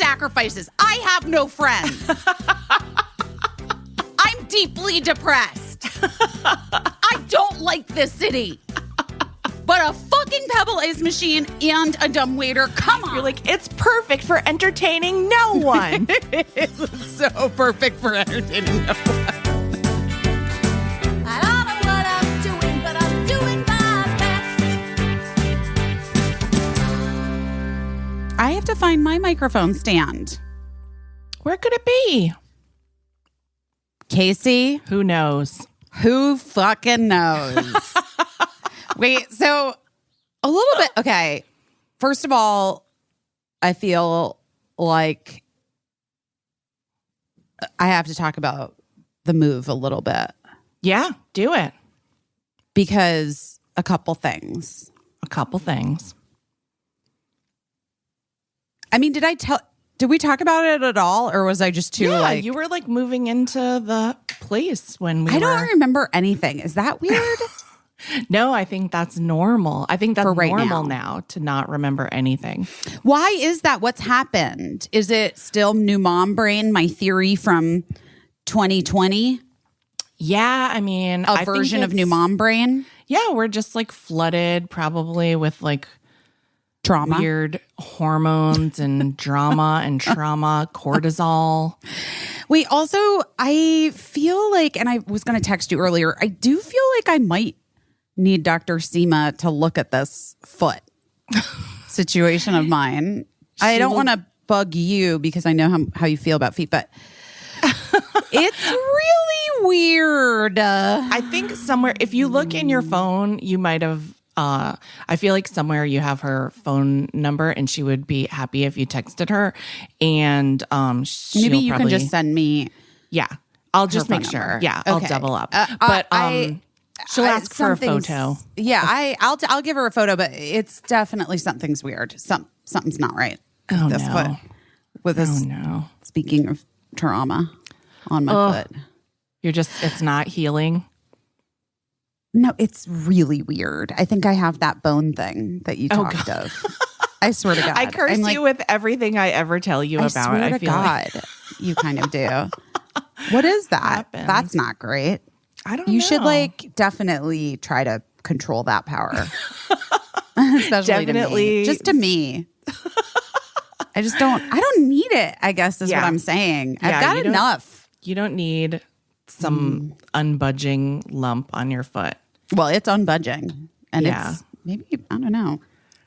sacrifices. I have no friends. I'm deeply depressed. I don't like this city. But a fucking Pebble Ice machine and a dumbwaiter, come on. You're like, it's perfect for entertaining no one. It's so perfect for entertaining no one. I don't know what I'm doing, but I'm doing my best. I have to find my microphone stand. Where could it be? Caissie? Who knows? Who fucking knows? Wait, so a little bit. Okay. First of all, I feel like I have to talk about the move a little bit Yeah, do it. because a couple things. A couple things. I mean, did we talk about it at all? Or was I just too like. you were like moving into the place when we I don't remember anything. Is that weird? No, I think that's normal. I think that's For right normal now. now to not remember anything. Why is that? What's happened? Is it still new mom brain, my theory from 2020? Yeah, I mean, A version of new mom brain? Yeah, we're just like flooded probably with like Trauma. weird hormones and drama and trauma, cortisol. Wait, also, I feel like, and I was going to text you earlier, I do feel like I might need Dr. Seema to look at this foot situation of mine. I don't want to bug you because I know how you feel about feet, but it's really weird. I think somewhere, if you look in your phone, you might have, I feel like somewhere you have her phone number and she would be happy if you texted her. And Maybe you can just send me. Yeah, I'll just phone make sure. number. Yeah, I'll Okay. double up. But she'll ask for a something's- photo. Yeah, I'll give her a photo, but it's definitely something's weird. Something's not right with Oh, this no. foot. With this, Oh no, speaking of trauma on my foot. it's not healing. No, it's really weird. I think I have that bone thing that you talked of. I swear to God. I curse I'm like, you with everything I ever tell you I about. swear I to feel like. God, you kind of do. What is that? Happens. That's not great. I don't know. You should like definitely try to control that power. Especially to Definitely. me. Just to me. I don't need it, I guess is what I'm saying. I've Yeah, got you don't- enough. You don't need some unbudging lump on your foot. Well, it's unbudging. And Yeah. it's maybe, I don't know.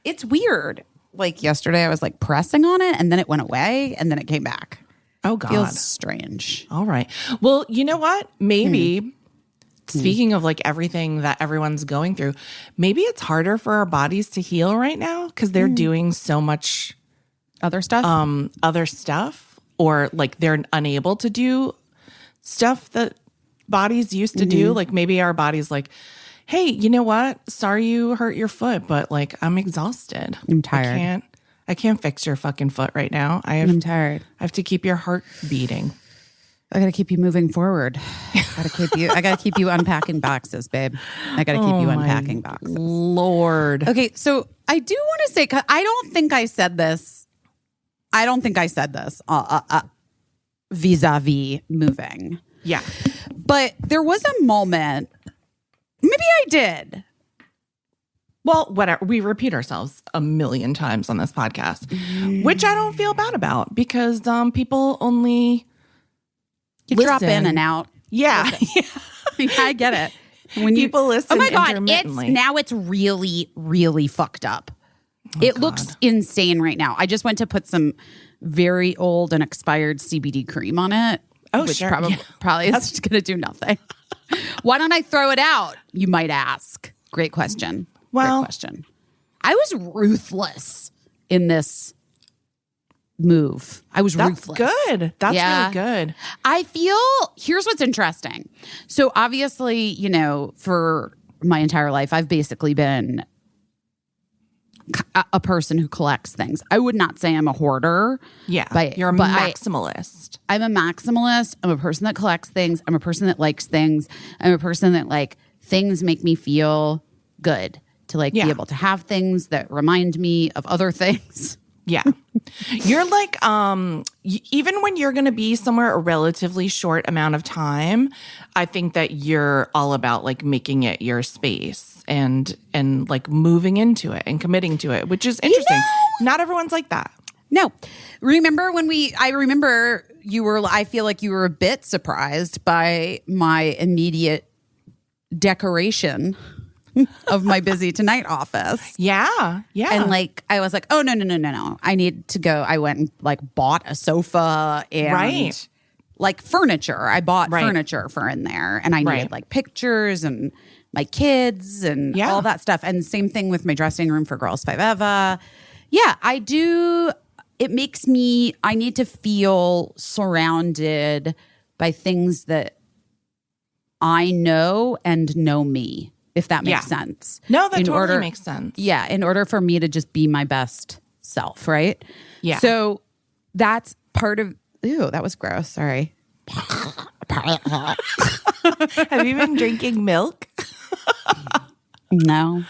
It's weird. Like yesterday, I was like pressing on it and then it went away and then it came back. Oh, God. Feels strange. All right. Well, you know what? Maybe, speaking of like everything that everyone's going through, maybe it's harder for our bodies to heal right now because they're doing so much Other stuff? other stuff, or like they're unable to do stuff that bodies used to do. Like maybe our body's like, hey, you know what? Sorry you hurt your foot, but like I'm exhausted. I'm tired. I can't fix your fucking foot right now. I'm tired. I have to keep your heart beating. I got to keep you moving forward. I got to keep you unpacking boxes, babe. I got to keep you unpacking boxes. Lord. Okay, so I do want to say, 'cause I don't think I said this vis-a-vis moving. Yeah. But there was a moment, maybe I did. Well, whatever. We repeat ourselves a million times on this podcast, which I don't feel bad about because people only Drop in listen. and out. Yeah. I get it. When People listen oh my God, intermittently. it's really, really fucked up. It looks insane right now. I just went to put some very old and expired CBD cream on it. Oh, which sure. Probably is just going to do nothing. Why don't I throw it out? You might ask. Great question. Well- Great question. I was ruthless in this move. I was That's ruthless. good. That's Yeah. really good. I feel, here's what's interesting. So obviously, for my entire life, I've basically been a person who collects things. I would not say I'm a hoarder. Yeah. But- You're a but maximalist. I'm a maximalist. I'm a person that collects things. I'm a person that likes things. I'm a person that things make me feel good to be Yeah. able to have things that remind me of other things. Yeah. You're like, even when you're going to be somewhere a relatively short amount of time, I think that you're all about like making it your space and like moving into it and committing to it, which is interesting. Not everyone's like that. No. Remember I remember I feel like you were a bit surprised by my immediate decoration of my Busy Tonight office. Yeah. Yeah. And like, I was like, oh, no. I need to go. I went and like bought a sofa and like furniture. I bought furniture for in there, and I needed like pictures and my kids and all that stuff. And same thing with my dressing room for Girls 5 Eva. Yeah, I do. It makes me, I need to feel surrounded by things that I know and know me. If that makes sense. No, that totally makes sense. Yeah, in order for me to just be my best self, right? Yeah. So that's part of, ew, that was gross. Sorry. Have you been drinking milk? No,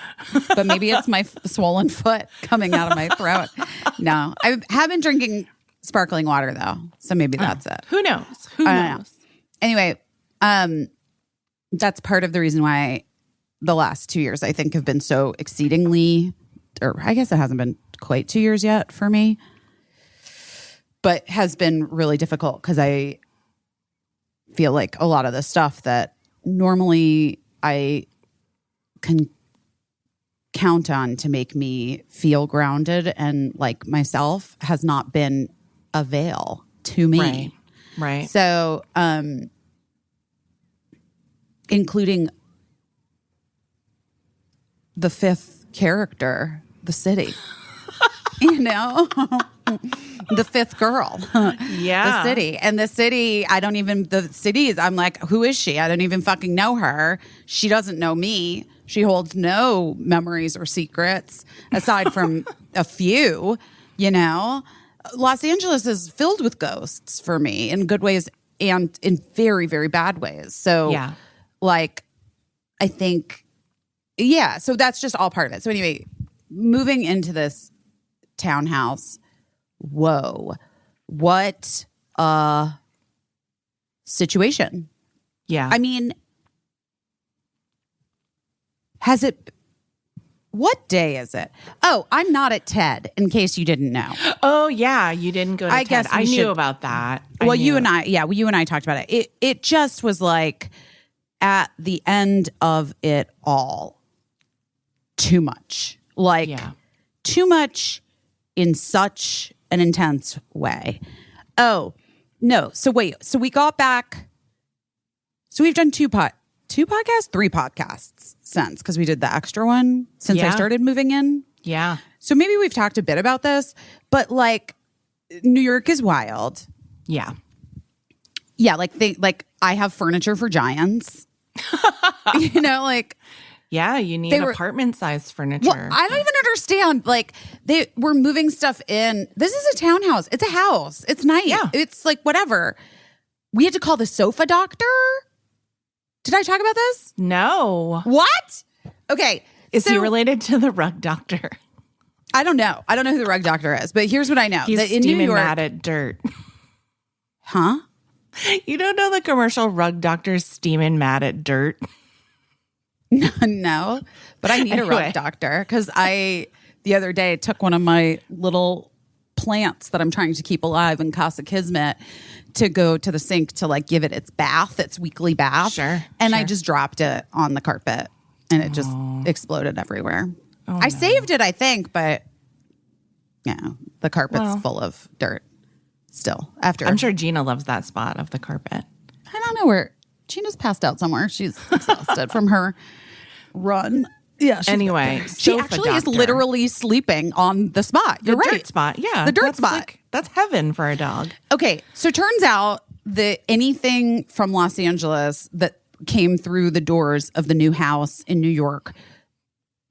but maybe it's my swollen foot coming out of my throat. No, I have been drinking sparkling water though. So maybe that's it. Who knows? Who knows? Anyway, that's part of the reason why the last 2 years, I think, have been so exceedingly, or I guess it hasn't been quite 2 years yet for me, but has been really difficult because I feel like a lot of the stuff that normally I can count on to make me feel grounded and like myself has not been avail to me. Right. So, including the fifth character, the city, the fifth girl, the city. And the city, the cities, I'm like, who is she? I don't even fucking know her. She doesn't know me. She holds no memories or secrets aside from a few, Los Angeles is filled with ghosts for me in good ways and in very, very bad ways. So, like, I think, so that's just all part of it. So anyway, moving into this townhouse, whoa, what a situation. Yeah. I mean, what day is it? Oh, I'm not at TED, in case you didn't know. Oh, yeah. You didn't go to TED. Guess I knew about that. You and I talked about it. It just was like at the end of it all, too much. Like, too much in such an intense way. Oh, no. So wait. So we got back. So we've done three podcasts since, because we did the extra one since I started moving in. Yeah. So maybe we've talked a bit about this, but like New York is wild. Yeah. Yeah. Like I have furniture for giants, like. Yeah, you need apartment-sized furniture. Well, I don't even understand. Like, they were moving stuff in. This is a townhouse. It's a house. It's nice. Yeah. It's like whatever. We had to call the sofa doctor. Did I talk about this? No. What? Okay. Is he related to the rug doctor? I don't know. I don't know who the rug doctor is, but here's what I know. He's that in steaming New York, mad at dirt. Huh? You don't know the commercial rug doctor steaming mad at dirt? No, but I need a rug doctor because the other day took one of my little plants that I'm trying to keep alive in Casa Kismet to go to the sink to like give it its weekly bath. Sure. And I just dropped it on the carpet and it just exploded everywhere. I saved it, I think, but the carpet's full of dirt still. I'm sure Gina loves that spot of the carpet. I don't know where. Gina's passed out somewhere. She's exhausted from her run. Yeah. Anyway, she actually is literally sleeping on the spot. You're right. Dirt spot. Yeah. The dirt spot. That's heaven for a dog. Okay. So it turns out that anything from Los Angeles that came through the doors of the new house in New York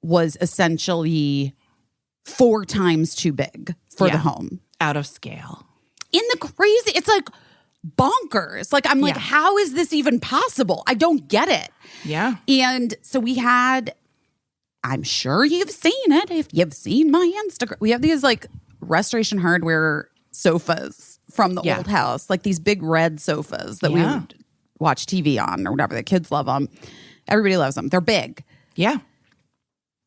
was essentially 4 times too big for the home. Out of scale. It's like bonkers. Like, I'm like, how is this even possible? I don't get it. Yeah. And so we had, I'm sure you've seen it if you've seen my Instagram. We have these like Restoration Hardware sofas from the old house, like these big red sofas that we would watch TV on or whatever. The kids love them. Everybody loves them. They're big. Yeah.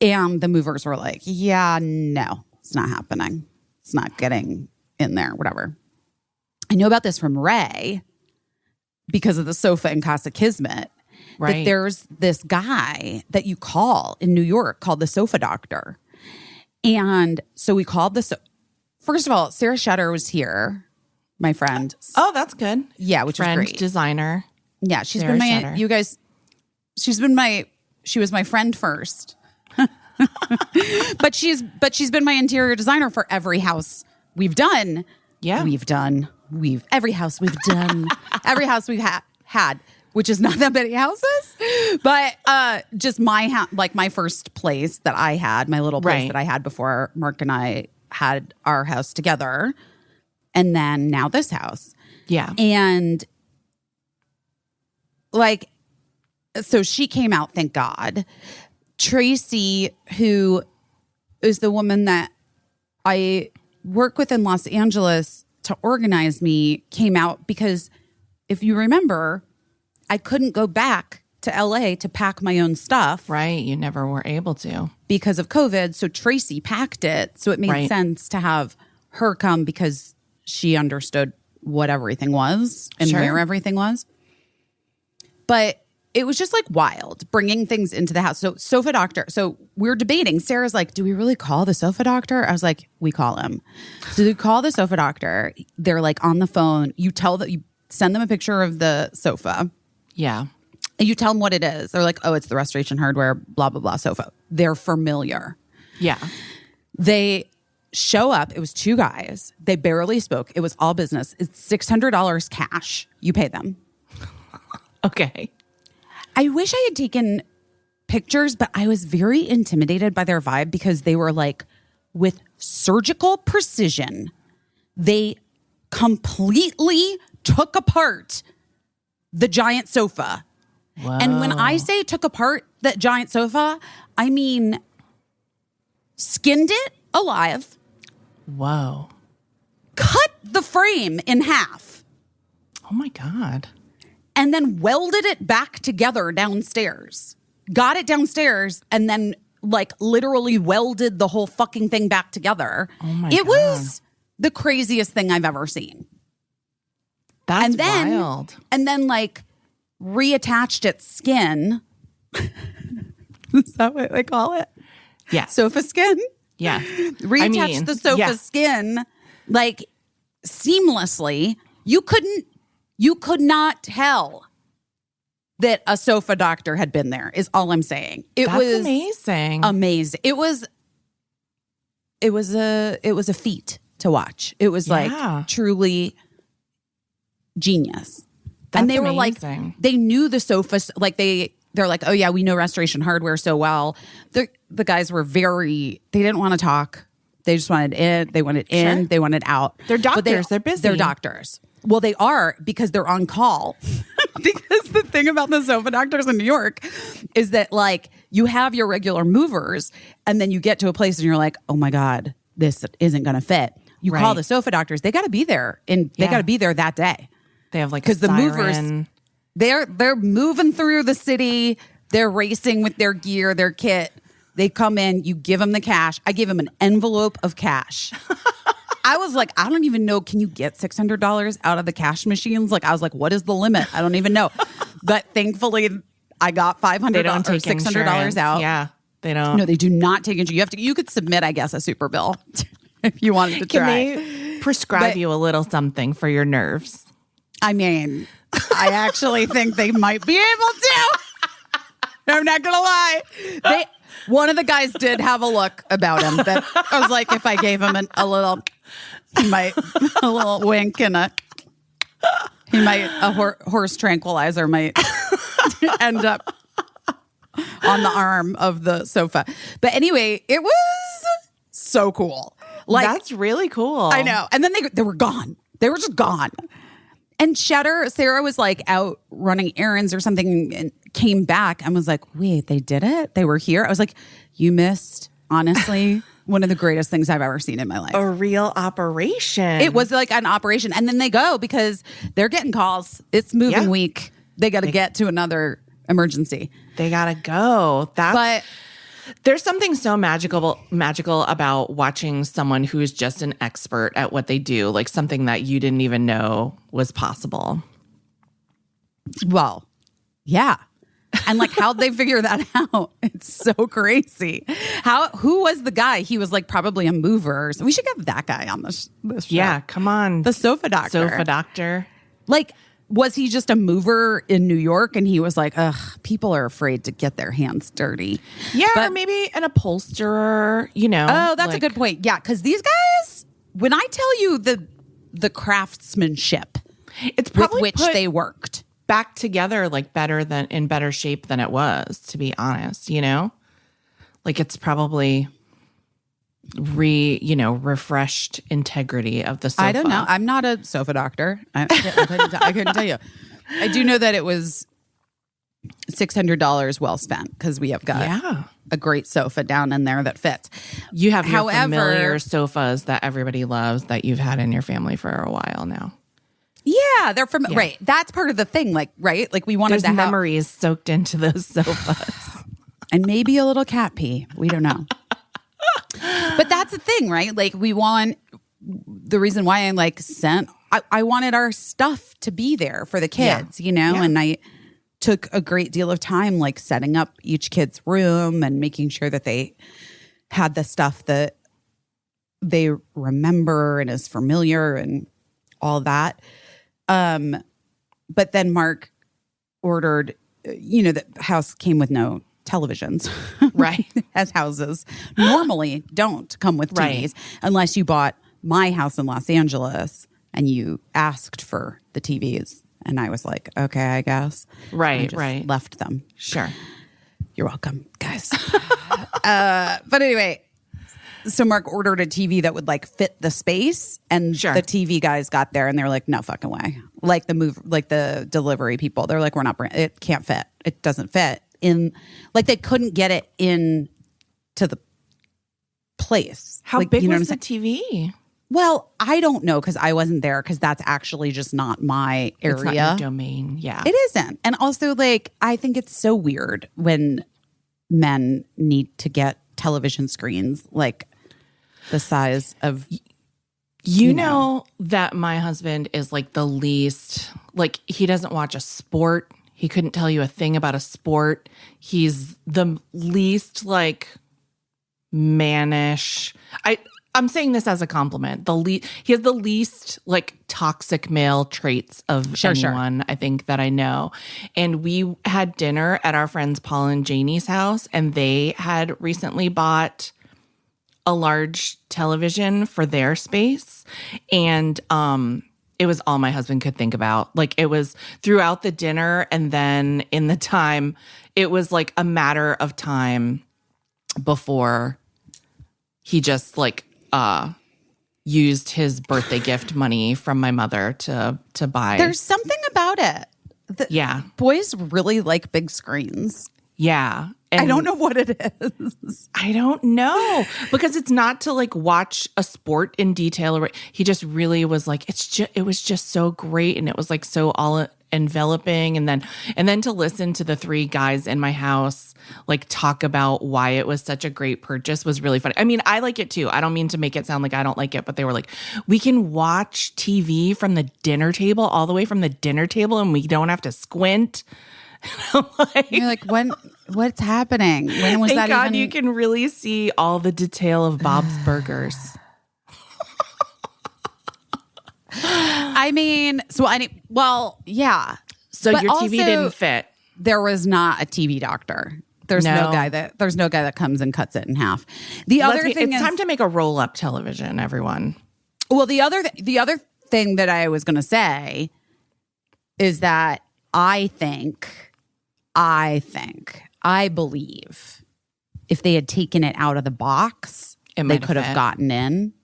And the movers were like, yeah, no, it's not happening. It's not getting in there, whatever. I know about this from Ray because of the sofa in Casa Kismet. Right. That there's this guy that you call in New York called the sofa doctor. And so we called first of all, Sarah Shutter was here, my friend. Oh, that's good. Yeah, which Friend, is great. Designer. Yeah, she's Sarah been my, Shutter. you guys, she was my friend first. but she's been my interior designer for every house we've done. Yeah. Every house we've done, every house we've had, which is not that many houses, but just my like my first place that I had, my little place that I had before Mark and I had our house together, and then now this house. Yeah. And like, so she came out, thank God. Tracy, who is the woman that I work with in Los Angeles to organize me, came out because if you remember, I couldn't go back to LA to pack my own stuff. Right. You never were able to. Because of COVID. So Tracy packed it. So it made sense to have her come because she understood what everything was and where everything was. But it was just like wild bringing things into the house. So sofa doctor. So we're debating. Sarah's like, do we really call the sofa doctor? I was like, we call him. So we call the sofa doctor. They're like on the phone. You send them a picture of the sofa. Yeah. And you tell them what it is. They're like, oh, it's the Restoration Hardware, blah, blah, blah sofa. They're familiar. Yeah. They show up. It was two guys. They barely spoke. It was all business. It's $600 cash. You pay them. Okay. I wish I had taken pictures, but I was very intimidated by their vibe because they were like, with surgical precision, they completely took apart the giant sofa. Whoa. And when I say took apart that giant sofa, I mean skinned it alive, Whoa. cut the frame in half, Oh my God. and then welded it back together downstairs. Got it downstairs and then like literally welded the whole fucking thing back together. Oh my It God. was the craziest thing I've ever seen. That's then, wild. And then like reattached its skin. Is that what they call it? Yeah. Sofa skin? Yeah. Reattached the sofa skin like seamlessly. You could not tell that a sofa doctor had been there is all I'm saying. It That's was amazing. amazing. It was a feat to watch. It was Yeah. like truly genius. That's and they were amazing. like, they knew the sofa, like they're like, oh yeah, we know Restoration Hardware so well. The guys were they didn't want to talk. They just wanted in. They wanted in. Sure. They wanted out. They're But doctors. They're busy. They're doctors. Well, they are because they're on call. Because the thing about the sofa doctors in New York is that like you have your regular movers and then you get to a place and you're like, oh my God, this isn't going to fit. You call the sofa doctors. They got to be there and they got to be there that day. They have like Because the movers, they're moving through the city. They're racing with their gear, their kit. They come in, you give them the cash. I gave them an envelope of cash. I was like, I don't even know. Can you get $600 out of the cash machines? Like, I was like, what is the limit? I don't even know. But thankfully, I got $500 They don't take $600 insurance. out. Yeah, they don't. No, they do not take insurance. You could submit, I guess, a super bill if you wanted to Can try. they prescribe you a little something for your nerves? I mean, I actually think they might be able to. I'm not gonna lie. One of the guys did have a look about him that I was like, if I gave him a little, he might a little wink and a horse tranquilizer might end up on the arm of the sofa. But anyway, it was so cool. Like That's really cool. I know. And then they were gone. They were just gone. And Sarah was like out running errands or something and came back and was like, wait, they did it? They were here? I was like, you missed, honestly, one of the greatest things I've ever seen in my life. A real operation. It was like an operation. And then they go because they're getting calls. It's moving week. They got to get to another emergency. They gotta go. There's something so magical about watching someone who is just an expert at what they do, like something that you didn't even know was possible. Well, yeah. And like how'd they figure that out? It's so crazy. Who was the guy? He was like probably a mover. So we should get that guy on this show. Yeah, come on. The sofa doctor. Sofa doctor. Like, was he just a mover in New York and he was like, ugh, people are afraid to get their hands dirty. Yeah, or maybe an upholsterer, you know. Oh, that's a good point. Yeah, because these guys, when I tell you the craftsmanship it's probably with which they worked. Back together like in better shape than it was, to be honest, you know? Like it's probably refreshed integrity of the sofa. I don't know. I'm not a sofa doctor. I couldn't tell you. I do know that it was $600 well spent because we have got a great sofa down in there that fits. You have your familiar sofas that everybody loves that you've had in your family for a while now. Yeah, they're from right. That's part of the thing, like right, like we wanted There's memories soaked into those sofas, and maybe a little cat pee. We don't know, but that's the thing, right? Like we want the reason why I like sent. I wanted our stuff to be there for the kids, you know, and I took a great deal of time like setting up each kid's room and making sure that they had the stuff that they remember and is familiar and all that. But then Mark ordered, the house came with no televisions, right? As houses normally don't come with TVs unless you bought my house in Los Angeles and you asked for the TVs. And I was like, okay, I guess. Right. Left them. Sure. You're welcome, guys. But anyway, so Mark ordered a TV that would like fit the space, and the TV guys got there and they were like, no fucking way. Like the delivery people, they're like, we're not, it can't fit. It doesn't fit in, like they couldn't get it in to the place. How like, big was the TV? Well, I don't know because I wasn't there because that's actually just not my area. It's not your domain. Yeah. It isn't. And also like, I think it's so weird when men need to get television screens like the size of you know that my husband is like the least, like he doesn't watch a sport. He couldn't tell you a thing about a sport. He's the least like mannish. I'm saying this as a compliment. He has the least like toxic male traits of anyone I think that I know. And we had dinner at our friends Paul and Janie's house, and they had recently bought a large television for their space. And it was all my husband could think about. Like it was throughout the dinner, and then in the time, it was like a matter of time before he just like used his birthday gift money from my mother to buy. There's something about it. Boys really like big screens. Yeah. And I don't know what it is. I don't know, because it's not to like watch a sport in detail. He just really was like, it was just so great. And it was like so all enveloping. And then to listen to the three guys in my house, like talk about why it was such a great purchase was really funny. I mean, I like it too. I don't mean to make it sound like I don't like it, but they were like, we can watch TV from the dinner table, all the way from the dinner table, and we don't have to squint. You're like, what's happening? When was Thank that God even? You can really see all the detail of Bob's Burgers. I mean, yeah. So But your TV also, didn't fit. There was not a TV doctor. There's no guy that comes and cuts it in half. It's time to make a roll-up television, everyone. Well, the other thing that I was going to say is that I believe if they had taken it out of the box, they could have gotten in.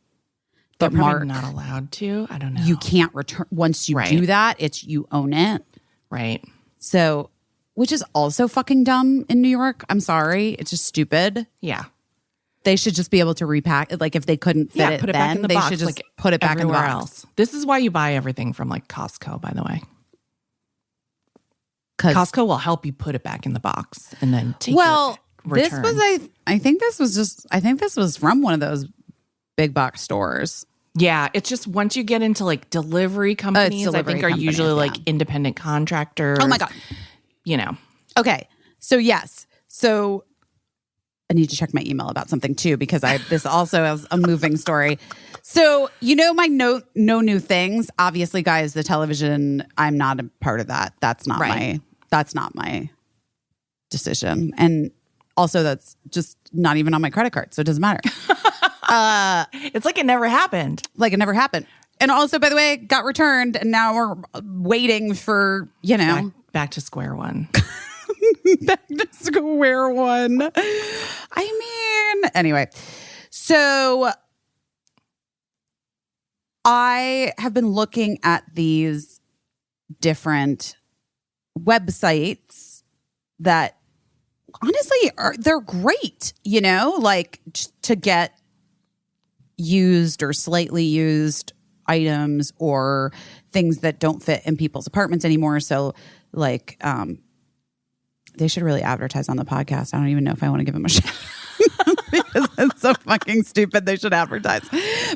They're But probably Mark, not allowed to. I don't know. You can't return once you do that. You own it, right? So, which is also fucking dumb in New York. I'm sorry, it's just stupid. Yeah. They should just be able to repack it. Like if they couldn't fit it, put it then back in the they box, should just like put it back in the everywhere box. else. This is why you buy everything from like Costco, by the way. 'Cause- Costco will help you put it back in the box and then take well, your this return. was I think this was from one of those big box stores. Yeah, it's just once you get into like delivery companies, delivery I think are usually companies, like independent contractors. Oh my God. You know. Okay. So yes. So I need to check my email about something too, because this also is a moving story. So, my no new things, obviously, guys, the television, I'm not a part of that. That's not my decision. And also that's just not even on my credit card. So it doesn't matter. It's like it never happened. Like it never happened. And also, by the way, got returned and now we're waiting for, Back to square one. back to square one. Anyway, so I have been looking at these different websites that honestly they're great, like to get used or slightly used items or things that don't fit in people's apartments anymore. So like, they should really advertise on the podcast. I don't even know if I want to give them a shout because it's so fucking stupid. They should advertise.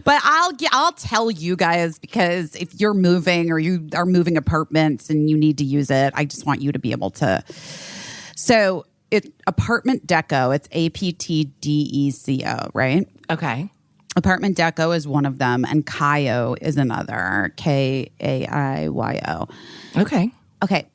But I'll tell you guys, because if you're moving or you are moving apartments and you need to use it, I just want you to be able to. So it's Apartment Deco. It's APTDECO, right? Okay. Apartment Deco is one of them, and Kaio is another. KAIYO. Okay. Okay.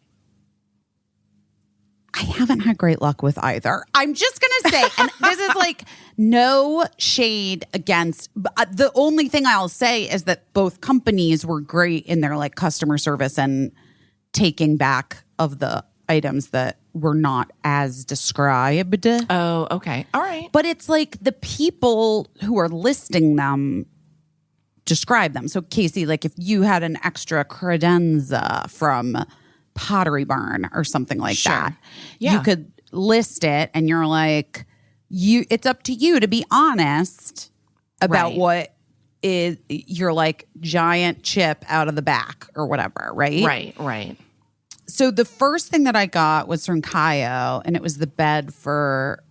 I haven't had great luck with either. I'm just going to say, and this is like no shade against, the only thing I'll say is that both companies were great in their like customer service and taking back of the items that were not as described. Oh, okay. All right. But it's like the people who are listing them describe them. So Caissie, like if you had an extra credenza from Pottery Barn or something like that, you could list it and you're like, it's up to you to be honest about what is your like giant chip out of the back or whatever, right? Right. So the first thing that I got was from Kaio, and it was the bed for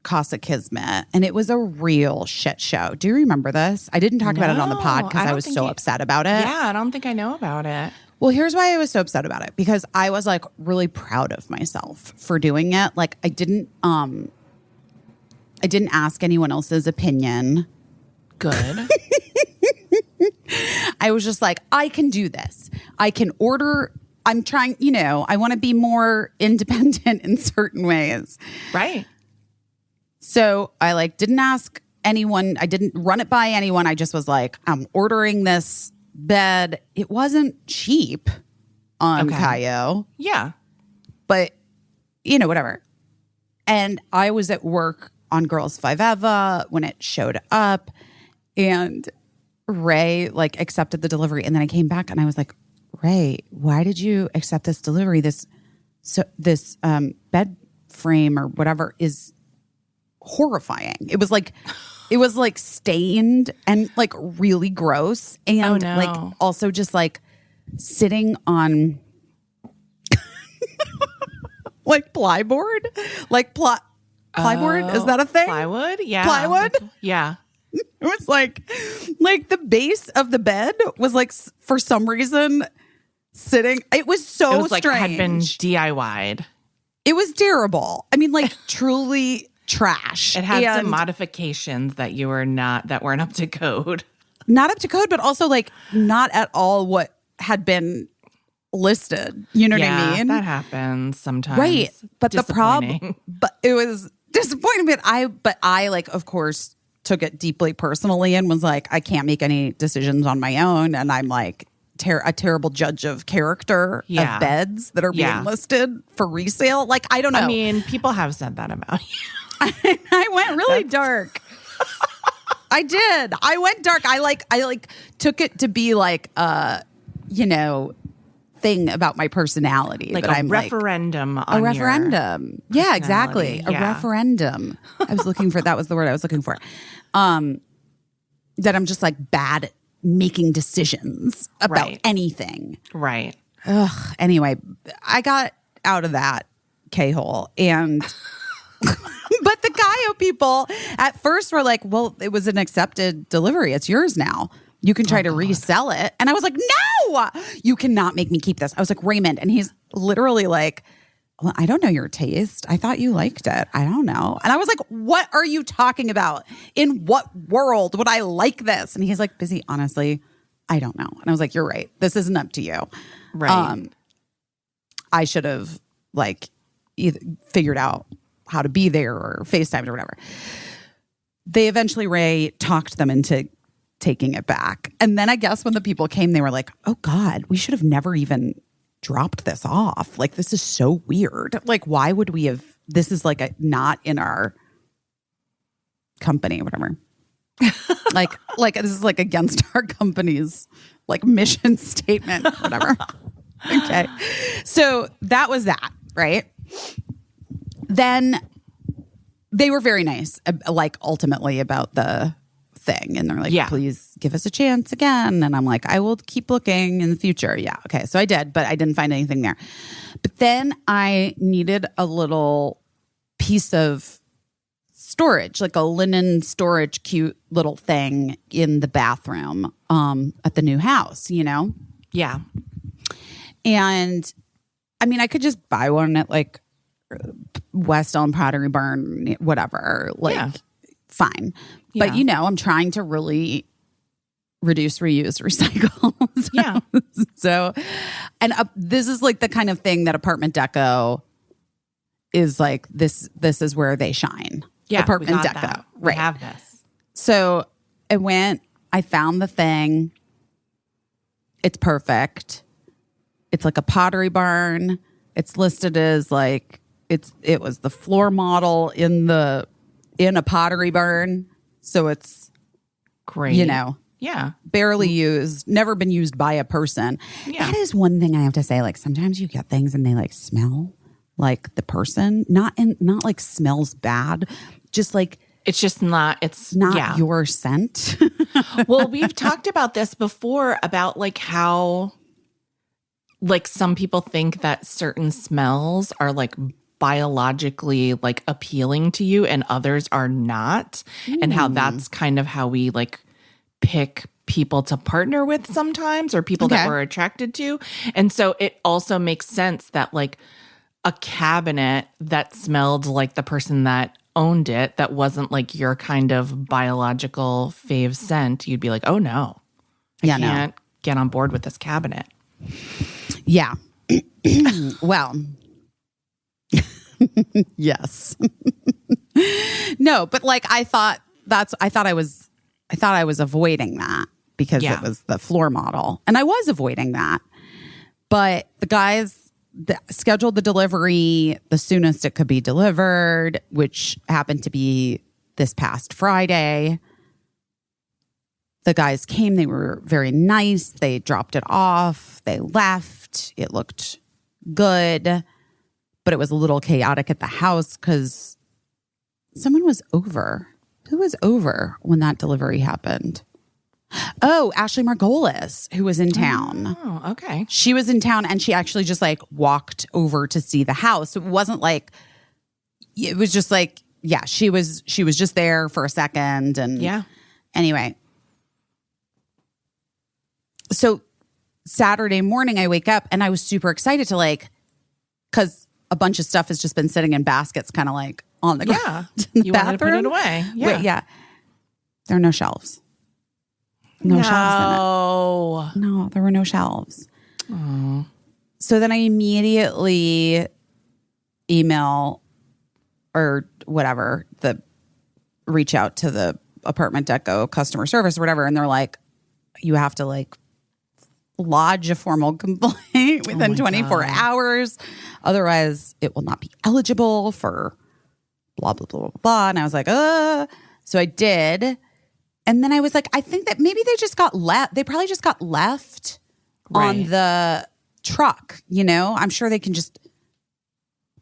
Casa Kismet, and it was a real shit show. Do you remember this? I didn't talk about it on the pod because I was so upset about it. Yeah, I don't think I know about it. Well, here's why I was so upset about it, because I was like really proud of myself for doing it. Like I didn't ask anyone else's opinion. Good. I was just like, I can do this. I can order. I'm trying, I want to be more independent in certain ways. Right. So I like didn't ask anyone. I didn't run it by anyone. I just was like, I'm ordering this bed. It wasn't cheap on Kaio. Yeah. But, whatever. And I was at work on Girls 5 Eva when it showed up, and Ray like accepted the delivery. And then I came back and I was like, Ray, why did you accept this delivery? This bed frame or whatever is horrifying. It was like stained and like really gross, and like also just like sitting on like plyboard, plyboard. Is that a thing? Plywood? Yeah. Plywood? Yeah. It was like the base of the bed was like for some reason sitting. It was so It was like strange. had been DIY'd. It was terrible. I mean, like truly trash. It had some modifications that weren't up to code. Not up to code, but also like not at all what had been listed. You know what I mean? That happens sometimes. Right. But the problem, but it was disappointing. But I like, of course, took it deeply personally and was like, I can't make any decisions on my own. And I'm like a terrible judge of character of beds that are being listed for resale. Like, I don't know. I mean, people have said that about you. I went really dark. I did. I went dark. I took it to be like, thing about my personality Like that a I'm referendum like on a referendum. Yeah, exactly. personality. A Yeah. referendum. I was looking for that was the word I was looking for. That I'm just like bad at making decisions about Right. anything. Right. Ugh. Anyway, I got out of that K-hole and but the Gaio people at first were like, well, it was an accepted delivery. It's yours now. You can try to resell it. And I was like, no, you cannot make me keep this. I was like, Raymond. And he's literally like, well, I don't know your taste. I thought you liked it. I don't know. And I was like, what are you talking about? In what world would I like this? And he's like, Busy, honestly, I don't know. And I was like, you're right. This isn't up to you. Right. I should have like either figured out how to be there or FaceTimed or whatever. They eventually, Ray talked them into taking it back. And then I guess when the people came, they were like, oh God, we should have never even dropped this off. Like, this is so weird. Like, why would we have, this is like not in our company, whatever. like this is like against our company's like mission statement, whatever. Okay. So that was that, right? Then they were very nice, like ultimately about the thing. And they're like, Yeah. please give us a chance again. And I'm like, I will keep looking in the future. Yeah. Okay. So I did, but I didn't find anything there. But then I needed a little piece of storage, like a linen storage, cute little thing in the bathroom at the new house, you know? Yeah. And I mean, I could just buy one at like West Elm Pottery Barn, whatever. Like, Yeah. fine. Yeah. But, you know, I'm trying to really reduce, reuse, recycle. Yeah. So, and this is like the kind of thing that Apartment Deco is like, this is where they shine. Yeah. Apartment we got Deco. that. Right. We have this. So I found the thing. It's perfect. It's like a Pottery Barn. It's listed as like, it was the floor model in a Pottery Barn. So it's, Great. you know, Yeah. barely used, never been used by a person. Yeah. That is one thing I have to say. Like sometimes you get things and they like smell like the person, not like smells bad, just like It's just not, it's not yeah. your scent. Well, we've talked about this before about like how like some people think that certain smells are like biologically like appealing to you and others are not, and how that's kind of how we like pick people to partner with sometimes, or people that Okay. we're attracted to. And so it also makes sense that like a cabinet that smelled like the person that owned it, that wasn't like your kind of biological fave scent, you'd be like, oh no, I Yeah, no. can't get on board with this cabinet. Yeah. Well, yes. No, but like I thought I was avoiding that because Yeah. it was the floor model. And I was avoiding that. But the guys scheduled the delivery the soonest it could be delivered, which happened to be this past Friday. The guys came, they were very nice. They dropped it off, they left. It looked good, but it was a little chaotic at the house because someone was over. Who was over when that delivery happened? Oh, Ashley Margolis, who was in town. Oh, okay. She was in town and she actually just like walked over to see the house. It wasn't like, it was just like, yeah, she was just there for a second. And Yeah. anyway. So Saturday morning I wake up and I was super excited to like, cause a bunch of stuff has just been sitting in baskets kind of like on the Yeah. ground in the You wanted to put it bathroom. away. Yeah. Wait, yeah. There are no shelves. No shelves in it. No, there were no shelves. So then I immediately email or whatever, reach out to the Apartment Deco customer service or whatever. And they're like, you have to like lodge a formal complaint within 24 hours. Otherwise it will not be eligible for blah, blah, blah, blah, blah. And I was like, so I did. And then I was like, I think that maybe they just got left. They probably just got left on Right. the truck, you know? I'm sure they can just.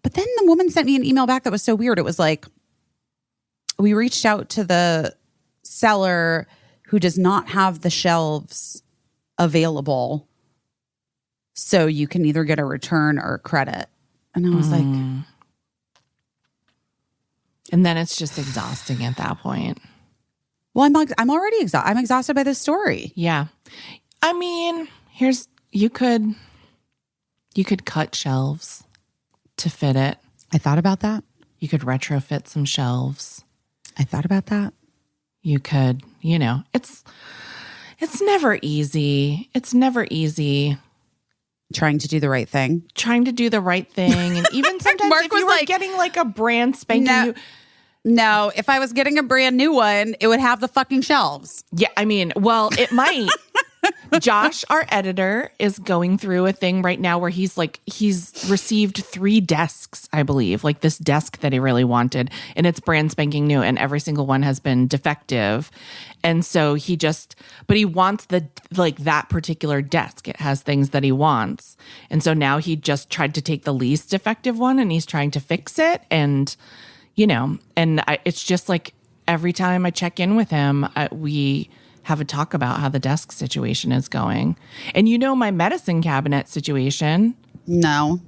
But then the woman sent me an email back that was so weird. It was like, we reached out to the seller who does not have the shelves available. So you can either get a return or a credit. And I was like. And then it's just exhausting at that point. Well, I'm already exhausted. I'm exhausted by this story. Yeah. I mean, you could cut shelves to fit it. I thought about that. You could retrofit some shelves. I thought about that. You could, it's never easy. It's never easy. Trying to do the right thing. Trying to do the right thing. And even sometimes Mark if you were getting like a brand spanking new. No, if I was getting a brand new one, it would have the fucking shelves. Yeah, I mean, well, it might. Josh, our editor, is going through a thing right now where he's received 3 desks, I believe, like this desk that he really wanted, and it's brand spanking new, and every single one has been defective. And so but he wants that particular desk. It has things that he wants. And so now he just tried to take the least defective one and he's trying to fix it. And, it's just like every time I check in with him, we have a talk about how the desk situation is going. And my medicine cabinet situation. No.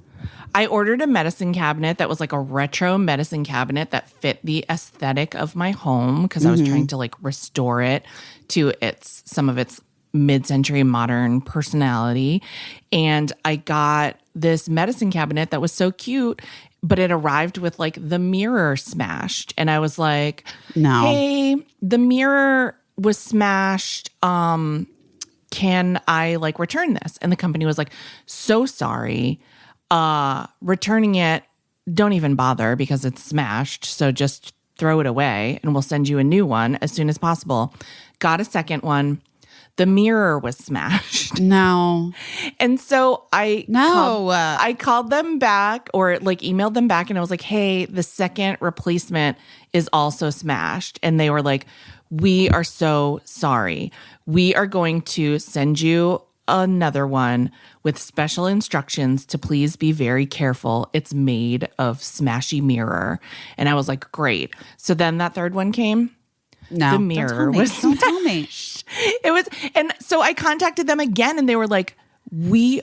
I ordered a medicine cabinet that was like a retro medicine cabinet that fit the aesthetic of my home because I was trying to restore it to some of its mid-century modern personality. And I got this medicine cabinet that was so cute, but it arrived with the mirror smashed. And I was like, no. Hey, the mirror was smashed. Can I return this? And the company was like, so sorry. Returning it, don't even bother because it's smashed. So just throw it away and we'll send you a new one as soon as possible. Got a second one. The mirror was smashed. No. And so I called them back or emailed them back and I was like, hey, the second replacement is also smashed. And they were like, we are so sorry. We are going to send you another one with special instructions to please be very careful. It's made of smashy mirror. And I was like, great. So then that third one came. No, the mirror was don't tell me. It was, and so I contacted them again and they were like, we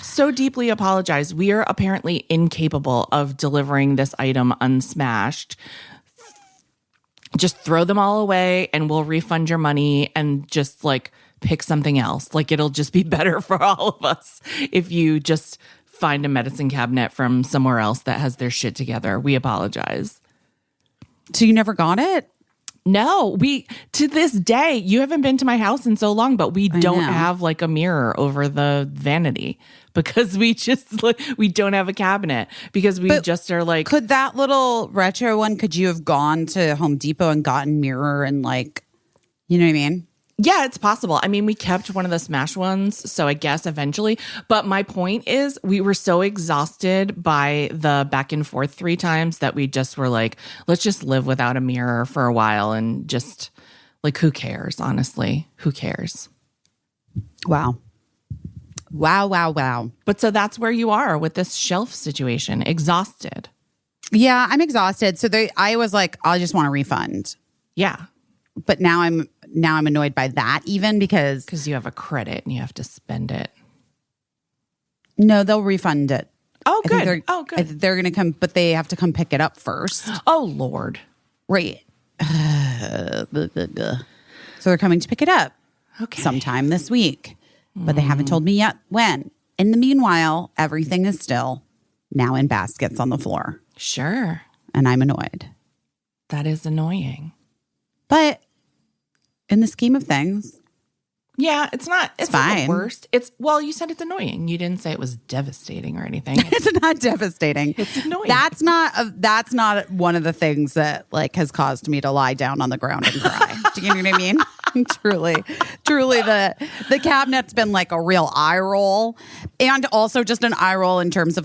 so deeply apologize. We are apparently incapable of delivering this item unsmashed. Just throw them all away and we'll refund your money and just pick something else. It'll just be better for all of us if you just find a medicine cabinet from somewhere else that has their shit together. We apologize. So you never got it? No, to this day, you haven't been to my house in so long, but we don't have a mirror over the vanity because we just we don't have a cabinet because we just are could that little retro one, could you have gone to Home Depot and gotten mirror and you know what I mean? Yeah, it's possible. I mean, we kept one of the smash ones, so I guess eventually. But my point is we were so exhausted by the back and forth 3 times that we just were like, let's just live without a mirror for a while and just who cares, honestly? Who cares? Wow. Wow. But so that's where you are with this shelf situation, exhausted. Yeah, I'm exhausted. So I was like, I just want a refund. Yeah. But now I'm annoyed by that even because you have a credit and you have to spend it. No, they'll refund it. Oh, good. They're going to come, but they have to come pick it up first. Oh, Lord. Right. So they're coming to pick it up sometime this week, but they haven't told me yet when. In the meanwhile, everything is still now in baskets on the floor. Sure. And I'm annoyed. That is annoying. But in the scheme of things, yeah, it's fine. Not the worst. You said it's annoying. You didn't say it was devastating or anything. It's not devastating. It's annoying. That's not one of the things that has caused me to lie down on the ground and cry. Do you know what I mean? Truly, the cabinet's been a real eye roll, and also just an eye roll in terms of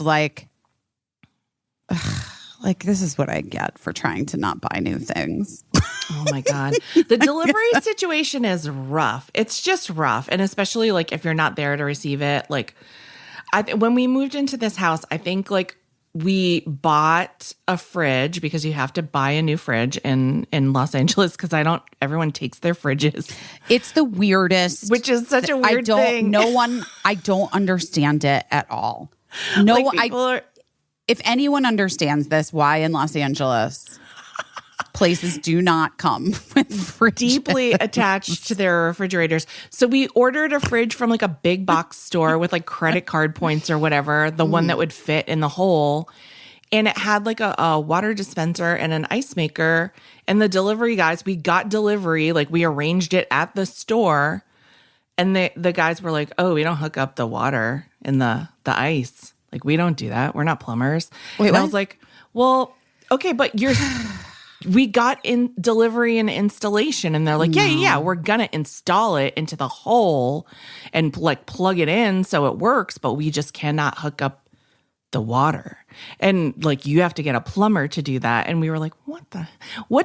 this is what I get for trying to not buy new things. Oh my God. The delivery situation is rough. It's just rough. And especially if you're not there to receive it, when we moved into this house, I think like we bought a fridge because you have to buy a new fridge in Los Angeles because everyone takes their fridges. It's the weirdest. Which is such a weird thing. I don't understand it at all. No, like if anyone understands this, why in Los Angeles places do not come with fridges. Deeply attached to their refrigerators. So we ordered a fridge from like a big box store with like credit card points or whatever, the one that would fit in the hole. And it had like a water dispenser and an ice maker. And the delivery guys, we got delivery, like we arranged it at the store. And the guys were like, oh, we don't hook up the water in the ice. Like, we don't do that. We're not plumbers. Wait, and what? I was like, well, okay, but we got in delivery and installation. And they're like, yeah, we're going to install it into the hole and like plug it in so it works. But we just cannot hook up the water. And like, you have to get a plumber to do that. And we were like, what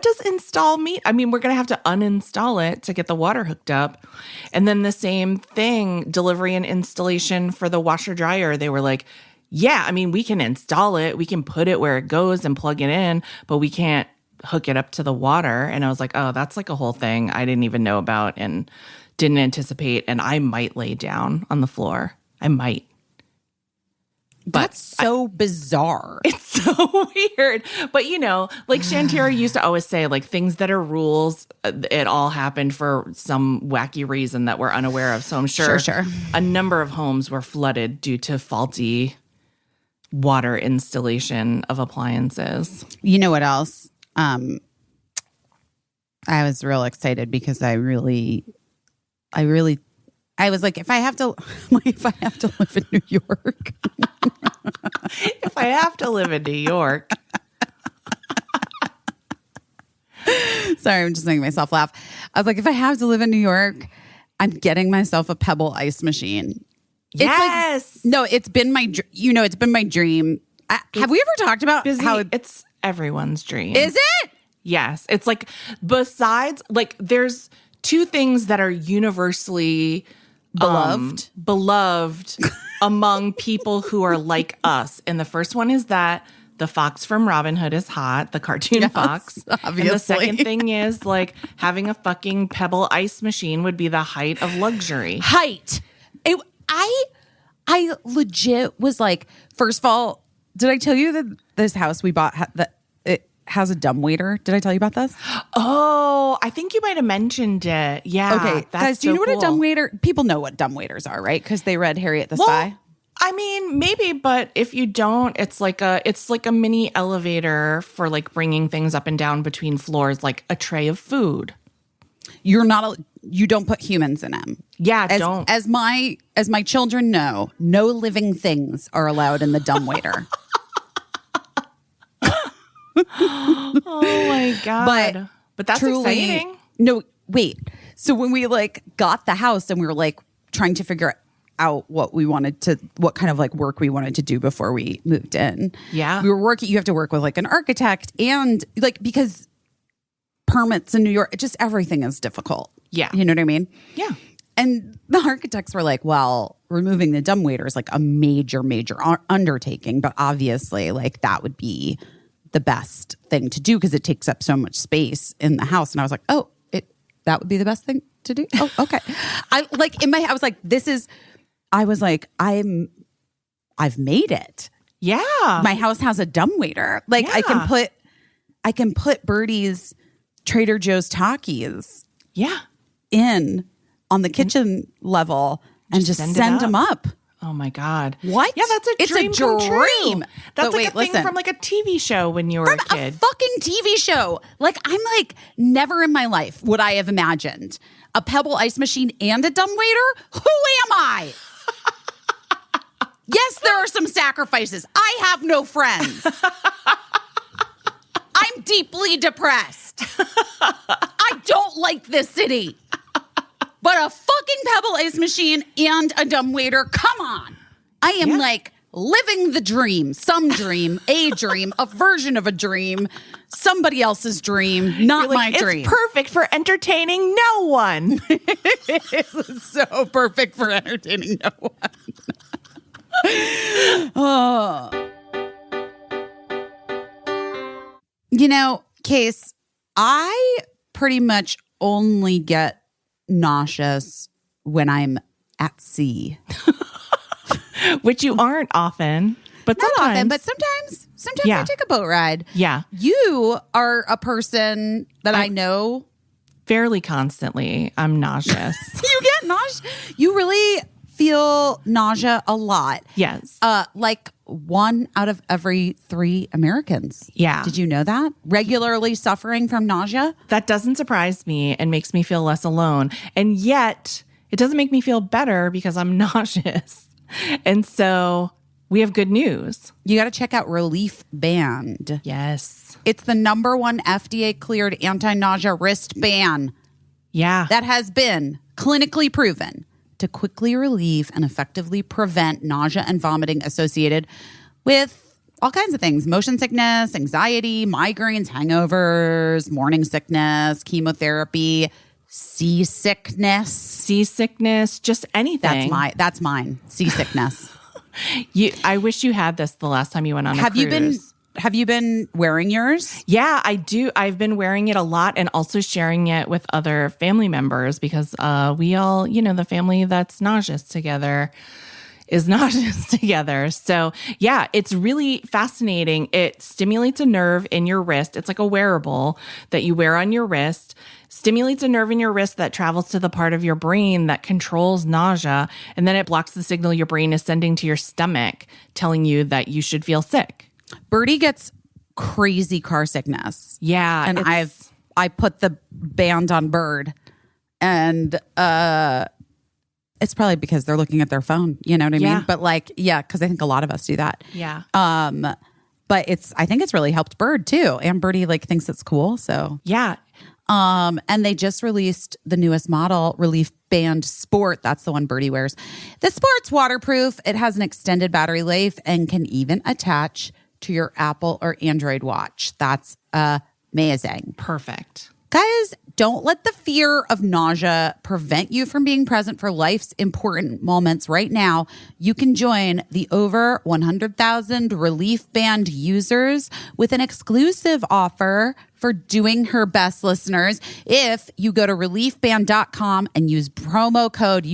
does install mean? I mean, we're going to have to uninstall it to get the water hooked up. And then the same thing, delivery and installation for the washer dryer. They were like, yeah, I mean, we can install it. We can put it where it goes and plug it in, but we can't hook it up to the water. And I was like, oh, that's like a whole thing I didn't even know about and didn't anticipate. And I might lay down on the floor. I might. That's so bizarre. It's so weird. But, you know, like Shantira used to always say, like, things that are rules, it all happened for some wacky reason that we're unaware of. So I'm sure a number of homes were flooded due to faulty water installation of appliances. You know what else? I was real excited because I was like, if I have to live in New York. If I have to live in New York. Sorry, I'm just making myself laugh. I was like, if I have to live in New York, I'm getting myself a Pebble ice machine. Yes. It's been my dream. Have we ever talked about how it's everyone's dream? Is it? Yes. It's like, besides, like, there's two things that are universally beloved among people who are like us. And the first one is that the fox from Robin Hood is hot, the cartoon fox. Obviously. And the second thing is, like, having a fucking Pebble ice machine would be the height of luxury. I legit was like, first of all, did I tell you that this house we bought that it has a dumbwaiter? Did I tell you about this? Oh, I think you might have mentioned it. Yeah. Okay, guys, do you know what a dumbwaiter? People know what dumbwaiters are, right? Because they read Harriet the Spy. I mean, maybe, but if you don't, it's like a mini elevator for like bringing things up and down between floors, like a tray of food. You don't put humans in them. Yeah, don't. As my children know, no living things are allowed in the dumbwaiter. Oh my God. But that's truly exciting. No, wait. So when we like got the house and we were like trying to figure out what kind of like work we wanted to do before we moved in. Yeah. We were working, you have to work with like an architect and like, because permits in New York, just everything is difficult. Yeah. You know what I mean? Yeah. And the architects were like, well, removing the dumbwaiter is like a major, major undertaking. But obviously like that would be the best thing to do because it takes up so much space in the house. And I was like, oh, that would be the best thing to do. Oh, okay. I was like, I've made it. Yeah. My house has a dumbwaiter. Like yeah. I can put Birdie's Trader Joe's Takis in on the kitchen level and just send them up. Oh my God. What? Yeah, that's a dream come true. That's like a thing listen, from like a TV show when you were a kid. A fucking TV show. Like I'm like never in my life would I have imagined a Pebble ice machine and a dumbwaiter. Who am I? Yes, there are some sacrifices. I have no friends. I'm deeply depressed. I don't like this city. But a fucking Pebble ice machine and a dumbwaiter, come on. I am like living the dream, some dream, a dream, a version of a dream, somebody else's dream, not my dream. It's perfect for entertaining no one. It's so perfect for entertaining no one. You know, Case, I pretty much only get nauseous when I'm at sea. Which you aren't often, but Not sometimes. often, but sometimes Yeah. I take a boat ride. Yeah. You are a person that I know. Fairly constantly, I'm nauseous. You get nausea. You really feel nausea a lot. Yes. Like 1 out of every 3 Americans. Yeah. Did you know that? Regularly suffering from nausea? That doesn't surprise me and makes me feel less alone. And yet, it doesn't make me feel better because I'm nauseous. And so we have good news. You got to check out Relief Band. Yes. It's the #1 FDA cleared anti-nausea wristband Yeah. that has been clinically proven to quickly relieve and effectively prevent nausea and vomiting associated with all kinds of things: motion sickness, anxiety, migraines, hangovers, morning sickness, chemotherapy, seasickness. Seasickness, just anything. That's mine. Seasickness. I wish you had this the last time you went on a cruise. Have you been wearing yours? Yeah, I do. I've been wearing it a lot and also sharing it with other family members because we all, the family that's nauseous together is nauseous together. So yeah, it's really fascinating. It stimulates a nerve in your wrist. It's like a wearable that you wear on your wrist, stimulates a nerve in your wrist that travels to the part of your brain that controls nausea. And then it blocks the signal your brain is sending to your stomach, telling you that you should feel sick. Birdie gets crazy car sickness. Yeah. And I put the band on Bird, and it's probably because they're looking at their phone. You know what I mean? But because I think a lot of us do that. Yeah. But I think it's really helped Bird too, and Birdie thinks it's cool. So Yeah. and they just released the newest model, Relief Band Sport. That's the one Birdie wears. The Sport's waterproof. It has an extended battery life and can even attach to your Apple or Android watch. That's amazing. Perfect. Guys, don't let the fear of nausea prevent you from being present for life's important moments. Right now, you can join the over 100,000 Relief Band users with an exclusive offer for Doing Her Best listeners. If you go to reliefband.com and use promo code,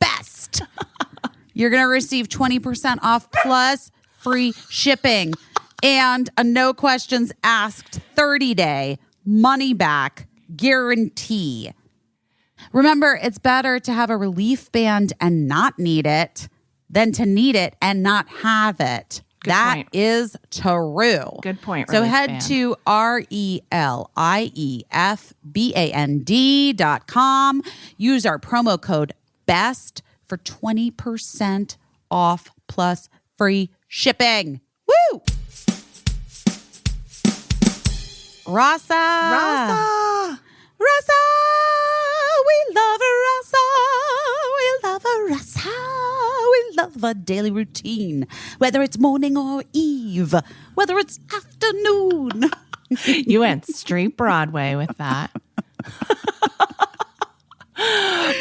BEST, you're going to receive 20% off plus free shipping and a no questions asked 30-day money back guarantee. Remember, it's better to have a relief band and not need it than to need it and not have it. That is true. Good point. So Relief head Band. to reliefband.com. Use our promo code BEST for 20% off plus free shipping. Woo! Rasa. We love Rasa. We love Rasa. We love a daily routine, whether it's morning or eve, whether it's afternoon. You went straight Broadway with that.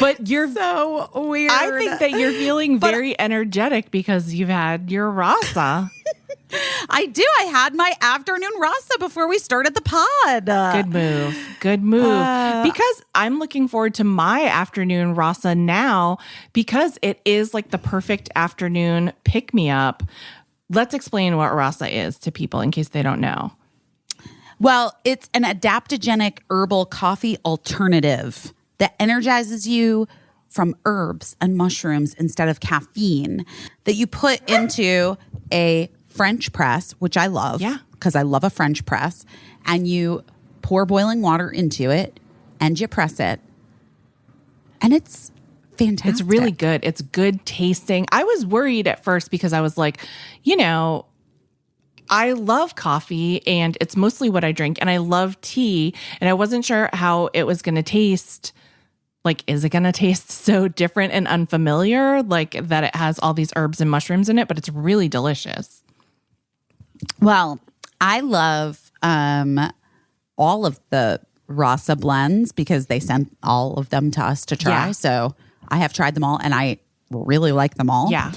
But you're So weird. I think that you're feeling very energetic because you've had your rasa. I do. I had my afternoon Rasa before we started the pod. Good move. Good move. Because I'm looking forward to my afternoon rasa now because it is like the perfect afternoon pick-me-up. Let's explain what rasa is to people in case they don't know. Well, it's an adaptogenic herbal coffee alternative that energizes you from herbs and mushrooms instead of caffeine that you put into a French press, which I love. Yeah. Because I love a French press. And you pour boiling water into it and you press it. And it's fantastic. It's really good. It's good tasting. I was worried at first because I was like, I love coffee and it's mostly what I drink, and I love tea, and I wasn't sure how it was going to taste. Like, is it going to taste so different and unfamiliar, like that it has all these herbs and mushrooms in it, but it's really delicious. Well, I love all of the Rasa blends because they sent all of them to us to try. Yeah. So I have tried them all and I really like them all. Yeah.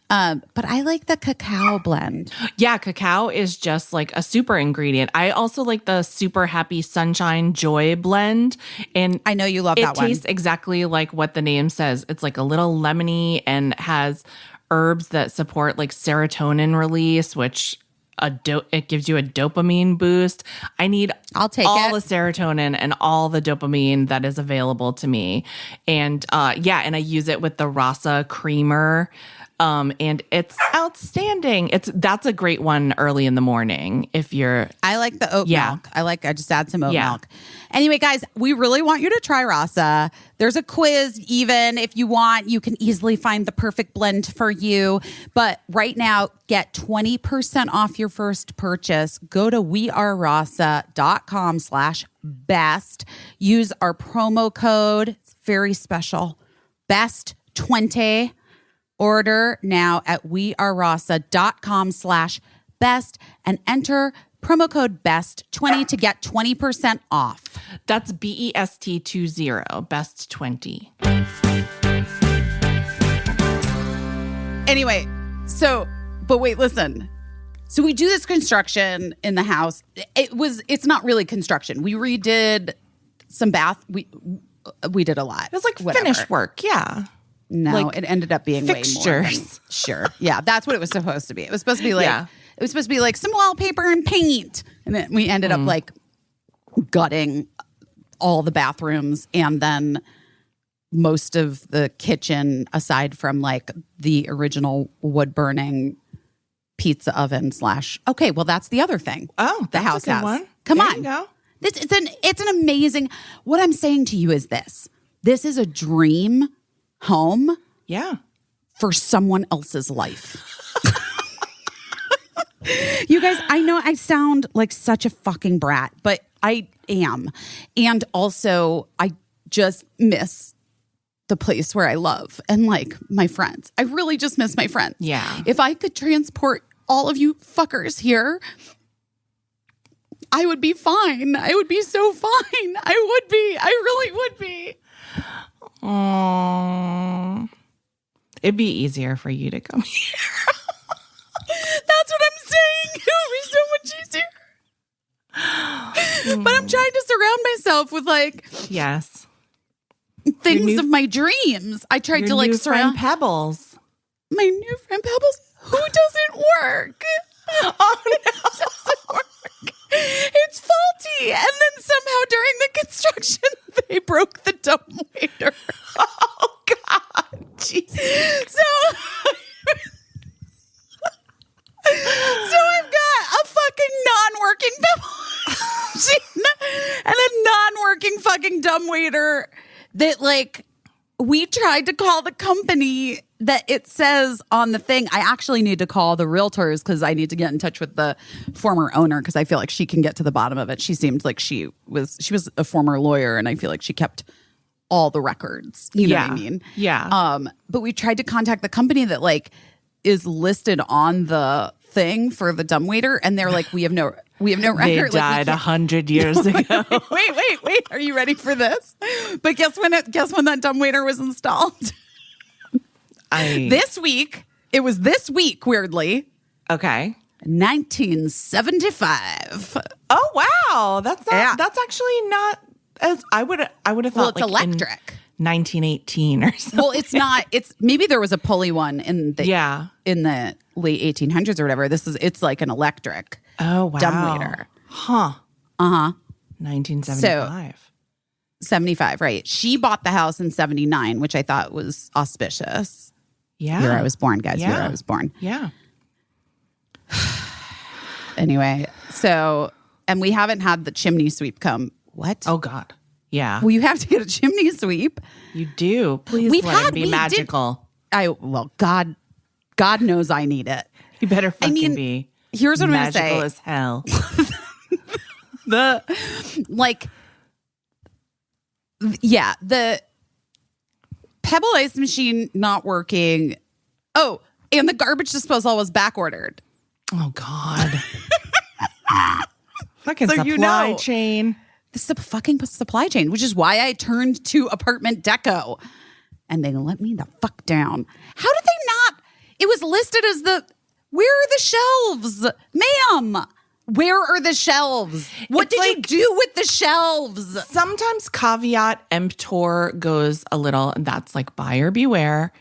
But I like the cacao blend. Yeah, cacao is just like a super ingredient. I also like the Super Happy Sunshine Joy blend. And I know you love it that one. tastes exactly like what the name says. It's like a little lemony and has herbs that support like serotonin release, which it gives you a dopamine boost. I need I'll take all it. the serotonin and all the dopamine that is available to me. And and I use it with the Rasa creamer. And it's outstanding. That's a great one early in the morning if you're I like the oat Yeah. milk. I just add some oat Yeah. milk. Anyway, guys, we really want you to try Rasa. There's a quiz, even if you want. You can easily find the perfect blend for you. But right now, get 20% off your first purchase. Go to wearerasa.com/best. Use our promo code. It's very special. BEST20. Order now at wearerasa.com/best and enter promo code BEST20 to get 20% off. That's BEST20, best 20. Anyway, but wait, listen. So we do this construction in the house. It's not really construction. We redid some we did a lot. It was like Whatever. finished work. Yeah. No, like it ended up being way more. fixtures. Sure. Yeah, that's what it was supposed to be. It was supposed to be like Yeah. it was supposed to be like some wallpaper and paint. And then we ended up like gutting all the bathrooms and then most of the kitchen aside from like the original wood burning pizza oven / okay, well that's the other thing. Oh, the that's house a good has. one. Come There on. you go. It's an amazing. What I'm saying to you is this. This is a dream home Yeah. for someone else's life. You guys, I know I sound like such a fucking brat, but I am. And also, I just miss the place where I love and like my friends. I really just miss my friends. Yeah. If I could transport all of you fuckers here, I would be fine. I would be so fine. I would be. I really would be. Oh, it'd be easier for you to come here. That's what I'm saying. It would be so much easier. But I'm trying to surround myself with like Yes. things of my dreams. I tried Your to like new friend surround Pebbles. my new friend Pebbles, who doesn't work. Oh no. Doesn't work. It's faulty. And then somehow during the construction, they broke the dumbwaiter. Oh God. Jesus. So I've got a fucking non-working Pebble machine and a non-working fucking dumbwaiter that like we tried to call the company that it says on the thing. I actually need to call the realtors because I need to get in touch with the former owner because I feel like she can get to the bottom of it. She seemed like she was a former lawyer and I feel like she kept all the records. You know what I mean? Yeah. But we tried to contact the company that like is listed on the thing for the dumbwaiter and they're like, we have no record. They Like, died 100 years ago. wait. Are you ready for this? But guess when that dumbwaiter was installed? This week. It was this week, weirdly. Okay. 1975. Oh wow, that's not. Yeah. That's actually not as I would have thought. Well, it's like electric. in 1918 or something. Well, it's not. It's maybe there was a pulley one in the in the late 1800s or whatever. It's like an electric. Oh wow. Dumbwaiter. Huh. 1975. 75, right? She bought the house in 79, which I thought was auspicious. Yeah. Year I was born, guys. Yeah. Year I was born. Yeah. Anyway, so and we haven't had the chimney sweep come. What? Oh God. Yeah. Well, you have to get a chimney sweep. You do. Please let it be magical. God knows I need it. You better fucking be. Here's what I'm gonna magical say. as hell. The Pebble ice machine not working. Oh, and the garbage disposal was back ordered. Oh God. Fucking So supply you know. chain. This is a fucking supply chain, which is why I turned to apartment deco. And they let me the fuck down. How did they not? It was listed as where are the shelves? Ma'am, where are the shelves? What did you do with the shelves? Sometimes caveat emptor goes a little, and that's like buyer beware.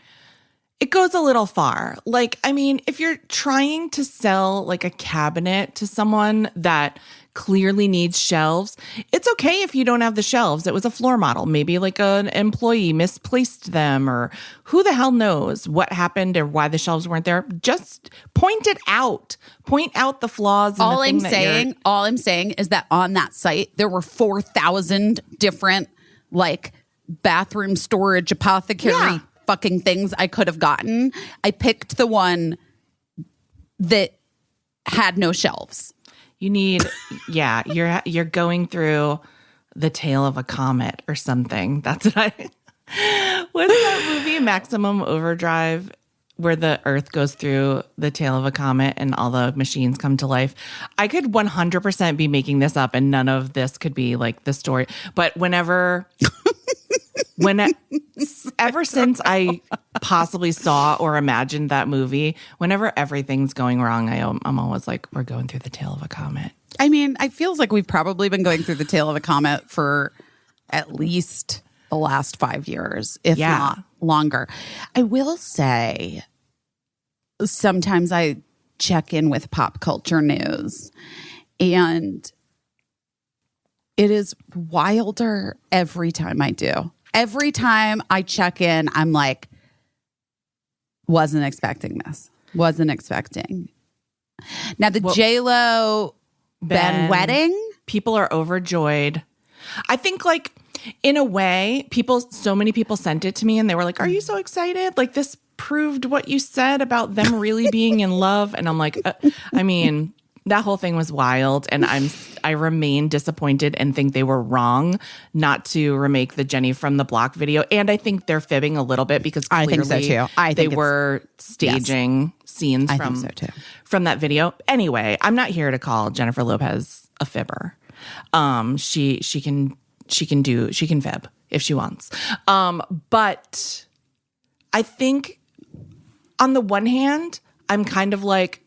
It goes a little far. Like, I mean, if you're trying to sell like a cabinet to someone that clearly needs shelves, it's okay if you don't have the shelves. It was a floor model. Maybe like an employee misplaced them, or who the hell knows what happened or why the shelves weren't there. Just point it out. Point out the flaws. All I'm saying is that on that site, there were 4,000 different like bathroom storage apothecary fucking things I could have gotten. I picked the one that had no shelves. You need, you're going through the tail of a comet or something. That's what what's that movie, Maximum Overdrive, where the Earth goes through the tail of a comet and all the machines come to life? I could 100% be making this up, and none of this could be like the story. But ever since I possibly saw or imagined that movie, whenever everything's going wrong, I'm always like, we're going through the tail of a comet. I mean, it feels like we've probably been going through the tail of a comet for at least the last 5 years, if not longer. I will say, sometimes I check in with pop culture news, and it is wilder every time I do. Every time I check in, I'm like, wasn't expecting this. Wasn't expecting. Now, the J-Lo Ben wedding. People are overjoyed. I think, like, in a way, so many people sent it to me and they were like, are you so excited? Like, this proved what you said about them really being in love. And I'm like, I mean, that whole thing was wild, and I remain disappointed and think they were wrong not to remake the Jenny from the Block video. And I think they're fibbing a little bit because clearly I think so too. They were staging scenes from that video. Anyway, I'm not here to call Jennifer Lopez a fibber. She can fib if she wants. But I think on the one hand, I'm kind of like,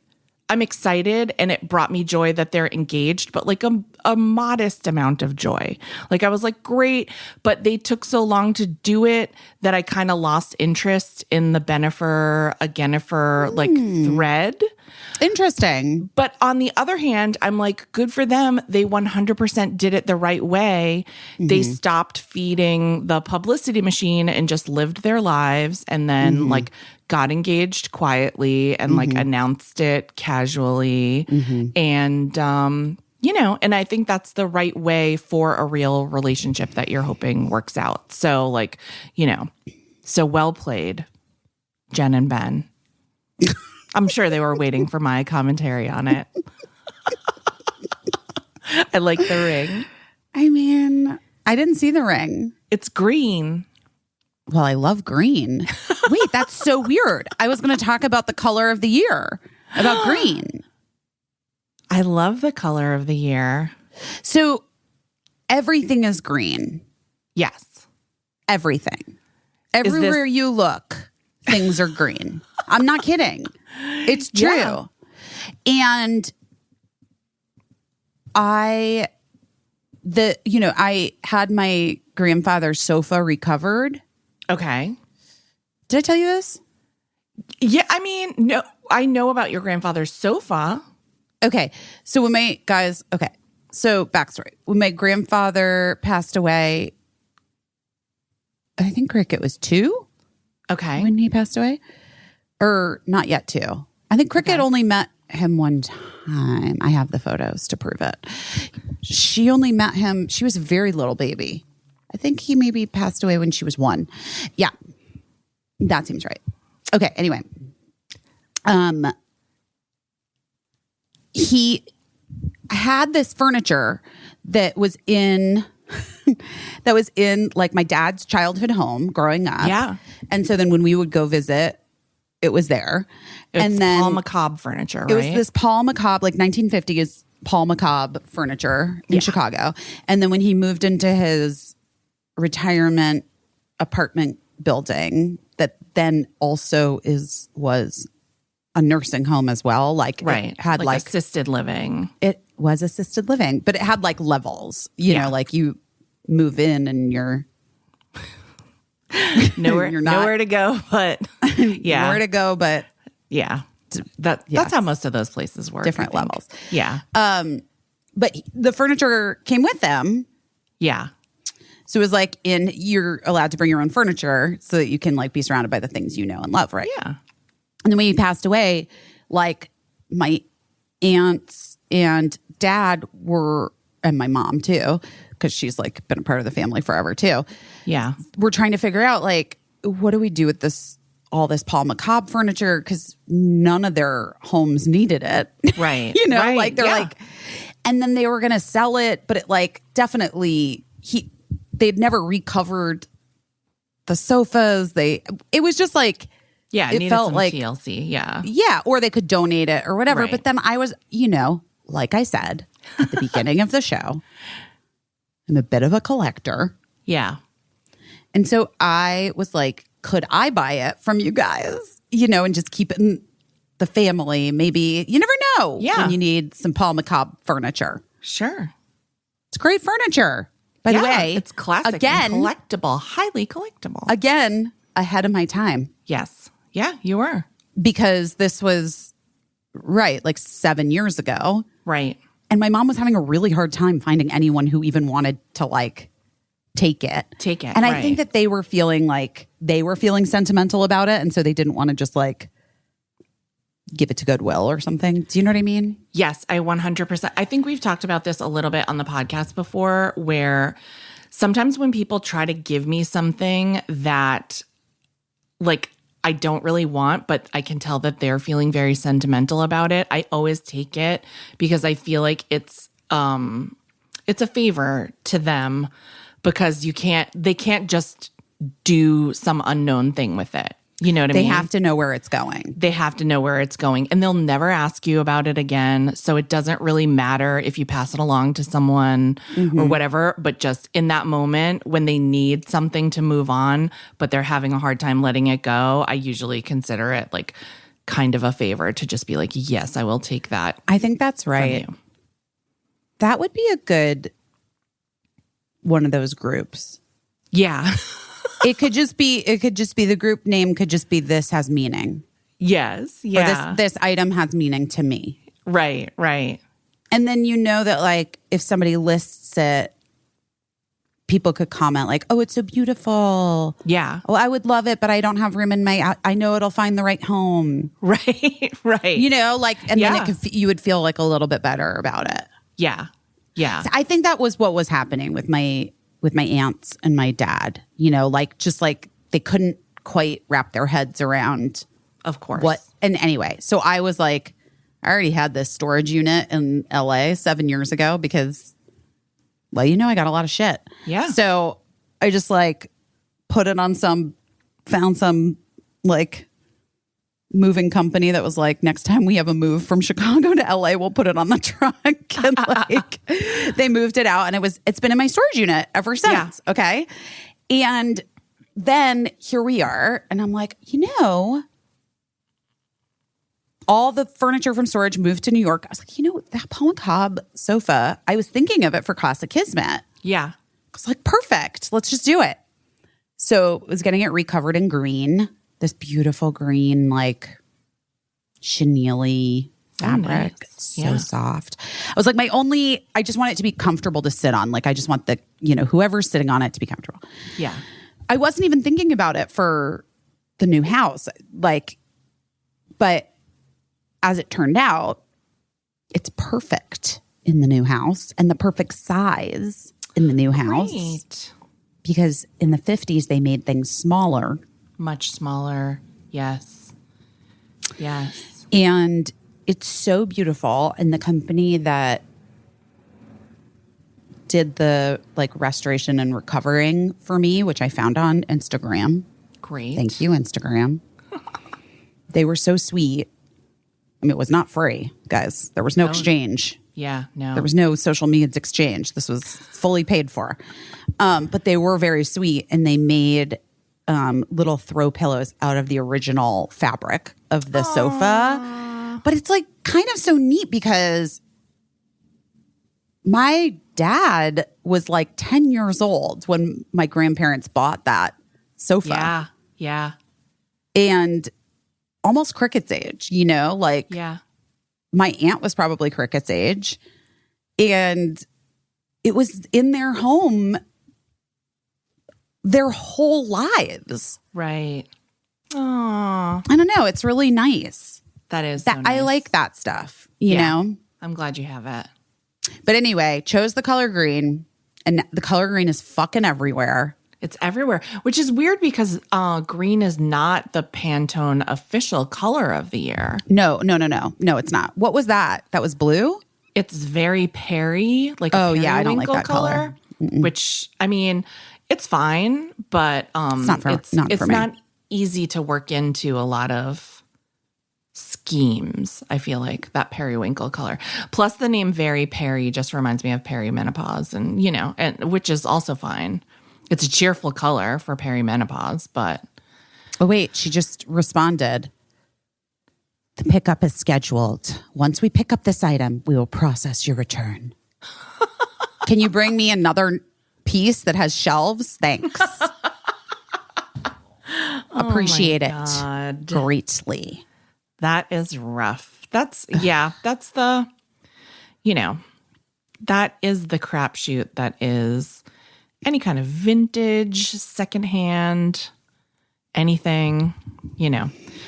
I'm excited, and it brought me joy that they're engaged, but like a modest amount of joy. Like, I was like, great, but they took so long to do it that I kind of lost interest in the Bennifer, Agenifer like thread. Interesting. But on the other hand, I'm like, good for them. They 100% did it the right way. Mm-hmm. They stopped feeding the publicity machine and just lived their lives, and then like got engaged quietly and like announced it casually. And, and I think that's the right way for a real relationship that you're hoping works out. So like, so well played, Jen and Ben. I'm sure they were waiting for my commentary on it. I like the ring. I mean, I didn't see the ring. It's green. Well, I love green. Wait, that's so weird. I was going to talk about the color of the year, about green. I love the color of the year. So everything is green. Yes. Everything. Everywhere you look, things are green. I'm not kidding. It's true. Yeah. And I had my grandfather's sofa recovered. Okay. Did I tell you this? Yeah, I mean, no, I know about your grandfather's sofa. Okay. So backstory. When my grandfather passed away, I think Cricket was 2. Okay. When he passed away. Or not yet 2. I think Cricket only met him one time. I have the photos to prove it. She only met him. She was a very little baby. I think he maybe passed away when she was 1. Yeah. That seems right. Okay. Anyway. He had this furniture that was in like my dad's childhood home growing up. Yeah. And so then when we would go visit, it was there. And then Paul McCobb furniture, right? It was this Paul McCobb, like 1950s Paul McCobb furniture in Chicago. And then when he moved into his retirement apartment building, that then also was a nursing home as well. Like Right. it had like assisted living. it was assisted living, but it had like levels, you know, like you move in and you're Nowhere to go, but yeah. nowhere to go, but Yeah. That's how most of those places work. different I think. levels. Yeah. But the furniture came with them. Yeah. So it was like you're allowed to bring your own furniture so that you can like be surrounded by the things you know and love, right? Yeah. And then when he passed away, like my aunts and dad were, and my mom too, because she's like been a part of the family forever too. Yeah. We're trying to figure out like, what do we do with all this Paul McCobb furniture? Because none of their homes needed it. Right. You know, Right. like they're like, and then they were going to sell it, but it like definitely they'd never recovered the sofas. It was just like, Yeah. it felt some like TLC. Yeah. yeah, or they could donate it or whatever. Right. But then I was, you know, like I said at the beginning of the show, I'm a bit of a collector. Yeah. And so I was like, could I buy it from you guys? You know, and just keep it in the family. Maybe you never know when you need some Paul McCobb furniture. Sure. It's great furniture. By the way, it's classic again, and collectible, highly collectible. Again, ahead of my time. Yes. Yeah, you were. Because this was right, like 7 years ago. Right. And my mom was having a really hard time finding anyone who even wanted to like take it. And I think that they were feeling sentimental about it. And so they didn't want to just like give it to Goodwill or something. Do you know what I mean? Yes, I 100%. I think we've talked about this a little bit on the podcast before, where sometimes when people try to give me something that like I don't really want, but I can tell that they're feeling very sentimental about it, I always take it because I feel like it's a favor to them, because they can't just do some unknown thing with it. You know what I mean? They have to know where it's going. They have to know where it's going, and they'll never ask you about it again. So it doesn't really matter if you pass it along to someone or whatever, but just in that moment when they need something to move on, but they're having a hard time letting it go, I usually consider it like kind of a favor to just be like, yes, I will take that. I think that's right. That would be a good one of those groups. Yeah. It could just be the group name could just be this has meaning. Yes. Yeah. Or this item has meaning to me. Right. Right. And then you know that like if somebody lists it, people could comment like, "Oh, it's so beautiful." Yeah. "Oh, I would love it, but I don't have room in I know it'll find the right home." Right. Right. You know, like, and then you would feel like a little bit better about it. Yeah. Yeah. I think that was what was happening with my aunts and my dad, you know, like just like they couldn't quite wrap their heads around of course what. And anyway, so I was like, I already had this storage unit in LA 7 years ago because, well, you know, I got a lot of shit. Yeah. So I just like put it on found some like moving company that was like, next time we have a move from Chicago to LA, we'll put it on the truck. And like they moved it out, and it's been in my storage unit ever since. Yeah. Okay. And then here we are, and I'm like, you know, all the furniture from storage moved to New York. I was like, you know, that Paul McCobb sofa, I was thinking of it for Classic Kismet. Yeah. I was like, perfect. Let's just do it. So I was getting it recovered in green. This beautiful green, like chenille fabric. Nice. So soft. I was like, I just want it to be comfortable to sit on. Like, I just want whoever's sitting on it to be comfortable. Yeah. I wasn't even thinking about it for the new house. Like, but as it turned out, it's perfect in the new house and the perfect size in the new house. Great. Because in the 50s, they made things smaller. Much smaller. Yes. Yes. And it's so beautiful. And the company that did the like restoration and recovering for me, which I found on Instagram. Great. Thank you, Instagram. They were so sweet. I mean, it was not free, guys. There was no exchange. Yeah, no. There was no social media exchange. This was fully paid for. But they were very sweet, and they made little throw pillows out of the original fabric of the sofa. But it's like kind of so neat because my dad was like 10 years old when my grandparents bought that sofa. Yeah. And almost Cricket's age, you know, like Yeah. my aunt was probably Cricket's age. And it was in their home their whole lives. Right. Oh, I don't know. It's really nice. that is That so I nice. like that stuff, you Yeah. know? I'm glad you have it. But anyway, chose the color green, and the color green is fucking everywhere. It's everywhere, which is weird because green is not the Pantone official color of the year. No, it's not. What was that? That was blue? It's very Perry, like a yeah, I don't like periwinkle that color. which I mean, it's fine, but It's not for it's me. not easy to work into a lot of schemes. I feel like that periwinkle color. Plus, the name Very Perry just reminds me of perimenopause, and and which is also fine. It's a cheerful color for perimenopause, but Oh, wait, she just responded. The pickup is scheduled. Once we pick up this item, we will process your return. Can you bring me another piece that has shelves? Thanks. Appreciate it God. greatly. That is rough. That's the, that is the crapshoot that is any kind of vintage, secondhand, anything,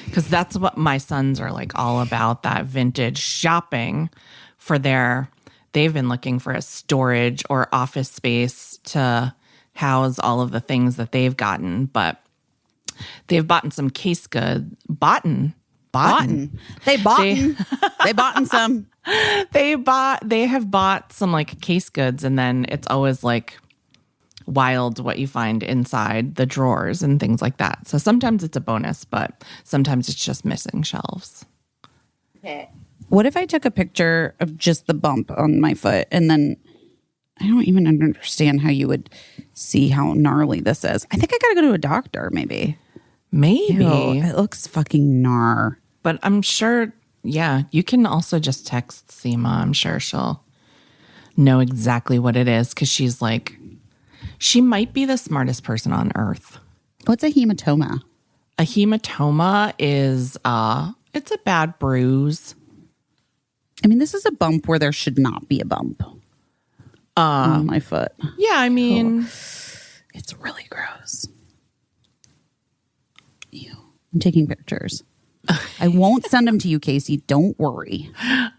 because that's what my sons are like all about, that vintage shopping for they've been looking for a storage or office space to house all of the things that they've gotten, but they've bought some case goods, They bought some. They have bought some like case goods, and then it's always like wild what you find inside the drawers and things like that. So sometimes it's a bonus, but sometimes it's just missing shelves. What if I took a picture of just the bump on my foot and then I don't even understand how you would see how gnarly this is. I think I gotta go to a doctor maybe. Maybe. Ew, it looks fucking gnar. But I'm sure, you can also just text Seema. I'm sure she'll know exactly what it is because she might be the smartest person on earth. What's a hematoma? A hematoma is, it's a bad bruise. I mean, this is a bump where there should not be a bump on my foot. Yeah, I mean, It's really gross. Ew. I'm taking pictures. I won't send them to you, Caissie. Don't worry.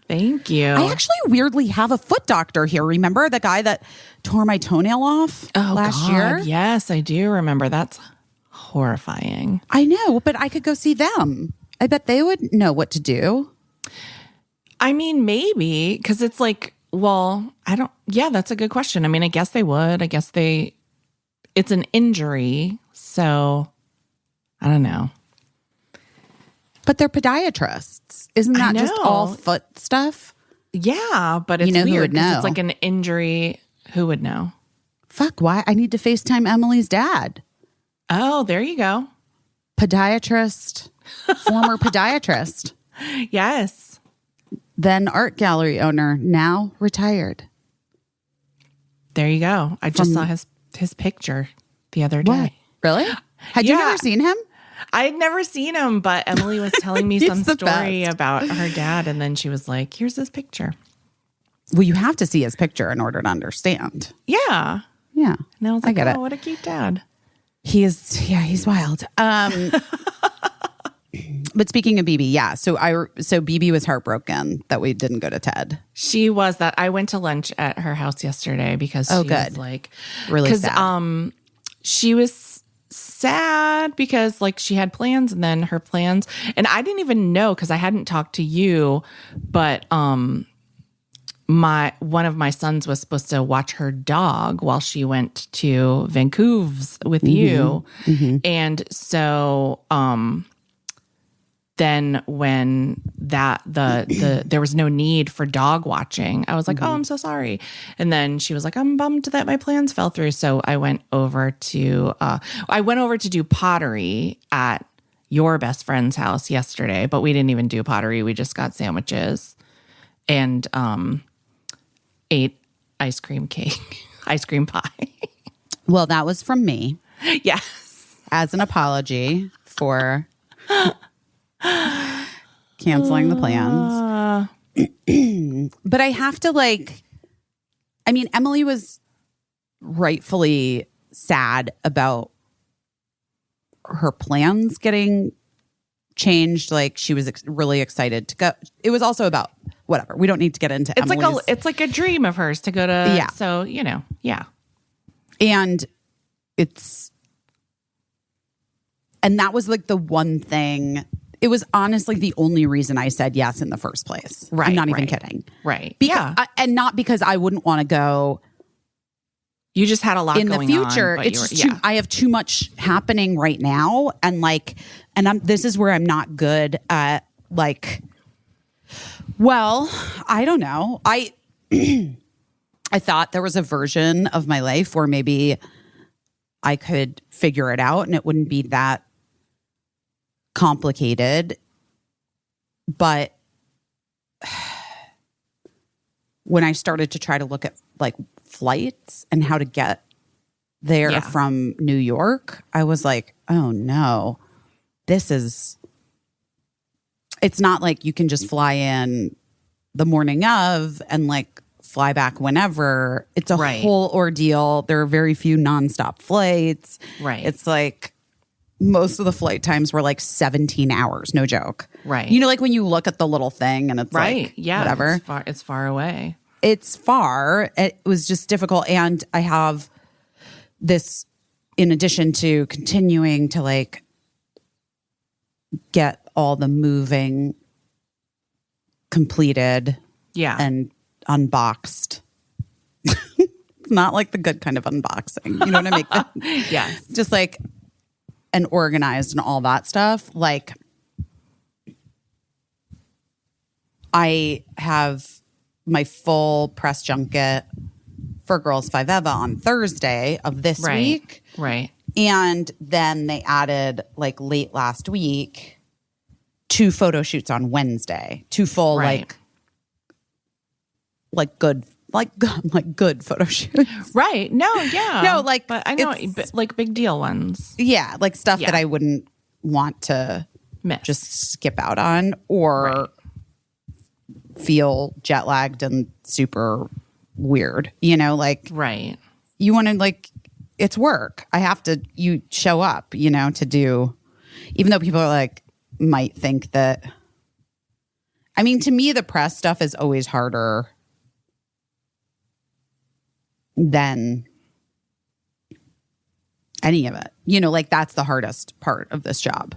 thank you. I actually weirdly have a foot doctor here. Remember the guy that tore my toenail off last year? Yes, I do remember. That's horrifying. I know, but I could go see them. I bet they would know what to do. I mean, maybe, because it's like, that's a good question. I mean, I guess they would. It's an injury. So I don't know. But they're podiatrists. Isn't that just all foot stuff? Yeah, but it's who weird would 'cause know? it's like an injury. Who would know? Fuck, why? I need to FaceTime Emily's dad. Oh, there you go. Podiatrist, former podiatrist, Yes. then art gallery owner, now retired. There you go. I just saw his picture the other day. What? Really? Had you Yeah. never seen him? I had never seen him, but Emily was telling me He's some the story best. about her dad, and then she was like, "Here's this picture." Well, you have to see his picture in order to understand. Yeah. Yeah. And I was I like, get it. "Oh, what a cute dad." He's wild. But speaking of BB, so BB was heartbroken that we didn't go to TED. She was that. I went to lunch at her house yesterday because she was good. like, Really because sad. she was sad because like she had plans and then her plans, and I didn't even know because I hadn't talked to you, but one of my sons was supposed to watch her dog while she went to Vancouver's with you, and so then when there was no need for dog watching, I was like, oh, I'm so sorry. And then she was like, I'm bummed that my plans fell through. So I went over to do pottery at your best friend's house yesterday, but we didn't even do pottery. We just got sandwiches and ate ice cream pie. Well, that was from me Yes. as an apology for canceling the plans. But I have to Emily was rightfully sad about her plans getting changed. Like she was really excited to go. It was also about whatever. We don't need to get into Emily's. It's like a dream of hers to go to. Yeah. So, yeah. And that was like the one thing. It was honestly the only reason I said yes in the first place. Right. I'm not even kidding. Right. And not because I wouldn't want to go. You just had a lot in the going future. on, It's too, I have too much happening right now. And this is where I'm not good at well, I don't know. I thought there was a version of my life where maybe I could figure it out and it wouldn't be that complicated. But when I started to try to look at flights and how to get there from New York, I was like, oh no, it's not like you can just fly in the morning of and fly back whenever. It's a whole ordeal. There are very few nonstop flights. Right. It's most of the flight times were 17 hours. No joke. Right. When you look at the little thing and it's whatever. It's far away. It's far. It was just difficult. And I have this, in addition to continuing to get all the moving completed and unboxed. It's not the good kind of unboxing. You know what I mean? Yeah. Just and organized and all that stuff. I have my full press junket for Girls 5 Eva on Thursday of this week. Right. And then they added late last week 2 photo shoots on Wednesday. 2 full good photo shoots. Right. No, yeah. No, but I know big deal ones. Yeah, stuff that I wouldn't want to miss. Just skip out on or feel jet lagged and super weird. Right. You want to it's work. You show up, to do, even though people are might think that, to me, the press stuff is always harder than any of it. That's the hardest part of this job.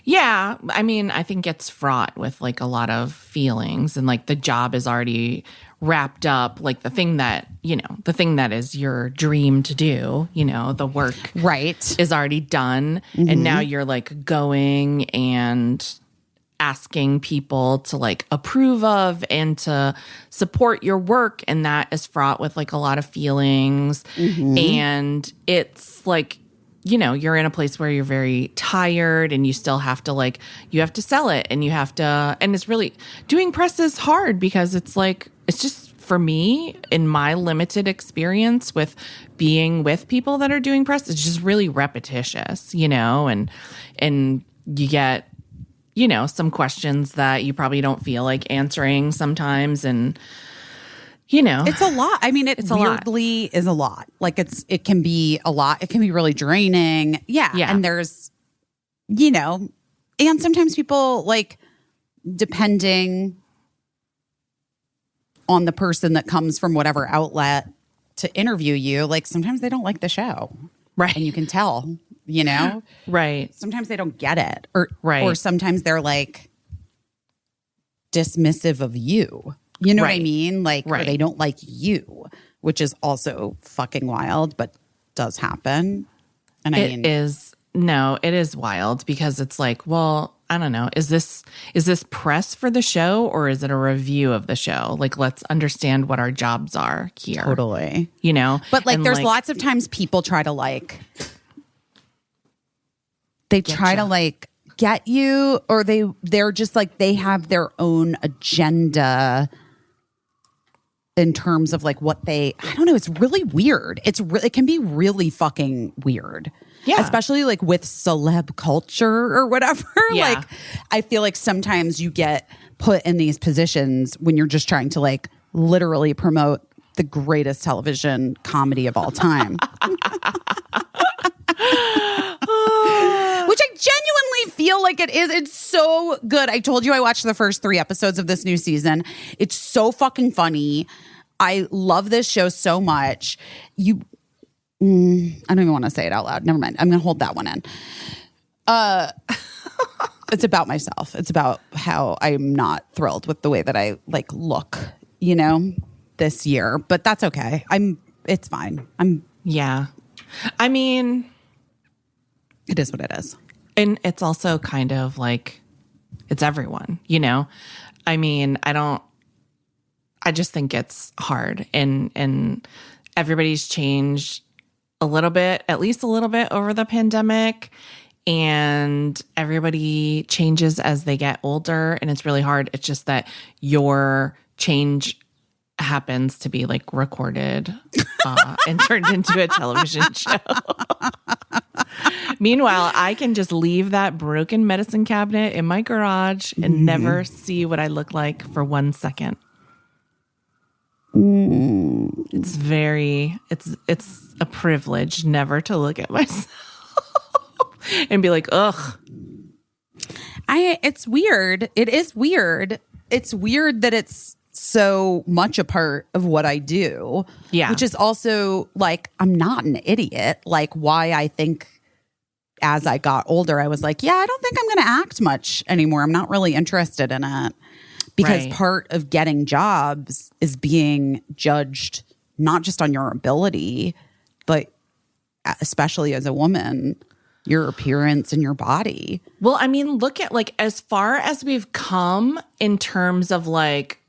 Yeah. I think it's fraught with a lot of feelings and the job is already wrapped up. The thing that is your dream to do, the work is already done. Mm-hmm. And now you're going and asking people to approve of and to support your work. And that is fraught with a lot of feelings. Mm-hmm. And it's you're in a place where you're very tired and you still have to you have to sell it and you have to, and it's really, doing press is hard because it's it's just, for me, in my limited experience with being with people that are doing press, it's just really repetitious, and you get, some questions that you probably don't feel like answering sometimes. And, it's a lot. It weirdly is a lot. It can be a lot. It can be really draining. Yeah. And there's, and sometimes people depending on the person that comes from whatever outlet to interview you, sometimes they don't like the show. Right. And you can tell, Right. Sometimes they don't get it. Or sometimes they're dismissive of you. You know what I mean? Or they don't like you, which is also fucking wild, but does happen. And it is wild because it's well, I don't know, is this press for the show or is it a review of the show? Like, let's understand what our jobs are here. Totally. You know? But like, And, there's lots of times people try to they try to like get you, or they're just like, they have their own agenda in terms of like what I don't know. It's really weird. It can be really fucking weird. Yeah. Especially like with celeb culture or whatever. Yeah. Like, I feel like sometimes you get put in these positions when you're just trying to like literally promote the greatest television comedy of all time. Which I genuinely feel like it is. It's so good. I told you I watched the first 3 episodes of this new season. It's so fucking funny. I love this show so much. I don't even want to say it out loud. Never mind. I'm going to hold that one in. It's about myself. It's about how I'm not thrilled with the way that I like look, this year. But that's okay. It's fine. Yeah. I mean, it is what it is. And it's also kind of like, it's everyone, I mean, I just think it's hard and everybody's changed a little bit, at least a little bit over the pandemic, and everybody changes as they get older and it's really hard. It's just that your change happens to be like recorded and turned into a television show. Meanwhile, I can just leave that broken medicine cabinet in my garage and never see what I look like for 1 second. It's it's a privilege never to look at myself and be like, ugh. It's weird. It is weird. It's weird that it's so much a part of what I do. Yeah. Which is also like, I'm not an idiot. Like, why I think as I got older, I was like, yeah, I don't think I'm going to act much anymore. I'm not really interested in it. Because part of getting jobs is being judged not just on your ability, but especially as a woman, your appearance and your body. Well, I mean, look at like as far as we've come in terms of like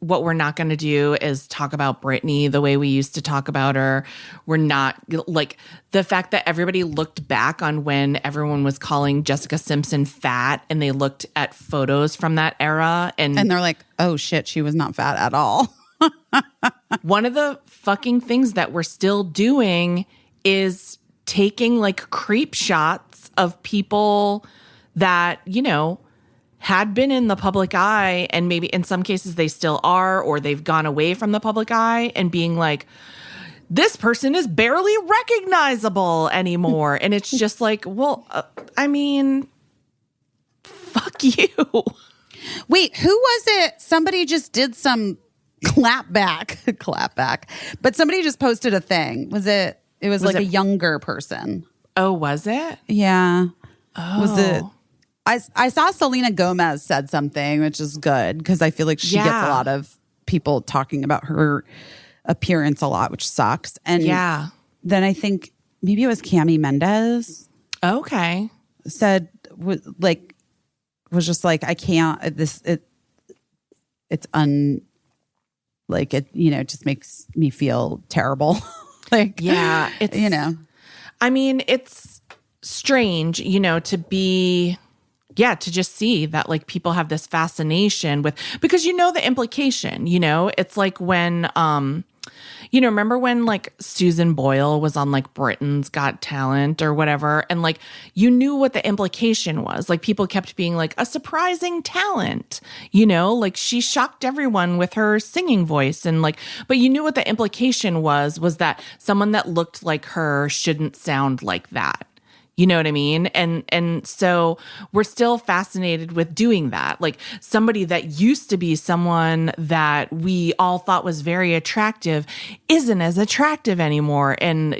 what we're not going to do is talk about Britney the way we used to talk about her. We're not like the fact that everybody looked back on when everyone was calling Jessica Simpson fat and they looked at photos from that era and they're like, oh shit, she was not fat at all. One of the fucking things that we're still doing is taking like creep shots of people that, had been in the public eye and maybe in some cases they still are, or they've gone away from the public eye and being like, this person is barely recognizable anymore. And it's just like, well, I mean, fuck you. Wait, who was it? Somebody just did some clap back, but somebody just posted a thing. It was like a younger person. Oh, was it? Yeah. Oh. Was it? I saw Selena Gomez said something, which is good because I feel like she gets a lot of people talking about her appearance a lot, which sucks. And then I think maybe it was Cami Mendez. Okay. Said was just like, I can't. It's like it. It just makes me feel terrible. Like it's I mean, it's strange, to be. Yeah, to just see that like people have this fascination with, because the implication, it's like when, remember when like Susan Boyle was on like Britain's Got Talent or whatever, and like you knew what the implication was. Like people kept being like a surprising talent, like she shocked everyone with her singing voice and like, but you knew what the implication was that someone that looked like her shouldn't sound like that. You know what I mean? And so we're still fascinated with doing that. Like somebody that used to be someone that we all thought was very attractive isn't as attractive anymore and,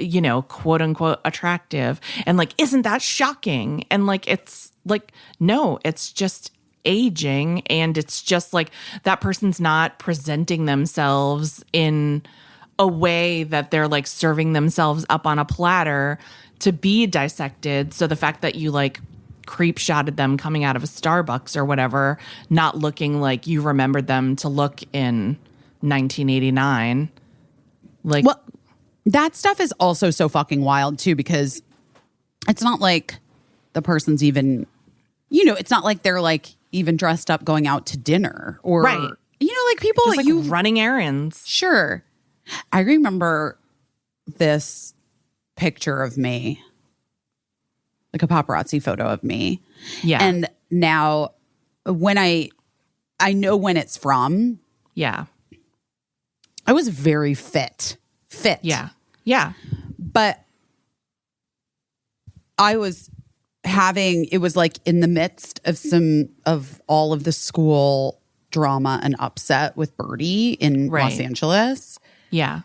quote unquote attractive. And like, isn't that shocking? And like, it's like, no, it's just aging. And it's just like that person's not presenting themselves in a way that they're like serving themselves up on a platter to be dissected. So the fact that you like creep shotted them coming out of a Starbucks or whatever, not looking like you remembered them to look in 1989. Like, Well, that stuff is also so fucking wild too, because it's not like the person's even, it's not like they're like even dressed up going out to dinner or, right. Like people just like you running errands. Sure. I remember this picture of me, like a paparazzi photo of me. Yeah. And now when I know when it's from. Yeah. I was very fit. Yeah. Yeah. But I was it was like in the midst of all of the school drama and upset with Birdie in Los Angeles. Yeah.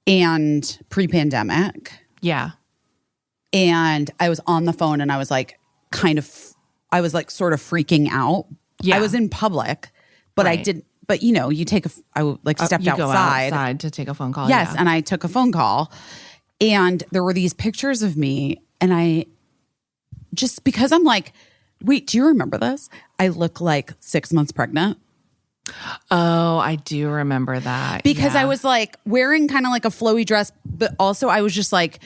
And pre-pandemic. Yeah. And I was on the phone and I was like I was like sort of freaking out. Yeah. I was in public, but I didn't. But you take I like stepped you go outside. outside to take a phone call. Yes, yeah. and I took a phone call, and there were these pictures of me, and I just because I'm like, wait, do you remember this? I look like 6 months pregnant. Oh, I do remember that. Because yeah. I was like wearing kind of like a flowy dress, but also I was just like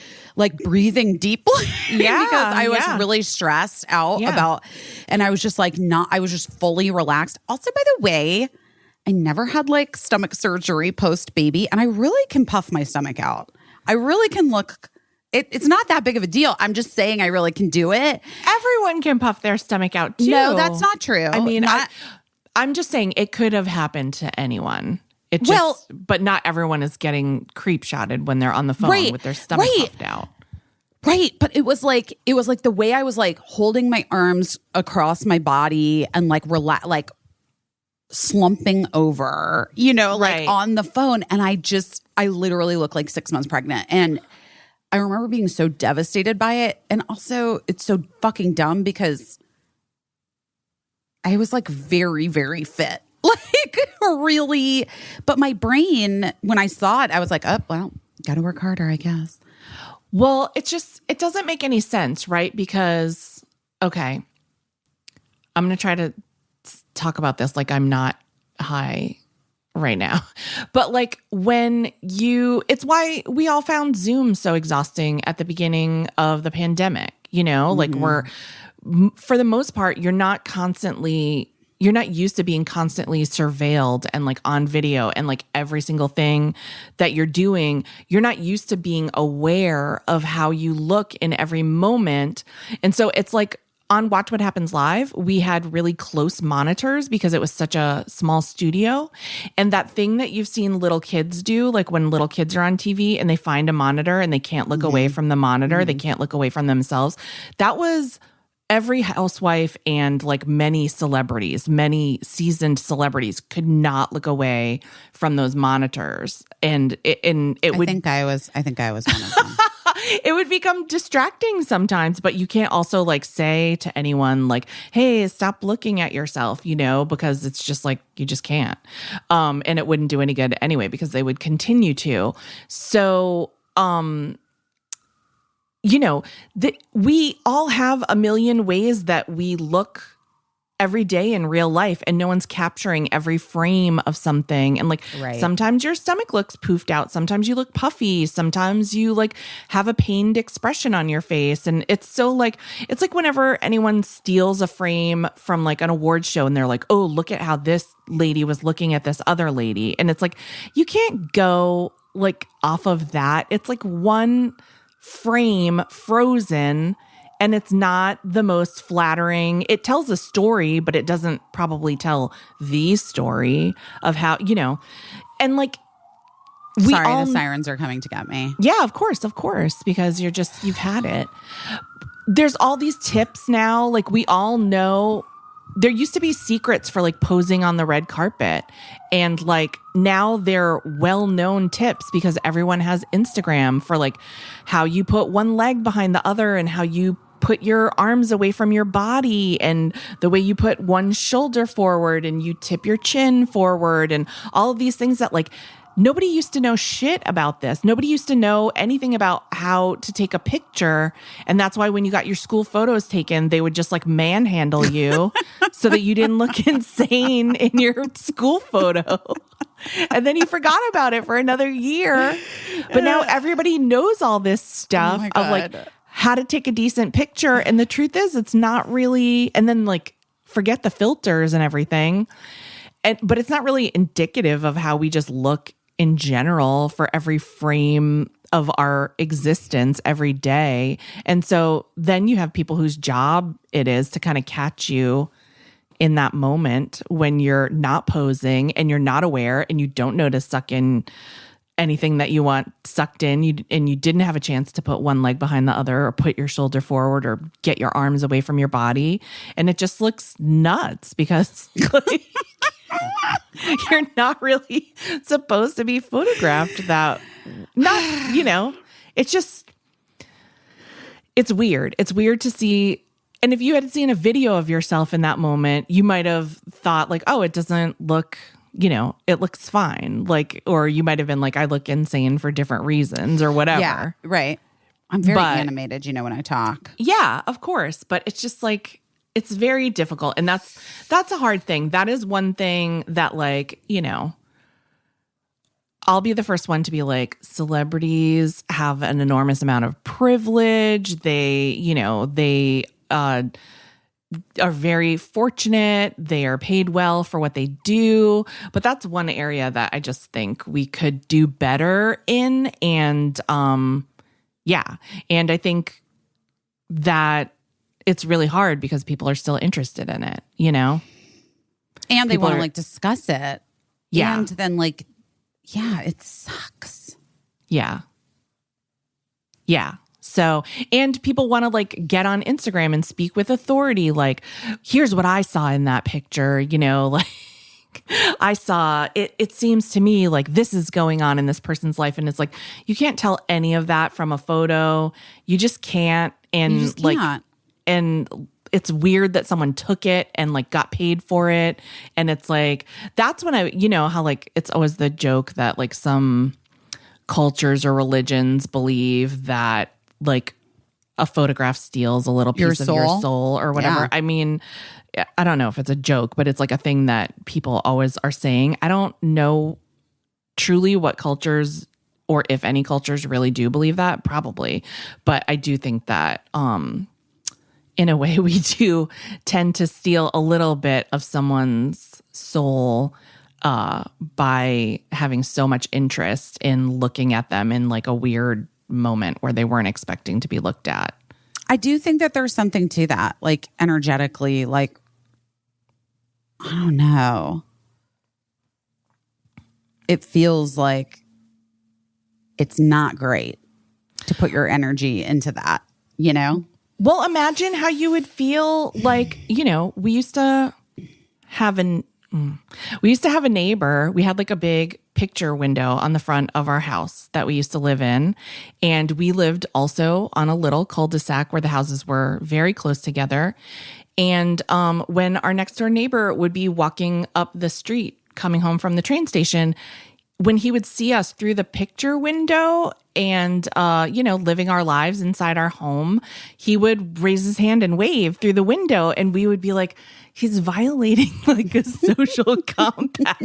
breathing deeply. Yeah. Because I was really stressed out about, and I was just like I was just fully relaxed. Also, by the way, I never had like stomach surgery post baby, and I really can puff my stomach out. I really can look. It's not that big of a deal. I'm just saying I really can do it. Everyone can puff their stomach out too. No, that's not true. I mean, I'm just saying it could have happened to anyone. But not everyone is getting creep shotted when they're on the phone with their stomach puffed out. Right. But it was like the way I was like holding my arms across my body and like slumping over, like on the phone. And I literally look like 6 months pregnant. And I remember being so devastated by it. And also it's so fucking dumb because I was like very, very fit. Like really. But my brain, when I saw it, I was like, oh, well, gotta work harder, I guess. Well, it doesn't make any sense, right? Because, okay, I'm going to try to talk about this like I'm not high right now. But like it's why we all found Zoom so exhausting at the beginning of the pandemic, like for the most part, you're not used to being constantly surveilled and like on video and like every single thing that you're doing. You're not used to being aware of how you look in every moment. And so it's like on Watch What Happens Live, we had really close monitors because it was such a small studio. And that thing that you've seen little kids do, like when little kids are on TV and they find a monitor and they can't look away from the monitor, they can't look away from themselves. That was every housewife and like many seasoned celebrities could not look away from those monitors. And it would. I think I was one of them. It would become distracting sometimes, but you can't also like say to anyone like, hey, stop looking at yourself, because it's just like, you just can't. And it wouldn't do any good anyway, because they would continue to. So, we all have a million ways that we look every day in real life, and no one's capturing every frame of something. And like sometimes your stomach looks poofed out, sometimes you look puffy, sometimes you like have a pained expression on your face. And it's like whenever anyone steals a frame from like an award show and they're like, oh, look at how this lady was looking at this other lady. And it's like, you can't go like off of that. It's like one frame frozen, and it's not the most flattering. It tells a story, but it doesn't probably tell the story of how, and like the sirens are coming to get me. Yeah, of course, because you've had it. There's all these tips now. Like we all know there used to be secrets for like posing on the red carpet, and like now they're well-known tips because everyone has Instagram for like how you put one leg behind the other and how you put your arms away from your body and the way you put one shoulder forward and you tip your chin forward and all of these things that like nobody used to know shit about this. Nobody used to know anything about how to take a picture. And that's why when you got your school photos taken, they would just like manhandle you so that you didn't look insane in your school photo. And then you forgot about it for another year. But now everybody knows all this stuff of like how to take a decent picture. And the truth is, it's not really, and then like forget the filters and everything. But it's not really indicative of how we just look in general for every frame of our existence every day. And so then you have people whose job it is to kind of catch you in that moment when you're not posing and you're not aware and you don't know to suck in anything that you want sucked in, and you didn't have a chance to put one leg behind the other or put your shoulder forward or get your arms away from your body. And it just looks nuts because like, you're not really supposed to be photographed that, not, you know, it's just, it's weird. It's weird to see. And if you had seen a video of yourself in that moment, you might have thought like, oh, it doesn't look, you know, it looks fine. Like, or you might have been like, I look insane for different reasons or whatever. Yeah, right. I'm very animated, you know, when I talk. Yeah, of course. But it's just like, it's very difficult. And that's a hard thing. That is one thing that like, you know, I'll be the first one to be like, celebrities have an enormous amount of privilege. They, you know, they are very fortunate. They are paid well for what they do. But that's one area that I just think we could do better in. And yeah. And I think that it's really hard because people are still interested in it, you know? And they want to like discuss it. Yeah. And then like, yeah, it sucks. Yeah. Yeah. So, and people want to like get on Instagram and speak with authority. Like, here's what I saw in that picture, you know, like I saw it. It seems to me like this is going on in this person's life. And it's like, you can't tell any of that from a photo. You just can't. And You just like, can't. and it's weird that someone took it and like got paid for it. And it's like, that's when I, you know, how like, it's always the joke that like some cultures or religions believe that like a photograph steals a little piece of your soul or whatever. Yeah. I mean, I don't know if it's a joke, but it's like a thing that people always are saying. I don't know truly what cultures or if any cultures really do believe that, probably. But I do think that in a way we do tend to steal a little bit of someone's soul by having so much interest in looking at them in like a weird moment where they weren't expecting to be looked at. I do think that there's something to that, like energetically, like, I don't know. It feels like it's not great to put your energy into that, you know? Well, imagine how you would feel like, you know, we used to have a neighbor. We had like a big picture window on the front of our house that we used to live in. And we lived also on a little cul-de-sac where the houses were very close together. And when our next door neighbor would be walking up the street, coming home from the train station, when he would see us through the picture window and, you know, living our lives inside our home, he would raise his hand and wave through the window. And we would be like, he's violating like a social compact.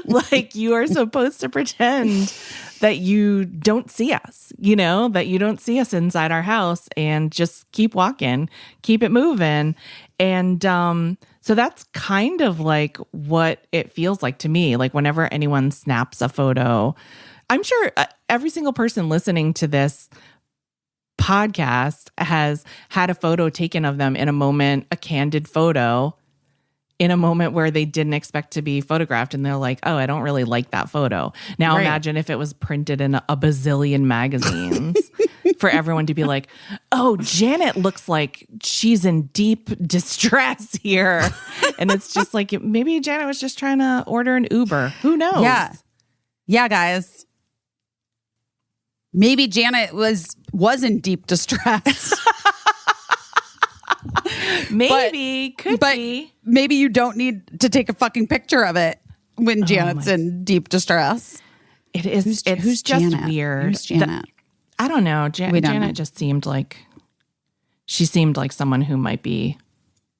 Like you are supposed to pretend that you don't see us, you know, that you don't see us inside our house and just keep walking, keep it moving. And so that's kind of like what it feels like to me. Like whenever anyone snaps a photo, I'm sure every single person listening to this podcast has had a photo taken of them in a moment, a candid photo in a moment where they didn't expect to be photographed. And they're like, oh, I don't really like that photo. Now imagine if it was printed in a bazillion magazines for everyone to be like, oh, Janet looks like she's in deep distress here. And it's just like, maybe Janet was just trying to order an Uber. Who knows? Yeah. Yeah, guys. Maybe Janet was in deep distress. Maybe, could be. Maybe you don't need to take a fucking picture of it. when Janet's in deep distress. It is. Who's just Janet? weird. Who's Janet? I don't know. We don't Janet know. just seemed like someone who might be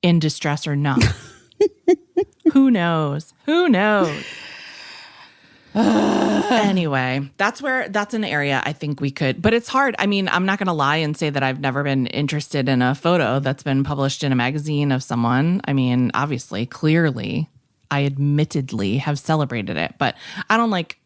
in distress or not. Who knows? Anyway, that's an area I think we could, but it's hard. I mean, I'm not going to lie and say that I've never been interested in a photo that's been published in a magazine of someone. I mean, obviously, clearly, I admittedly have celebrated it, but I don't like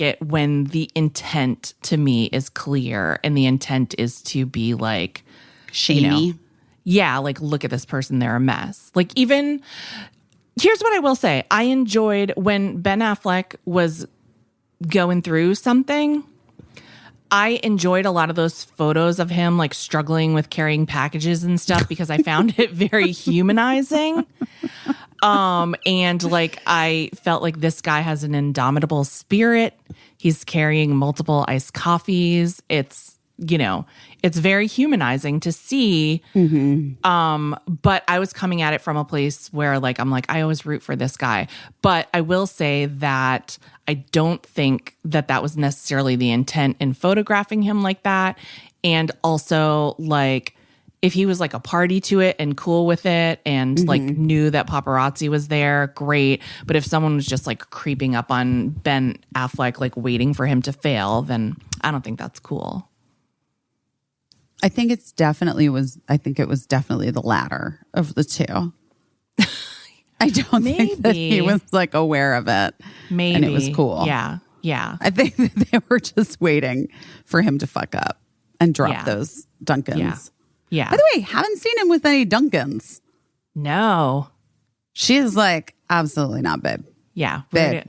it when the intent to me is clear and the intent is to be like Shamey. yeah, like look at this person, they're a mess. Like even here's what I will say. I enjoyed when Ben Affleck was going through something. I enjoyed a lot of those photos of him like struggling with carrying packages and stuff because I found it very humanizing. And like I felt like this guy has an indomitable spirit. He's carrying multiple iced coffees. It's, it's very humanizing to see. But I was coming at it from a place where like, I'm like, I always root for this guy. But I will say that I don't think that was necessarily the intent in photographing him like that. And also like, if he was like a party to it and cool with it and like knew that paparazzi was there, great. But if someone was just like creeping up on Ben Affleck, like waiting for him to fail, then I don't think that's cool. I think it was definitely the latter of the two. I don't think that he was like aware of it. Maybe. And it was cool. Yeah. I think that they were just waiting for him to fuck up and drop those Dunkins. Yeah. By the way, haven't seen him with any Dunkins. No. She is like, absolutely not, babe. Yeah. Babe.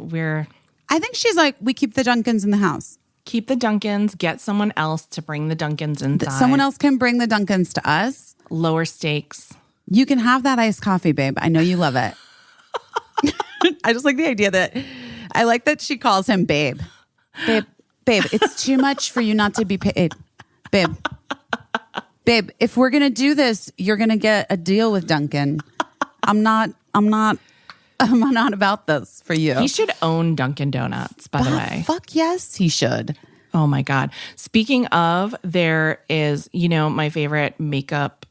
I think she's like, we keep the Dunkins in the house. Keep the Dunkins, get someone else to bring the Dunkins inside. Someone else can bring the Dunkins to us. Lower stakes. You can have that iced coffee, babe. I know you love it. I just like the idea that I like that she calls him babe. Babe, it's too much for you not to be paid. Babe, if we're going to do this, you're going to get a deal with Dunkin'. I'm not about this for you. He should own Dunkin' Donuts, by the way. Fuck yes, he should. Oh my God. Speaking of, there is, my favorite makeup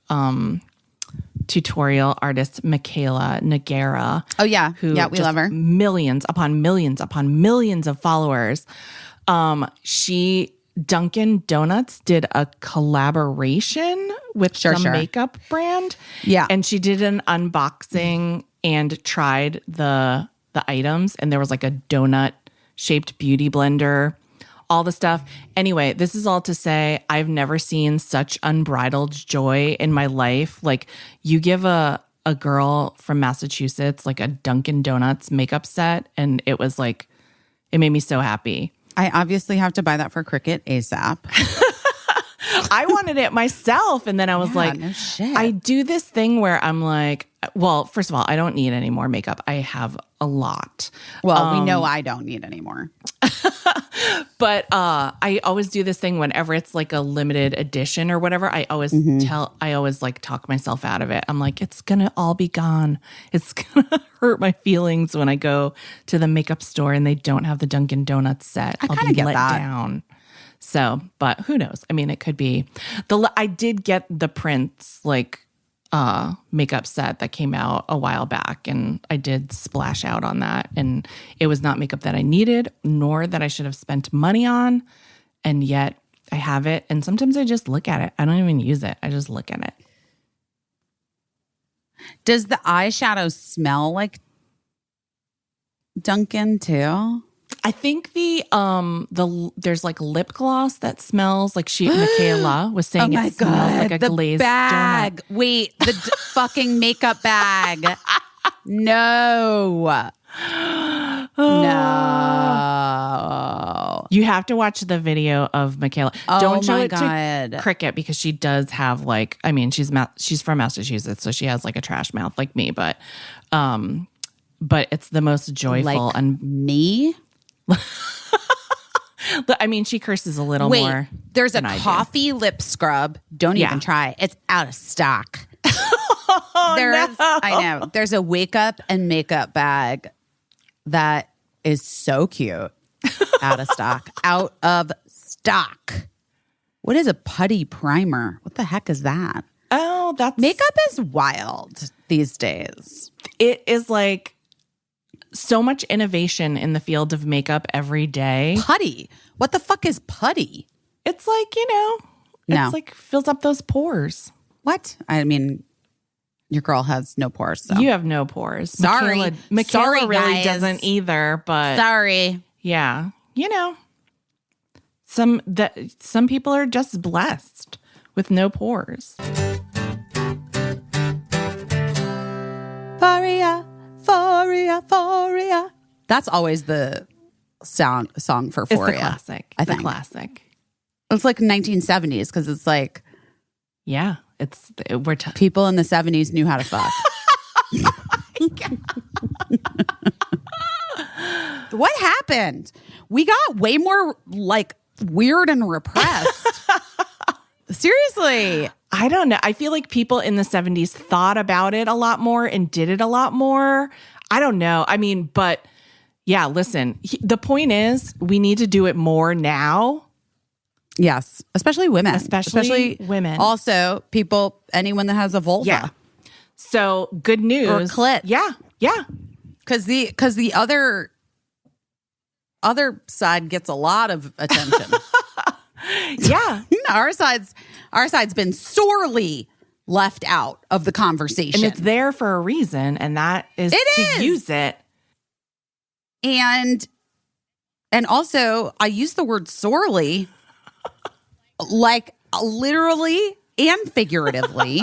tutorial artist, Michaela Nagara. Oh yeah. We love her. Millions upon millions upon millions of followers. Dunkin' Donuts did a collaboration with some makeup brand. Yeah. And she did an unboxing and tried the items, and there was like a donut shaped beauty blender, all the stuff. Anyway, this is all to say I've never seen such unbridled joy in my life. Like you give a girl from Massachusetts like a Dunkin' Donuts makeup set, and it was like, it made me so happy. I obviously have to buy that for Cricket ASAP. I wanted it myself. And then I was like, no shit. I do this thing where I'm like, well, first of all, I don't need any more makeup. I have a lot. Well, we know I don't need any more. But I always do this thing whenever it's like a limited edition or whatever. I always like talk myself out of it. I'm like, it's going to all be gone. It's going to hurt my feelings when I go to the makeup store and they don't have the Dunkin' Donuts set. I kind of get let that. down. So, but who knows? I mean, it could be I did get the Prince makeup set that came out a while back, and I did splash out on that, and it was not makeup that I needed nor that I should have spent money on, and yet I have it, and sometimes I just look at it. I don't even use it. I just look at it. Does the eyeshadow smell like Dunkin' too? I think there's like lip gloss that smells like Michaela was saying it smells like a glazed bag. donut. Wait, the fucking makeup bag. No. No. You have to watch the video of Michaela. Oh Don't show my it God. to Cricket because she does have like, I mean, she's from Massachusetts, so she has like a trash mouth like me, but it's the most joyful Like and me? I mean, she curses a little Wait, more. there's a than I do. coffee lip scrub. Don't Yeah. even try. It's out of stock. I know. There's a wake up and makeup bag that is so cute. Out of stock. Out of stock. What is a putty primer? What the heck is that? Oh, that's Makeup is wild these days. it is like so much innovation in the field of makeup every day. Putty. What the fuck is putty? It's like, No. it's like fills up those pores. What? I mean, your girl has no pores. So. You have no pores. Sorry. Michaela Sorry, really guys. doesn't either, but Sorry. yeah, some people are just blessed with no pores. Foria. That's always the song for It's Foria. the classic. I the think. classic. It's like 1970s because it's like Yeah, we're people in the 70s knew how to fuck. What happened? We got way more like weird and repressed. Seriously. I don't know. I feel like people in the 70s thought about it a lot more and did it a lot more. I don't know. I mean, but yeah, listen, the point is we need to do it more now. Yes. Especially women. Especially women. Also, anyone that has a vulva. Yeah. So good news. Or clit. Yeah. Yeah. Because the other side gets a lot of attention. Yeah. Our side's been sorely left out of the conversation. And it's there for a reason, and that is use it. And also, I use the word sorely, like literally and figuratively.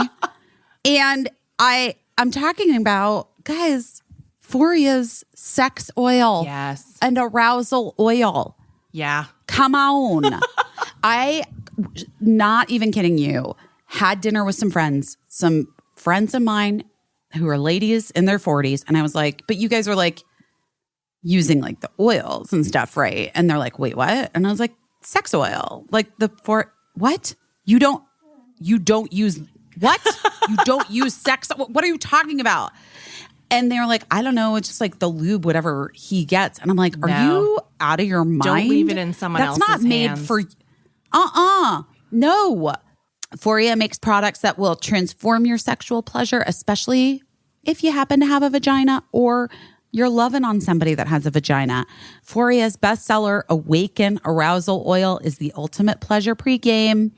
And I'm talking about, guys, Foria's sex oil. Yes. And arousal oil. Yeah. Come on. I, not even kidding you, had dinner with some friends of mine who are ladies in their 40s. And I was like, but you guys are like using like the oils and stuff, right? And they're like, wait, what? And I was like, sex oil. Like what? You don't use what? You don't use sex. What are you talking about? And they were like, I don't know. It's just like the lube, whatever he gets. And I'm like, are you out of your mind? Don't leave it in someone else's That's not made hands. for, no. Foria makes products that will transform your sexual pleasure, especially if you happen to have a vagina or you're loving on somebody that has a vagina. Foria's bestseller, Awaken Arousal Oil, is the ultimate pleasure pregame.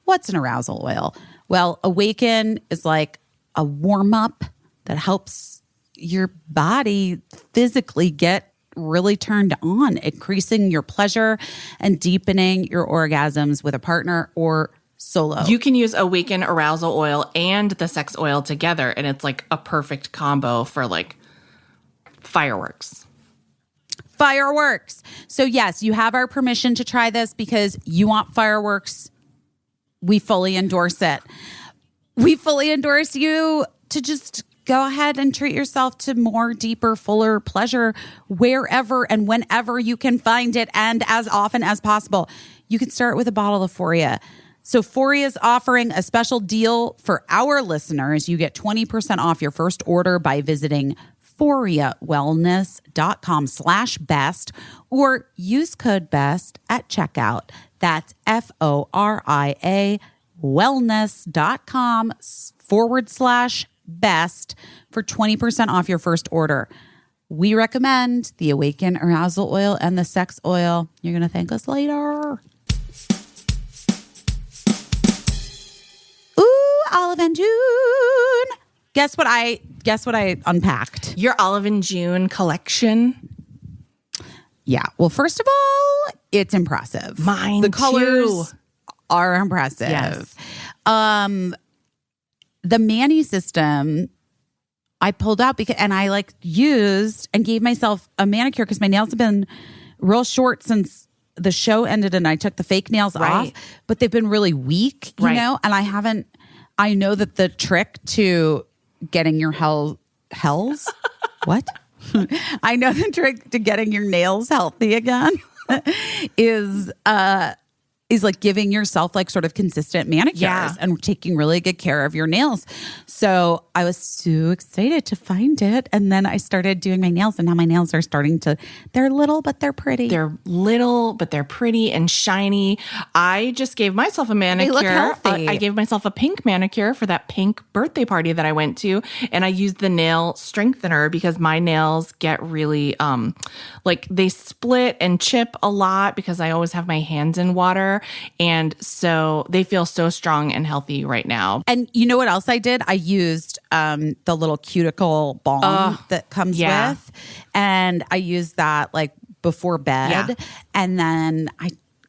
What's an arousal oil? Well, Awaken is like a warm-up that helps your body physically get really turned on, increasing your pleasure and deepening your orgasms with a partner or solo. You can use Awaken Arousal Oil and the sex oil together, and it's like a perfect combo for like fireworks. So yes, you have our permission to try this because you want fireworks. We fully endorse it. We fully endorse you to just go ahead and treat yourself to more deeper, fuller pleasure wherever and whenever you can find it and as often as possible. You can start with a bottle of Foria. So Foria is offering a special deal for our listeners. You get 20% off your first order by visiting ForiaWellness.com/best or use code BEST at checkout. That's FORIA wellness.com/best for 20% off your first order. We recommend the Awaken Arousal Oil and the Sex Oil. You're going to thank us later. Ooh, Olive and June. Guess what I unpacked? Your Olive and June collection. Yeah. Well, first of all, it's impressive. Mine the colors too. are impressive. Yes. The Manny system I pulled out and I like used and gave myself a manicure because my nails have been real short since the show ended and I took the fake nails off, but they've been really weak, you know? And I know that the trick to getting your hells, what? I know the trick to getting your nails healthy again is is like giving yourself like sort of consistent manicures and taking really good care of your nails. So I was so excited to find it. And then I started doing my nails, and now my nails are starting to, they're little, but they're pretty. They're little, but they're pretty and shiny. I just gave myself a manicure. They look healthy. I gave myself a pink manicure for that pink birthday party that I went to. And I used the nail strengthener because my nails get really, like they split and chip a lot because I always have my hands in water. And so they feel so strong and healthy right now. And you know what else I did? I used the little cuticle balm that comes with. And I used that like before bed. Yeah.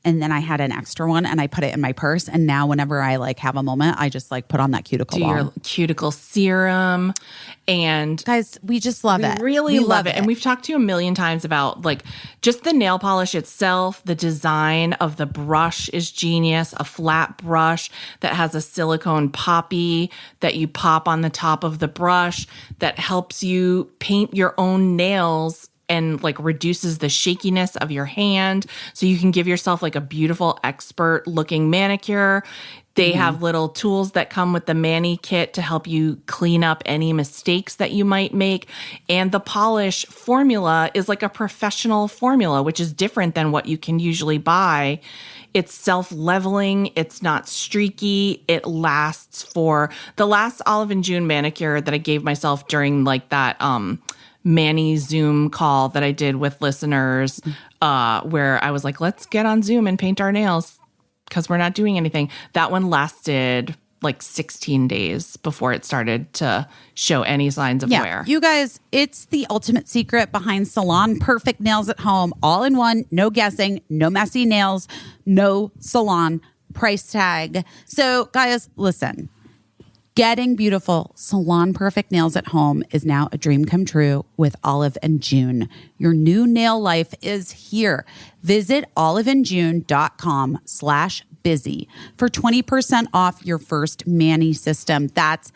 And then I had an extra one, and I put it in my purse. And now whenever I like have a moment, I just like put on that cuticle balm. Your cuticle serum. And guys, we just love it. Really love it. And we've talked to you a million times about like just the nail polish itself. The design of the brush is genius. A flat brush that has a silicone poppy that you pop on the top of the brush that helps you paint your own nails and like reduces the shakiness of your hand. So you can give yourself like a beautiful expert looking manicure. They have little tools that come with the Mani kit to help you clean up any mistakes that you might make. And the polish formula is like a professional formula, which is different than what you can usually buy. It's self-leveling. It's not streaky. It lasts for the last Olive and June manicure that I gave myself during like that Mani Zoom call that I did with listeners, where I was like, let's get on Zoom and paint our nails because we're not doing anything. That one lasted like 16 days before it started to show any signs of wear. You guys, it's the ultimate secret behind salon perfect nails at home. All in one, no guessing, no messy nails, no salon price tag. So guys, listen. Getting beautiful salon perfect nails at home is now a dream come true with Olive and June. Your new nail life is here. Visit oliveandjune.com/busy for 20% off your first Mani system. That's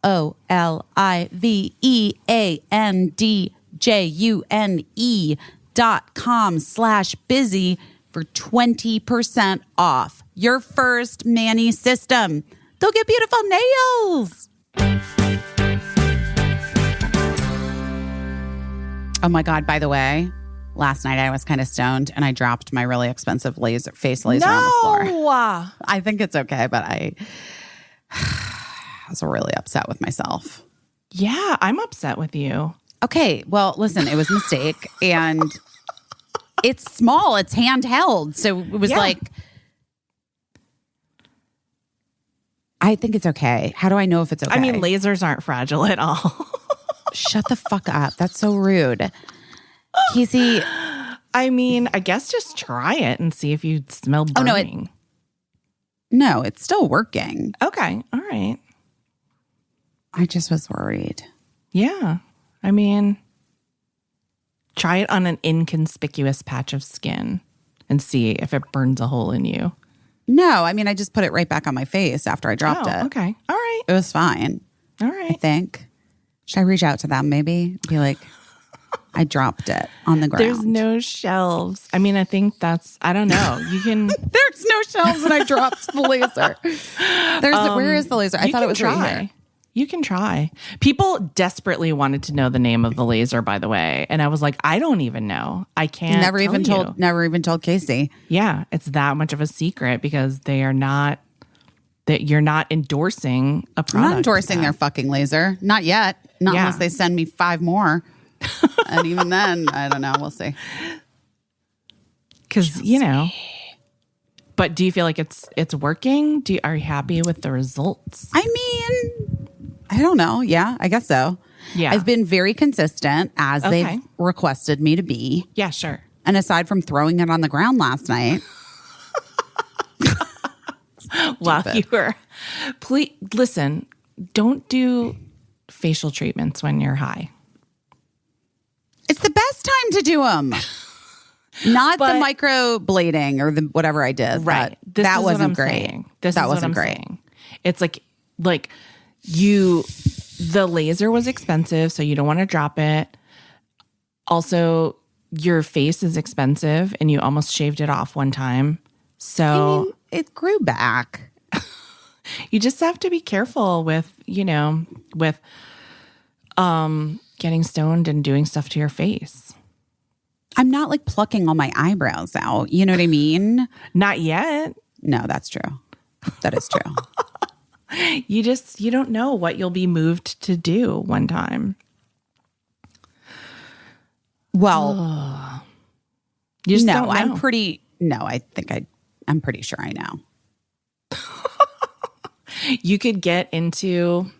oliveandjune.com/busy for 20% off your first Mani system. Go get beautiful nails. Oh my God, by the way, last night I was kind of stoned and I dropped my really expensive face laser on the floor. I think it's okay, but I was really upset with myself. Yeah, I'm upset with you. Okay, well, listen, it was a mistake and it's small, it's handheld. So it was like, I think it's okay. How do I know if it's okay? I mean, lasers aren't fragile at all. Shut the fuck up. That's so rude. Caissie. I mean, I guess just try it and see if you smell burning. No, it's still working. Okay. All right. I just was worried. Yeah. I mean, try it on an inconspicuous patch of skin and see if it burns a hole in you. No, I mean, I just put it right back on my face after I dropped it. Okay. All right. It was fine. All I right. think. Should I reach out to them maybe? Be like, I dropped it on the ground. There's no shelves. I mean, I think that's, I don't know. You can. There's no shelves and I dropped the laser. Where is the laser? I thought it was right here. You can try. People desperately wanted to know the name of the laser, by the way. And I was like, I don't even know. I can't. Never even told Caissie. Yeah, it's that much of a secret because you're not endorsing a product. I'm not endorsing their fucking laser. Not yet. Not unless they send me 5 more. And even then, I don't know. We'll see. Because, but do you feel like it's working? Are you happy with the results? I mean, I don't know. Yeah, I guess so. Yeah. I've been very consistent as they've requested me to be. Yeah, sure. And aside from throwing it on the ground last night. While you were. Please, listen, don't do facial treatments when you're high. It's the best time to do them. Not the microblading or the whatever I did. Right. That wasn't great. That wasn't great. Saying. It's like the laser was expensive, so you don't want to drop it. Also, your face is expensive and you almost shaved it off one time. So It grew back. you just have to be careful with, getting stoned and doing stuff to your face. I'm not like plucking all my eyebrows out. You know what I mean? Not yet. No, that's true. That is true. You don't know what you'll be moved to do one time. Well, You just no, don't know. I'm pretty sure I know. You could get into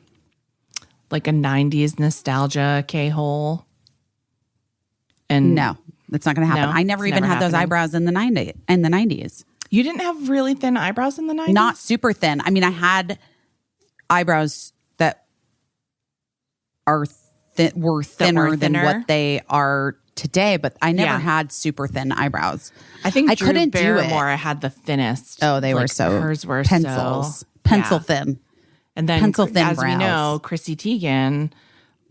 like a 90s nostalgia K-hole. And No, that's not going to happen. No, I never it's even never had those happening. eyebrows in the 90s. You didn't have really thin eyebrows in the 90s? Not super thin. I mean, I had eyebrows that were thinner than what they are today, but I never had super thin eyebrows. I think I Drew couldn't do it. Barrymore had the thinnest. Oh, they were so hers were pencils, pencil thin. And then, pencil thin as we brows. know, Chrissy Teigen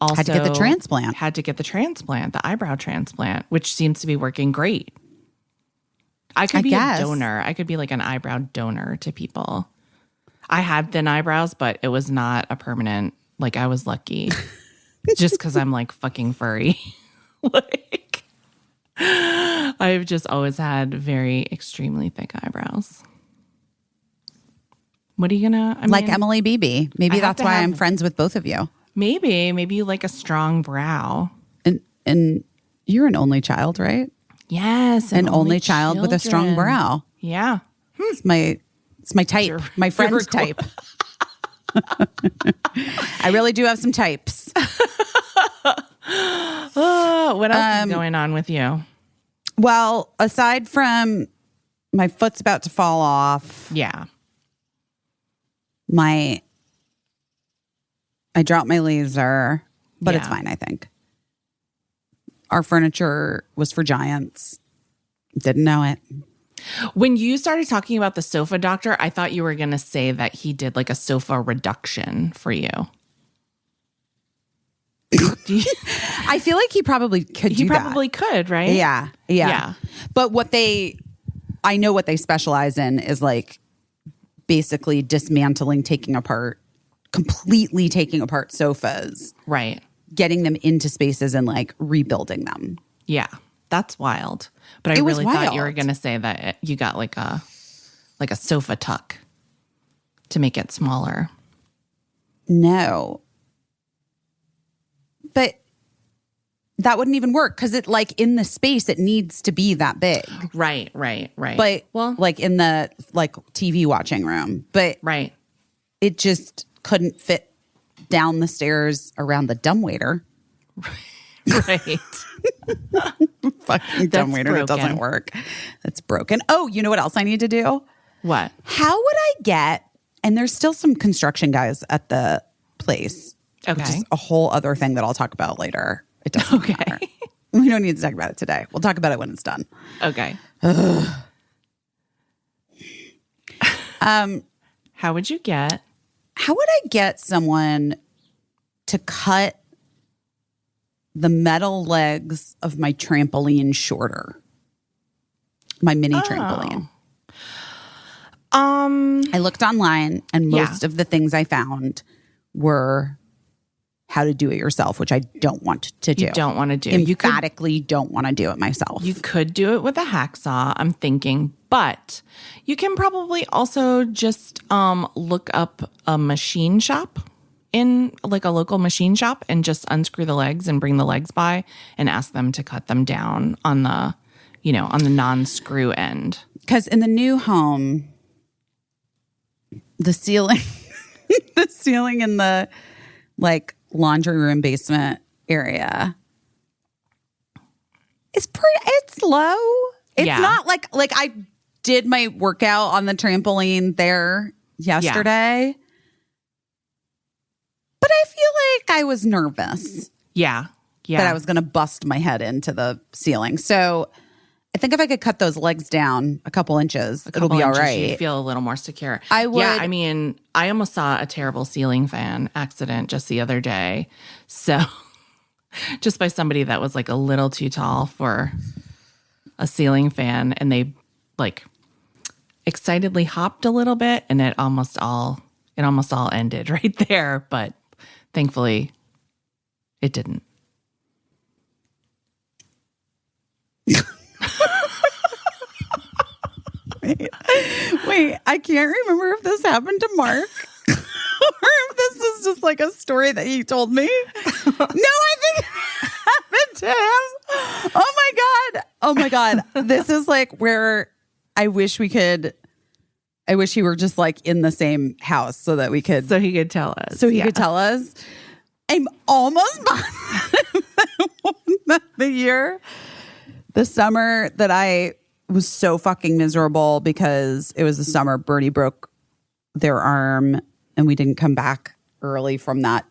also Had to get the transplant. the eyebrow transplant, which seems to be working great. I could be guess. a donor. I could be like an eyebrow donor to people. I had thin eyebrows, but it was not a permanent. Like I was lucky, just because I'm like fucking furry. Like I've just always had very extremely thick eyebrows. What are you gonna? Like Emily Beebe. Maybe I have that's to why have- I'm friends with both of you. Maybe you like a strong brow. And you're an only child, right? Yes, An only child with a strong children. brow. Yeah. It's my type. My friend's type. I really do have some types. Oh, what else is going on with you? Well, aside from my foot's about to fall off, Yeah. I dropped my laser, but it's Yeah. fine, I think. Our furniture was for giants. Didn't know it. When you started talking about the sofa doctor, I thought you were going to say that he did like a sofa reduction for you. I feel like he probably could He do probably could, right? that. Yeah. Yeah. But I know what they specialize in is like basically dismantling, completely taking apart sofas, Right. getting them into spaces and like rebuilding them. Yeah. That's wild. But I It was really thought you were wild. going to say that you got like a sofa tuck to make it smaller. No. But that wouldn't even work because it like in the space, it needs to be that big. Right. But well, like in the like TV watching room. But right. it just couldn't fit down the stairs around the dumbwaiter. Right. Fucking dumbwaiter. It doesn't broken. work. It's broken. Oh, you know what else I need to do? What? How would I get, and there's still some construction guys at the place. Okay. Which is a whole other thing that I'll talk about later. It doesn't Okay. matter. We don't need to talk about it today. We'll talk about it when it's done. Okay. How would you get? How would I get someone to cut the metal legs of my trampoline shorter? My mini trampoline. I looked online and most of the things I found were how to do it yourself, which I don't want to do. You don't want to do. Emphatically don't want to do it myself. You could do it with a hacksaw, I'm thinking, but you can probably also just look up a machine shop in like a local machine shop and just unscrew the legs and bring the legs by and ask them to cut them down on the, on the non-screw end. Because in the new home, the ceiling, the ceiling in the like laundry room basement area is it's low. It's Yeah. not like I did my workout on the trampoline there yesterday. But I feel like I was nervous Yeah. that I was going to bust my head into the ceiling. So I think if I could cut those legs down a couple inches, it'll be all right. You'd feel a little more secure. I would. Yeah, I mean, I almost saw a terrible ceiling fan accident just the other day. So just by somebody that was like a little too tall for a ceiling fan. And they like excitedly hopped a little bit, and it almost all ended right there. But thankfully, it didn't. Wait, I can't remember if this happened to Mark or if this is just like a story that he told me. No, I think it happened to him. Oh my God. This is like where I wish he were just like in the same house so that we could. So he could tell us. So he could tell us. I'm almost positive that the summer that I was so fucking miserable because it was the summer Bertie broke their arm and we didn't come back early from that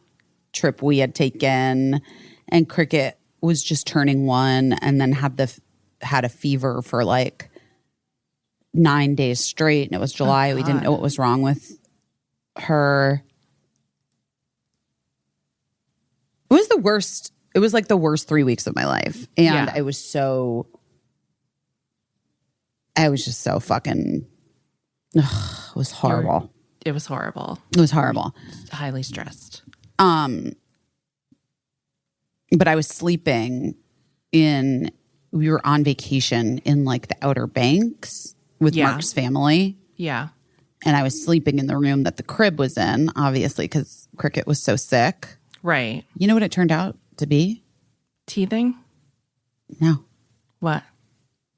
trip we had taken, and Cricket was just turning 1 and then had a fever for like 9 days straight, and it was July. We didn't know what was wrong with her. It was the worst. It was like the worst 3 weeks of my life. And I was just so fucking, it was horrible. It was horrible. It was horrible. Highly stressed. But I was sleeping we were on vacation in like the Outer Banks with Mark's family. Yeah. And I was sleeping in the room that the crib was in, obviously, because Cricket was so sick. Right. You know what it turned out to be? Teething? No. What?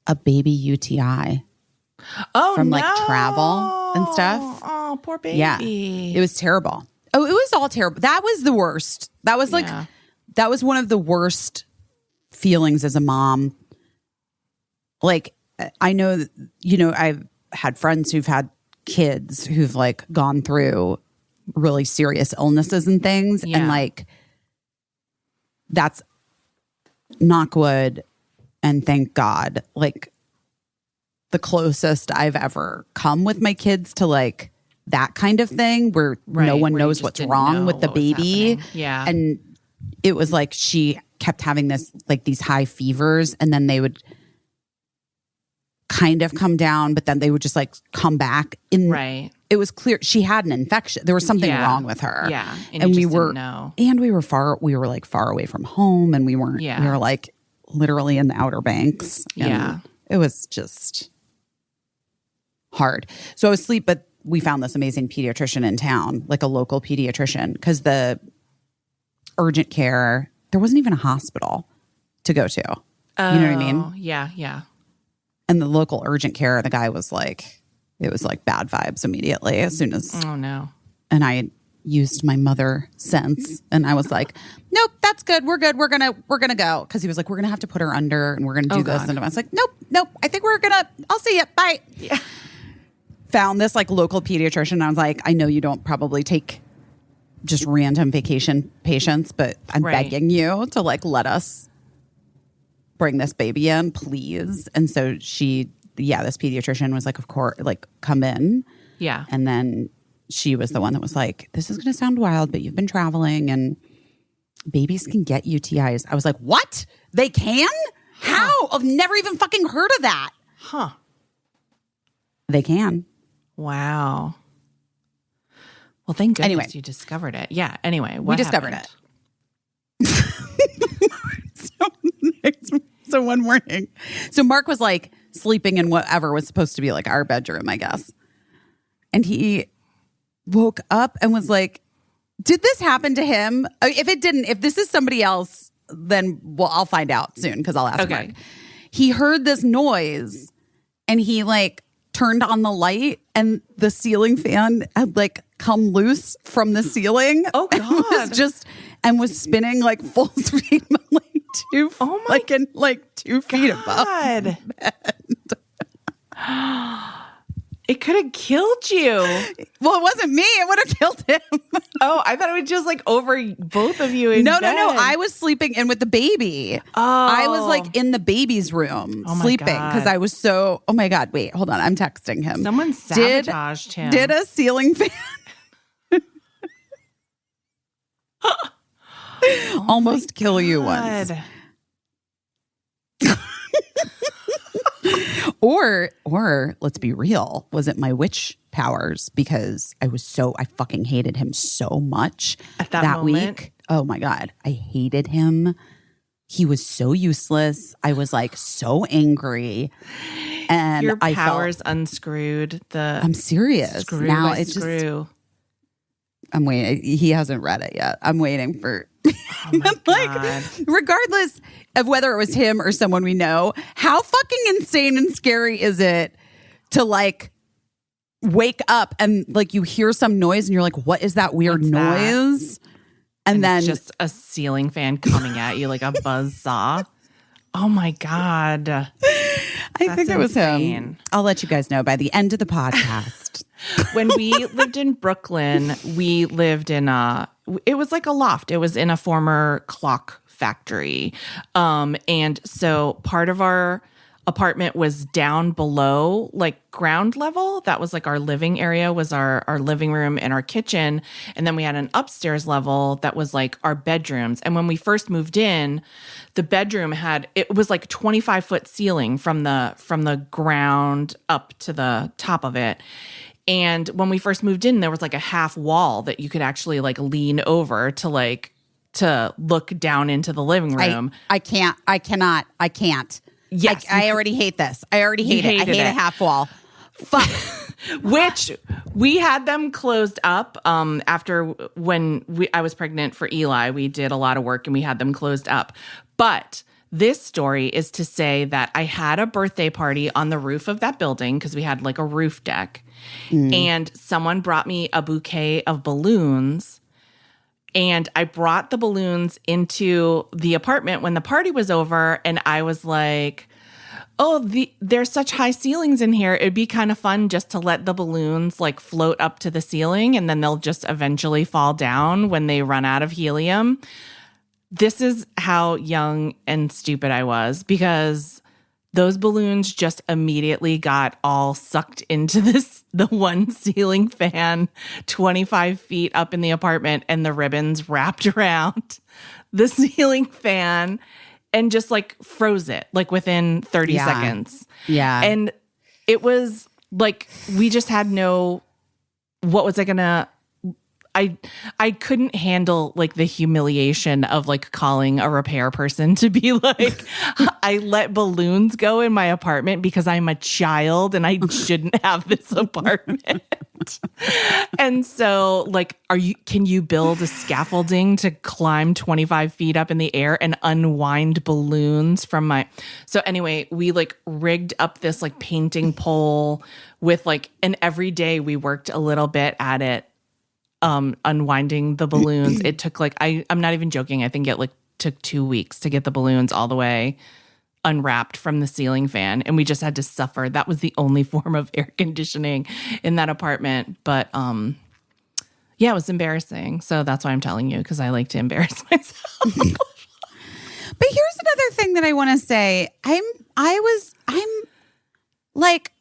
A baby UTI. Oh, from like travel and stuff. Oh, poor baby. Yeah. It was terrible. Oh, it was all terrible. That was the worst. That was like, that was one of the worst feelings as a mom. Like, I know, I've had friends who've had kids who've like gone through really serious illnesses and things. Yeah. And like, that's knock wood and thank God, like the closest I've ever come with my kids to like that kind of thing where no one knows what's wrong with the baby. Yeah. And it was like she kept having these high fevers, and then they would kind of come down, but then they would just like come back in. Right. It was clear she had an infection. There was something wrong with her. Yeah. And we were like far away from home, and we weren't, we were like literally in the Outer Banks. And it was just hard. So I was asleep, but we found this amazing pediatrician in town, like a local pediatrician, because the urgent care, there wasn't even a hospital to go to. You know what I mean? Yeah, yeah. And the local urgent care, the guy was like, it was like bad vibes immediately as soon as. Oh, no. And I used my mother sense, and I was like, nope, that's good. We're good. We're gonna go. Because he was like, we're gonna have to put her under, and we're gonna do this. And I was like, nope. I think I'll see you. Bye. Yeah. Found this like local pediatrician. I was like, I know you don't probably take just random vacation patients, but I'm begging you to like let us bring this baby in, please. And so this pediatrician was like, of course, like come in. Yeah. And then she was the one that was like, this is going to sound wild, but you've been traveling and babies can get UTIs. I was like, what? They can? How? I've never even fucking heard of that. Huh. They can. Wow. Well, thank goodness you discovered it. Yeah. Anyway, we discovered it. So one morning, so Mark was like sleeping in whatever was supposed to be like our bedroom, I guess. And he woke up and was like, did this happen to him? If it didn't, if this is somebody else, then I'll find out soon because I'll ask Mark. He heard this noise and he like turned on the light, and the ceiling fan had like come loose from the ceiling. Oh God. And was spinning like full speed, but like 2 feet above the bed. It could have killed you. Well, it wasn't me. It would have killed him. Oh, I thought it was just like over both of you in No. bed. I was sleeping in with the baby. Oh. I was like in the baby's room sleeping because I was so, oh my God, wait, hold on. I'm texting him. Someone sabotaged him. Did a ceiling fan almost kill you once? Or let's be real, was it my witch powers? Because I fucking hated him so much At that moment? week. Oh my God. I hated him. He was so useless. I was like so angry. And Your I powers unscrewed the I'm serious. screw Now by it's just screw. I'm waiting. He hasn't read it yet. I'm waiting for God. like regardless of whether it was him or someone we know, how fucking insane and scary is it to like wake up and like you hear some noise and you're like, what is that weird What's that? noise? And then just a ceiling fan coming at you like a buzz saw. Oh my God. I think it was him. insane. I'll let you guys know by the end of the podcast. When we lived in Brooklyn, we lived in it was like a loft. It was in a former clock factory. And so part of our apartment was down below like ground level. That was like our living area, was our living room and our kitchen. And then we had an upstairs level that was like our bedrooms. And when we first moved in, the bedroom it was like 25-foot ceiling from the ground up to the top of it. And when we first moved in, there was like a half wall that you could actually like lean over to look down into the living room. I can't. Yes, I already hate this. I already hate it. I hate a half wall. Fuck. Which we had them closed up after when I was pregnant for Eli. We did a lot of work and we had them closed up. But this story is to say that I had a birthday party on the roof of that building because we had like a roof deck. And someone brought me a bouquet of balloons. And I brought the balloons into the apartment when the party was over. And I was like, oh, there's such high ceilings in here. It'd be kind of fun just to let the balloons like float up to the ceiling and then they'll just eventually fall down when they run out of helium. This is how young and stupid I was because those balloons just immediately got all sucked into the one ceiling fan 25 feet up in the apartment and the ribbons wrapped around the ceiling fan and just like froze it like within 30 seconds. Yeah. And it was like, we just had what was I gonna, I couldn't handle like the humiliation of like calling a repair person to be like, I let balloons go in my apartment because I'm a child and I shouldn't have this apartment. And so like, can you build a scaffolding to climb 25 feet up in the air and unwind balloons from so anyway, we like rigged up this like painting pole with like, and every day we worked a little bit at it. Unwinding the balloons. It took like, I'm not even joking. I think it like took 2 weeks to get the balloons all the way unwrapped from the ceiling fan. And we just had to suffer. That was the only form of air conditioning in that apartment. But yeah, it was embarrassing. So that's why I'm telling you, because I like to embarrass myself. But here's another thing that I want to say. I'm like,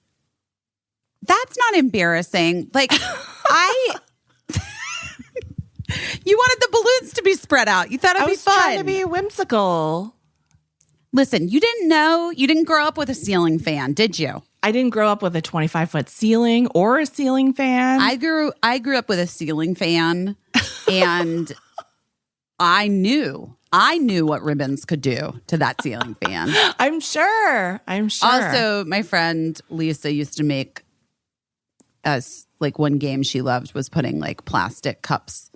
that's not embarrassing. Like you wanted the balloons to be spread out. You thought it'd be fun. I was trying to be whimsical. Listen, you didn't grow up with a ceiling fan, did you? I didn't grow up with a 25-foot ceiling or a ceiling fan. I grew up with a ceiling fan, and I knew what ribbons could do to that ceiling fan. I'm sure. Also, my friend Lisa used to make us, like, one game she loved was putting like plastic cups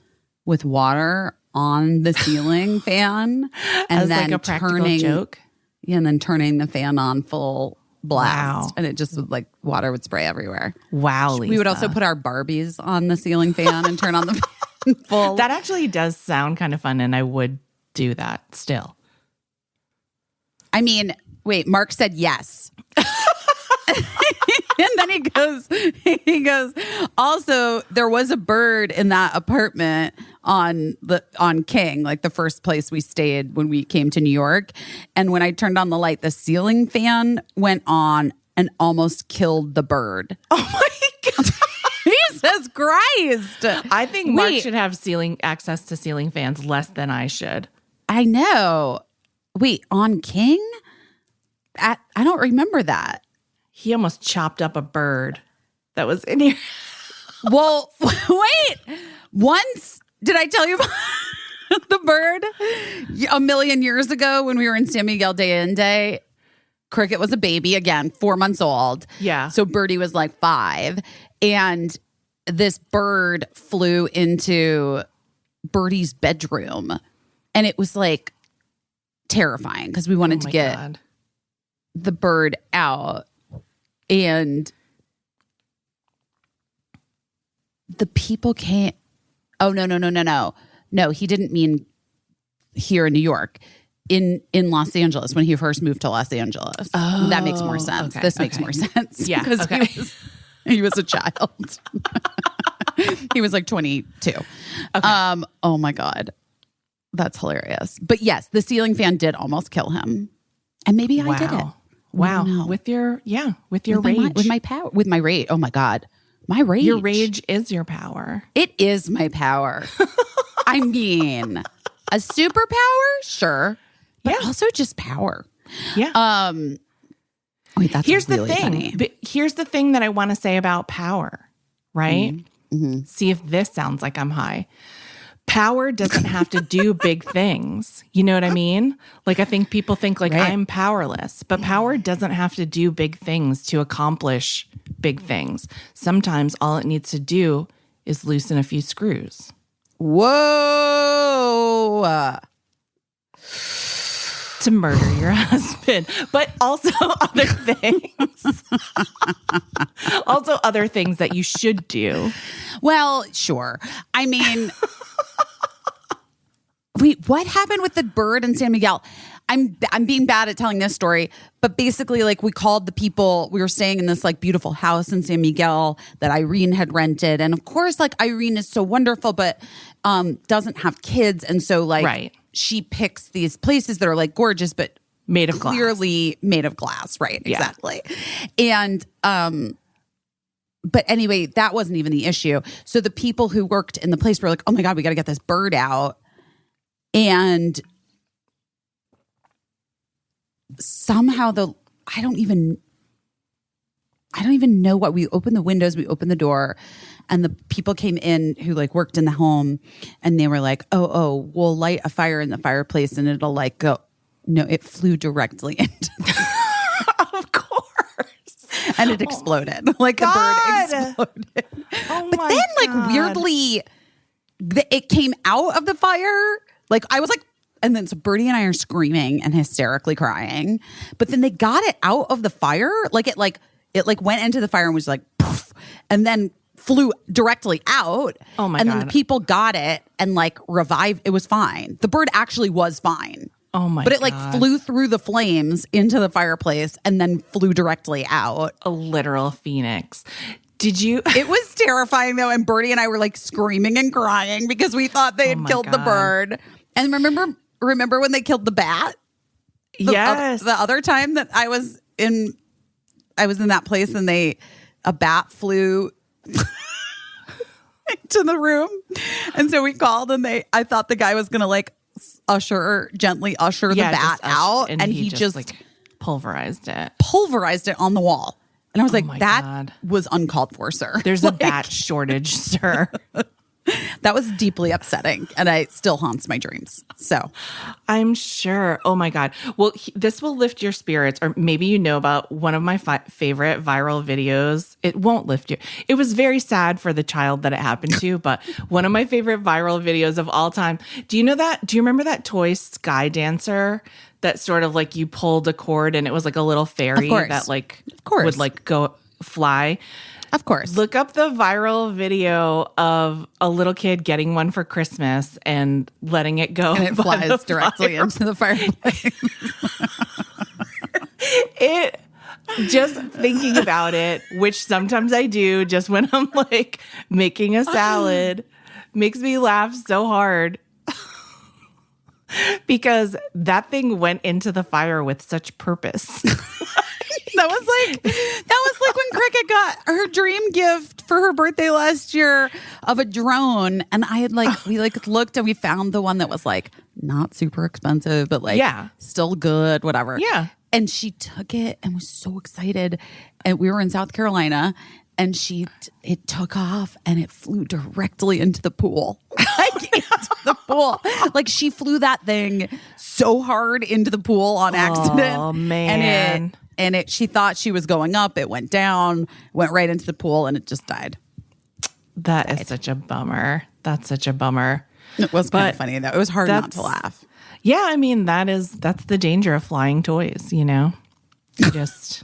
with water on the ceiling fan and as then like a practical joke. Yeah, and then turning the fan on full blast. Wow. And it just would, like, water would spray everywhere. Wow, Lisa. We would also put our Barbies on the ceiling fan and turn on the fan full. That actually does sound kind of fun, and I would do that still. I mean, wait, Mark said yes. And then he goes, also, there was a bird in that apartment on King, like the first place we stayed when we came to New York. And when I turned on the light, the ceiling fan went on and almost killed the bird. Oh my God. Jesus Christ. I think Mark should have access to ceiling fans less than I should. I know. Wait, on King? I don't remember that. he almost chopped up a bird that was in here. Well, wait. Once, did I tell you about the bird? A million years ago when we were in San Miguel de Allende, Cricket was a baby, again, 4 months old. Yeah. So Birdie was like 5. And this bird flew into Birdie's bedroom. And it was like terrifying because we wanted to get the bird out. And the people came. Oh, no. No, he didn't mean here in New York. In Los Angeles, when he first moved to Los Angeles. Oh, that makes more sense. Okay, This makes more sense. Yeah, Because okay. he was a child. He was like 22. Okay. Oh my God. That's hilarious. But yes, the ceiling fan did almost kill him. And maybe I did it. Wow. No. With your With rage. with my power. With my rage. Oh my God. My rage. Your rage is your power. It is my power. I mean, a superpower? Sure. But also just power. Yeah. Wait, that's Here's really the thing. funny. But here's the thing that I want to say about power, right? Mm-hmm. See if this sounds like I'm high. Power doesn't have to do big things. You know what I mean? Like, I think people think like Right. I'm powerless, but power doesn't have to do big things to accomplish big things. Sometimes all it needs to do is loosen a few screws. Whoa. To murder your husband, but also other things. Also other things that you should do. Well, sure. I mean, wait, what happened with the bird in San Miguel? I'm being bad at telling this story, but basically, like, we called the people. We were staying in this like beautiful house in San Miguel that Irene had rented, and of course, like, Irene is so wonderful, but doesn't have kids, and so like Right. she picks these places that are like gorgeous, but Made of glass. clearly made of glass, right? Yeah. Exactly. And but anyway, that wasn't even the issue. So the people who worked in the place were like, "Oh my God, we got to get this bird out," and somehow I don't even know what. We opened the windows, we opened the door, and the people came in who like worked in the home, and they were like, oh, we'll light a fire in the fireplace and it'll like go. No, it flew directly into Of course. and it exploded. Like God. the bird exploded. Oh But my then like God. weirdly, it came out of the fire. Like I was like, and then so Birdie and I are screaming and hysterically crying. But then they got it out of the fire. Like it went into the fire and was like poof, and then flew directly out. Oh my And then God. the people got it and like revived. It was fine. The bird actually was fine. Oh my God. But it like flew through the flames into the fireplace and then flew directly out. A literal phoenix. Did you? It was terrifying though, and Birdie and I were like screaming and crying because we thought they had my killed the God. bird. And remember when they killed the bat? Yes. The other time that I was in that place and a bat flew into the room, and so we called and I thought the guy was gonna like gently usher the bat out, and he just like pulverized it. pulverized it on the wall. And I was like, my that God. was uncalled for, sir. There's a bat shortage, sir. That was deeply upsetting, and it still haunts my dreams. So I'm sure. Oh my God. Well, this will lift your spirits, or maybe you know about one of my favorite viral videos. It won't lift you. It was very sad for the child that it happened to, but one of my favorite viral videos of all time. Do you know that? Do you remember that toy sky dancer that sort of like you pulled a cord and it was like a little fairy that like would like go fly? of course, Look up the viral video of a little kid getting one for Christmas and letting it go. and it by the flies directly fire. into the fireplace. It just thinking about it, which sometimes I do just when I'm like making a salad, makes me laugh so hard. Because that thing went into the fire with such purpose. That was like when Cricket got her dream gift for her birthday last year of a drone, and I had we looked and we found the one that was like not super expensive, but like Yeah. still good, whatever. Yeah. And she took it and was so excited. And we were in South Carolina, and it took off and it flew directly into the pool. Like into the pool. Like she flew that thing so hard into the pool on accident. Oh man. And she thought she was going up. It went down, went right into the pool, and it just died. That is such a bummer. That's such a bummer. It was kind of funny though. It was hard not to laugh. Yeah, I mean that's the danger of flying toys, you know. You just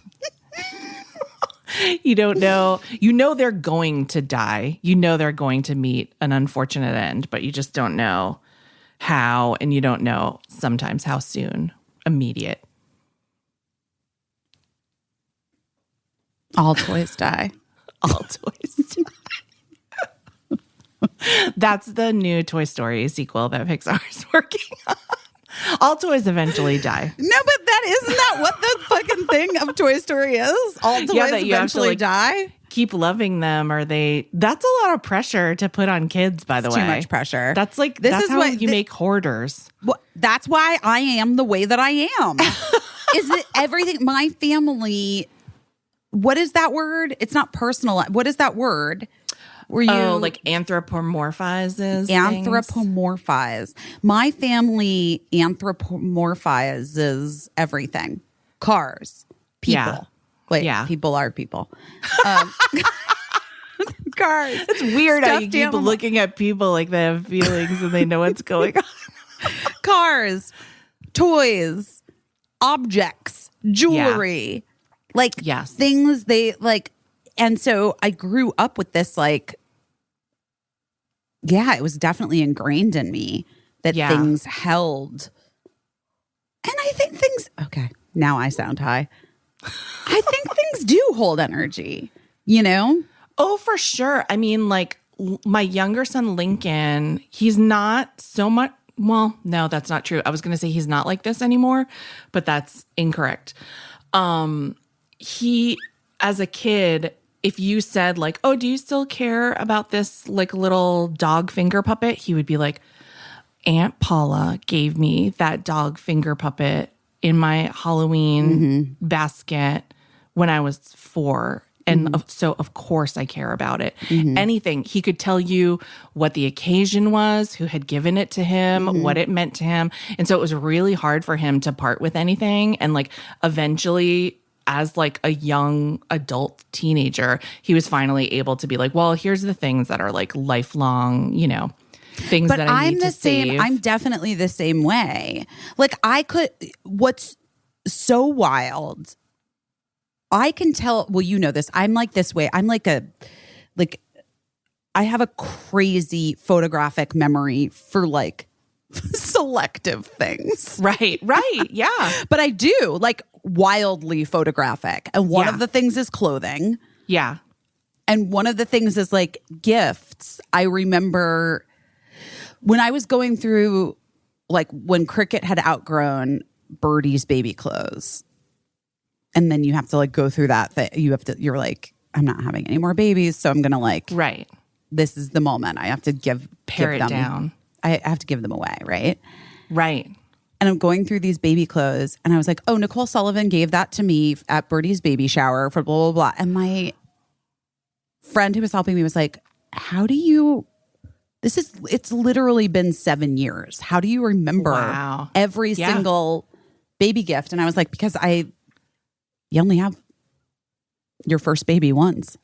you don't know. You know they're going to die. You know they're going to meet an unfortunate end, but you just don't know how, and you don't know sometimes how soon. Immediate. All toys die. All toys die. That's the new Toy Story sequel that Pixar is working on. All toys eventually die. No, but isn't that what the fucking thing of Toy Story is? All toys that you eventually have to, like, die. Keep loving them, or that's a lot of pressure to put on kids, by the way. Too much pressure. That's like that's how you make hoarders. Well, that's why I am the way that I am. Is it everything? My family. What is that word? It's not personal. What is that word? Were you like anthropomorphizes? Anthropomorphize. My family anthropomorphizes everything. Cars, people. Yeah. Wait, Yeah. people are people. Cars. It's weird how you Stuffed keep animal. looking at people like they have feelings and they know what's going on. Cars, toys, objects, jewelry. Like Yes. things they like. And so I grew up with this, like, yeah, it was definitely ingrained in me that things held. And I think okay, now I sound high. I think things do hold energy, you know? Oh, for sure. I mean, like my younger son, Lincoln, he's not so much. Well, no, that's not true. I was going to say he's not like this anymore, but that's incorrect. He, as a kid, if you said like, oh, do you still care about this like little dog finger puppet? He would be like, Aunt Paula gave me that dog finger puppet in my Halloween basket when I was 4. And so, of course, I care about it. Anything. He could tell you what the occasion was, who had given it to him, what it meant to him. And so it was really hard for him to part with anything. And like eventually, as like a young adult teenager, he was finally able to be like, well, here's the things that are like lifelong, you know, things But that I need I'm to the same. save. I'm definitely the same way. Like what's so wild, I can tell, well, you know this. I'm like this way. I'm like I have a crazy photographic memory for like selective things. Right. Yeah. But I do like wildly photographic. And one of the things is clothing. Yeah. And one of the things is like gifts. I remember when I was going through, like when Cricket had outgrown Birdie's baby clothes. And then you have to like go through that. You're like, I'm not having any more babies. So I'm going to like, Right. This is the moment. I have to Pare it them down. I have to give them away. Right. Right. And I'm going through these baby clothes. And I was like, oh, Nicole Sullivan gave that to me at Birdie's baby shower for blah, blah, blah. And my friend who was helping me was like, how do you, it's literally been 7 years. How do you remember every single baby gift? And I was like, because you only have your first baby once.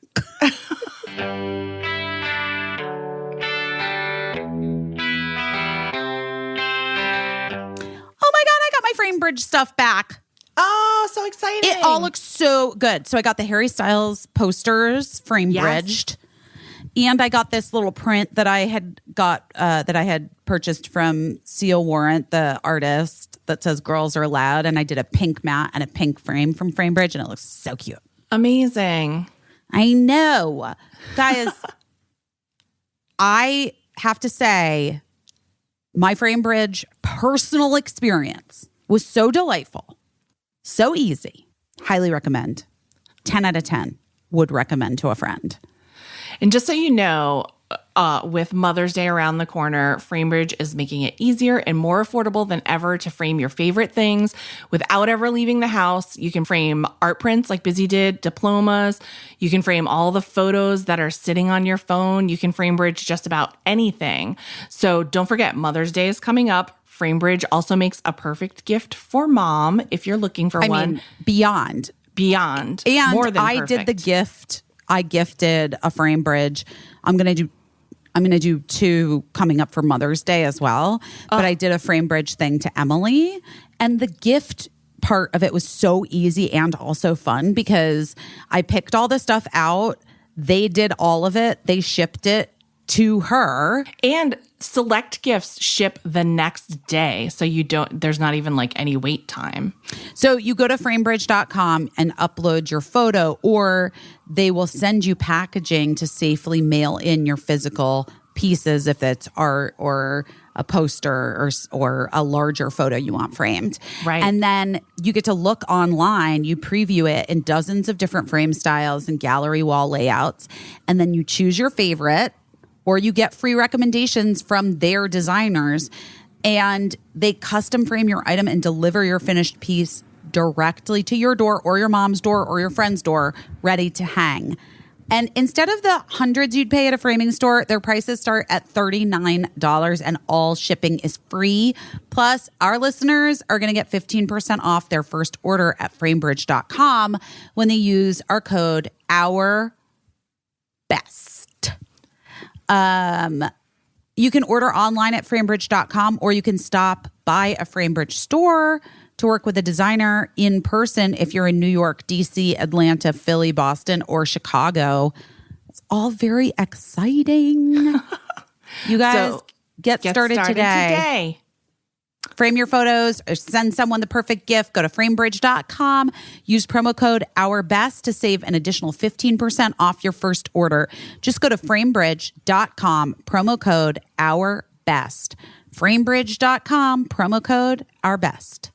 Oh my God, I got my Frame Bridge stuff back. Oh, so exciting. It all looks so good. So I got the Harry Styles posters frame bridged. And I got this little print that I had purchased from Seal Warrant, the artist, that says girls are allowed. And I did a pink mat and a pink frame from Frame Bridge, and it looks so cute. Amazing. I know. Guys, I have to say, my Frame Bridge personal experience was so delightful, so easy. Highly recommend. 10 out of 10 would recommend to a friend. And just so you know, with Mother's Day around the corner, Framebridge is making it easier and more affordable than ever to frame your favorite things without ever leaving the house. You can frame art prints like Busy did, diplomas. You can frame all the photos that are sitting on your phone. You can Framebridge just about anything. So don't forget, Mother's Day is coming up. Framebridge also makes a perfect gift for mom if you're looking for one. mean, beyond. Beyond. And more than I perfect. did the gift. I gifted a Framebridge. I'm gonna do 2 coming up for Mother's Day as well. But I did a Framebridge thing to Emily, and the gift part of it was so easy and also fun because I picked all the stuff out. They did all of it. They shipped it to her. And select gifts ship the next day. So there's not even like any wait time. So you go to framebridge.com and upload your photo, or they will send you packaging to safely mail in your physical pieces if it's art or a poster or a larger photo you want framed. Right. And then you get to look online, you preview it in dozens of different frame styles and gallery wall layouts, and then you choose your favorite, or you get free recommendations from their designers, and they custom frame your item and deliver your finished piece directly to your door or your mom's door or your friend's door, ready to hang. And instead of the hundreds you'd pay at a framing store, their prices start at $39 and all shipping is free. Plus, our listeners are going to get 15% off their first order at framebridge.com when they use our code OURBEST. You can order online at framebridge.com, or you can stop by a Framebridge store to work with a designer in person if you're in New York, DC, Atlanta, Philly, Boston, or Chicago. It's all very exciting. You guys So get started today. Frame your photos or send someone the perfect gift. Go to framebridge.com. Use promo code OURBEST to save an additional 15% off your first order. Just go to framebridge.com, promo code OURBEST. Framebridge.com, promo code OURBEST.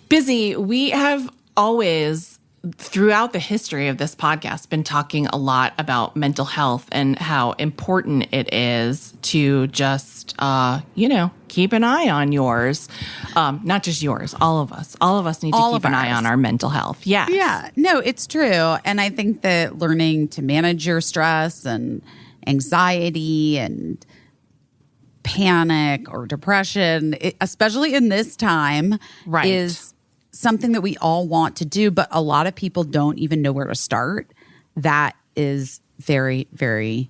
Busy, we have always, throughout the history of this podcast, been talking a lot about mental health and how important it is to just, keep an eye on yours. Not just yours, all of us. All of us need to keep an eye on our mental health. Yes. Yeah, no, it's true. And I think that learning to manage your stress and anxiety and panic or depression, especially in this time, Right. is something that we all want to do, but a lot of people don't even know where to start. That is very, very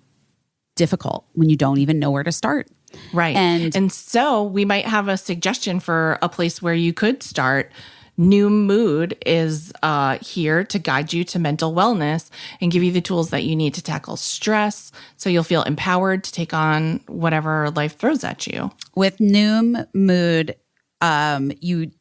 difficult when you don't even know where to start. Right. And so we might have a suggestion for a place where you could start. New Mood is here to guide you to mental wellness and give you the tools that you need to tackle stress so you'll feel empowered to take on whatever life throws at you. with New Mood, you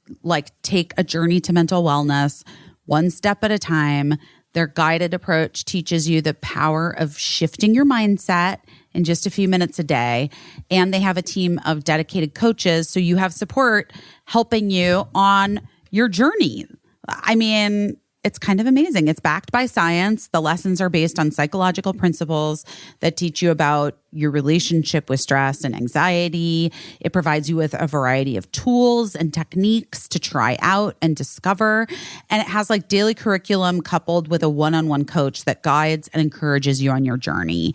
take a journey to mental wellness one step at a time. Their guided approach teaches you the power of shifting your mindset in just a few minutes a day. And they have a team of dedicated coaches, so you have support helping you on your journey. I mean, it's kind of amazing. It's backed by science. The lessons are based on psychological principles that teach you about your relationship with stress and anxiety. It provides you with a variety of tools and techniques to try out and discover. And it has daily curriculum coupled with a one-on-one coach that guides and encourages you on your journey.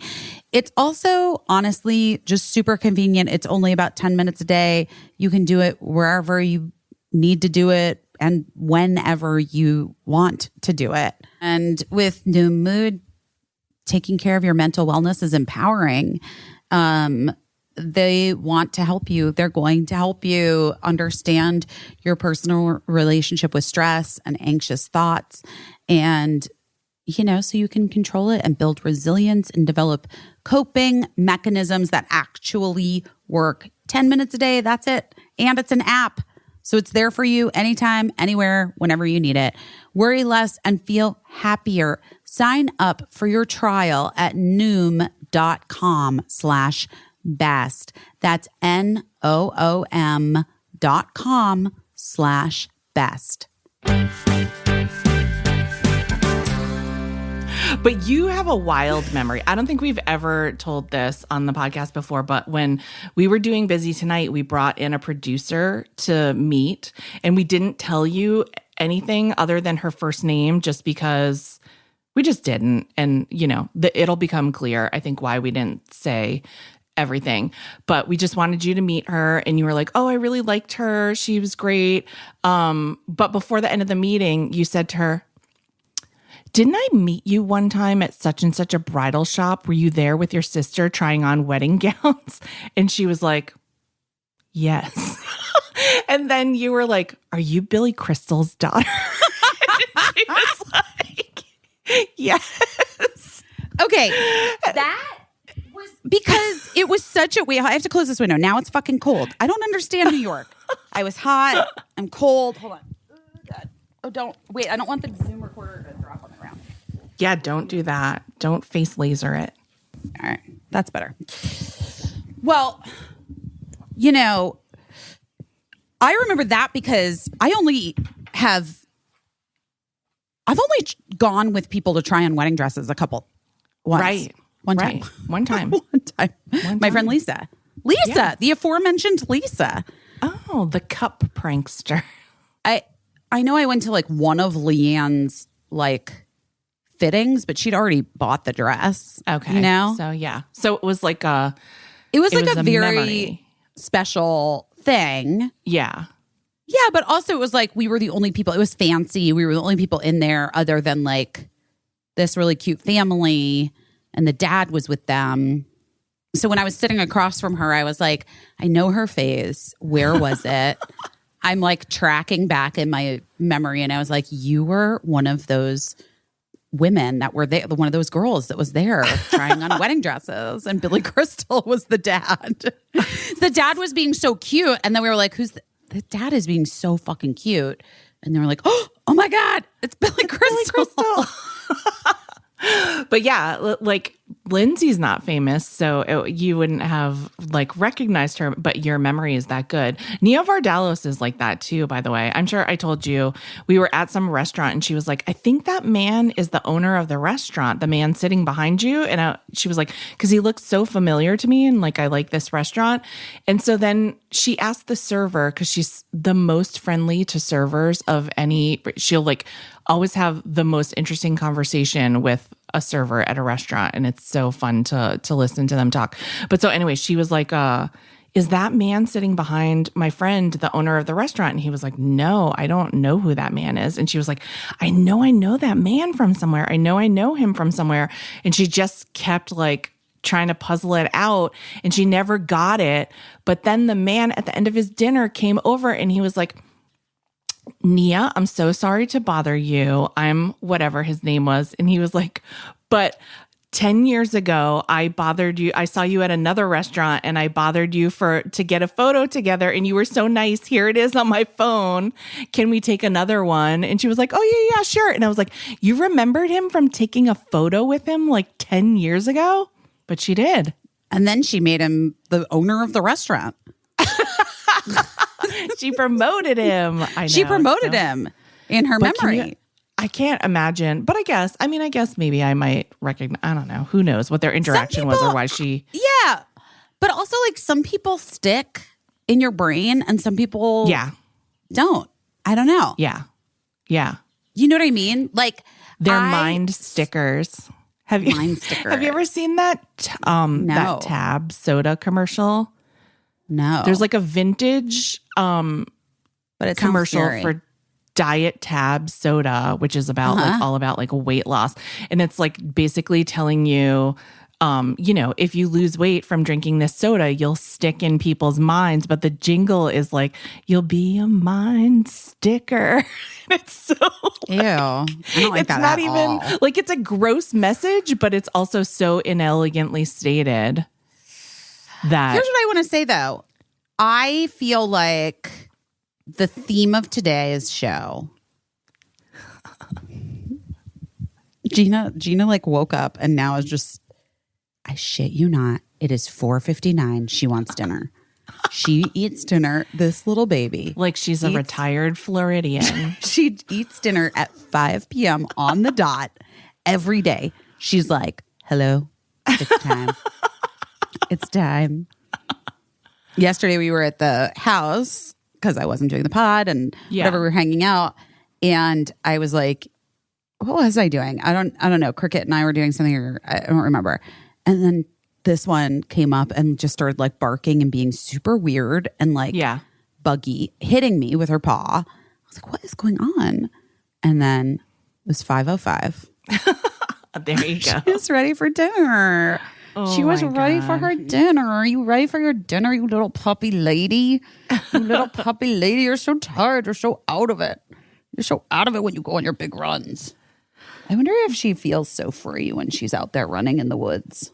It's also honestly just super convenient. It's only about 10 minutes a day. You can do it wherever you need to do it and whenever you want to do it. And with New Mood, taking care of your mental wellness is empowering. They want to help you. They're going to help you understand your personal relationship with stress and anxious thoughts. And, so you can control it and build resilience and develop coping mechanisms that actually work. 10 minutes a day, that's it. And it's an app. So it's there for you anytime, anywhere, whenever you need it. Worry less and feel happier. Sign up for your trial at noom.com/best. That's NOOM.com/best. But you have a wild memory. I don't think we've ever told this on the podcast before, but when we were doing Busy Tonight, we brought in a producer to meet, and we didn't tell you anything other than her first name just because we just didn't. And, it'll become clear, I think, why we didn't say everything. But we just wanted you to meet her, and you were like, oh, I really liked her. She was great. But before the end of the meeting, you said to her, didn't I meet you one time at such and such a bridal shop? Were you there with your sister trying on wedding gowns? And she was like, yes. And then you were like, are you Billy Crystal's daughter? And she was like, yes. Okay. That was because it was such a wait. I have to close this window. Now it's fucking cold. I don't understand New York. I was hot. I'm cold. Hold on. Oh, God. Oh, don't. Wait, I don't want the Zoom recorder to drop on the ground. Yeah, don't do that. Don't face laser it. All right. That's better. Well, I remember that because I've only gone with people to try on wedding dresses once. Right. One time. One time. One time. My friend Lisa. Yeah. The aforementioned Lisa. Oh, the cup prankster. I know I went to one of Leanne's fittings, but she'd already bought the dress. Okay. So yeah. So it was like a very memory. special thing. Yeah. Yeah, but also it was we were the only people. It was fancy. We were the only people in there other than this really cute family, and the dad was with them. So when I was sitting across from her, I was like, I know her face. Where was it? I'm tracking back in my memory, and I was like, you were one of those women that were there, one of those girls that was there trying on wedding dresses, and Billy Crystal was the dad. The dad was being so cute, and then we were like, the dad is being so fucking cute, and they were like, oh my God, it's Billy Crystal. But yeah, Lindsay's not famous, so you wouldn't have recognized her, but your memory is that good. Nia Vardalos is like that too, by the way. I'm sure I told you we were at some restaurant and she was like, I think that man is the owner of the restaurant, the man sitting behind you. And she was like, because he looks so familiar to me and I like this restaurant. And so then she asked the server, because she's the most friendly to servers of any, she'll always have the most interesting conversation with a server at a restaurant, and it's so fun to listen to them talk. But so anyway, she was like, is that man sitting behind my friend the owner of the restaurant? And he was like, no, I don't know who that man is. And she was like, I know that man from somewhere. I know him from somewhere. And she just kept trying to puzzle it out, and she never got it. But then the man at the end of his dinner came over, and he was like, Nia, I'm so sorry to bother you. I'm whatever his name was. And he was like, but 10 years ago, I bothered you. I saw you at another restaurant, and I bothered you to get a photo together, and you were so nice. Here it is on my phone. Can we take another one? And she was like, oh yeah, sure. And I was like, you remembered him from taking a photo with him 10 years ago? But she did. And then she made him the owner of the restaurant. She promoted him. I know. She promoted him in her memory. I can't imagine, but I guess maybe I might recognize, I don't know. Who knows what their interaction was or why she. Yeah. But also some people stick in your brain and some people don't. I don't know. Yeah. Yeah. You know what I mean? They're mind stickers. Have you ever seen that No. that Tab soda commercial? No. There's a vintage but it commercial for Diet Tab soda, which is about all about weight loss. And it's basically telling you, if you lose weight from drinking this soda, you'll stick in people's minds. But the jingle is you'll be a mind sticker. It's so ew. I don't like it's that not at even all. It's a gross message, but it's also so inelegantly stated that. Here's what I want to say though. I feel like the theme of today's show. Gina woke up and now is just, I shit you not. It is 4:59. She wants dinner. She eats dinner. This little baby. She's a retired Floridian. She eats dinner at 5 p.m. on the dot. every day she's like, hello, it's time. It's time. Yesterday we were at the house because I wasn't doing the pod and whatever, we were hanging out. And I was like, what was I doing? I don't know. Cricket and I were doing something, or I don't remember. And then this one came up and just started like barking and being super weird and like buggy, hitting me with her paw. I was like, what is going on? And then it was 5:05. There you go. She was ready for dinner. She was ready for her dinner. Are you ready for your dinner, you little puppy lady? You little puppy lady. You're so tired. You're so out of it. You're so out of it when you go on your big runs. I wonder if she feels so free when she's out there running in the woods.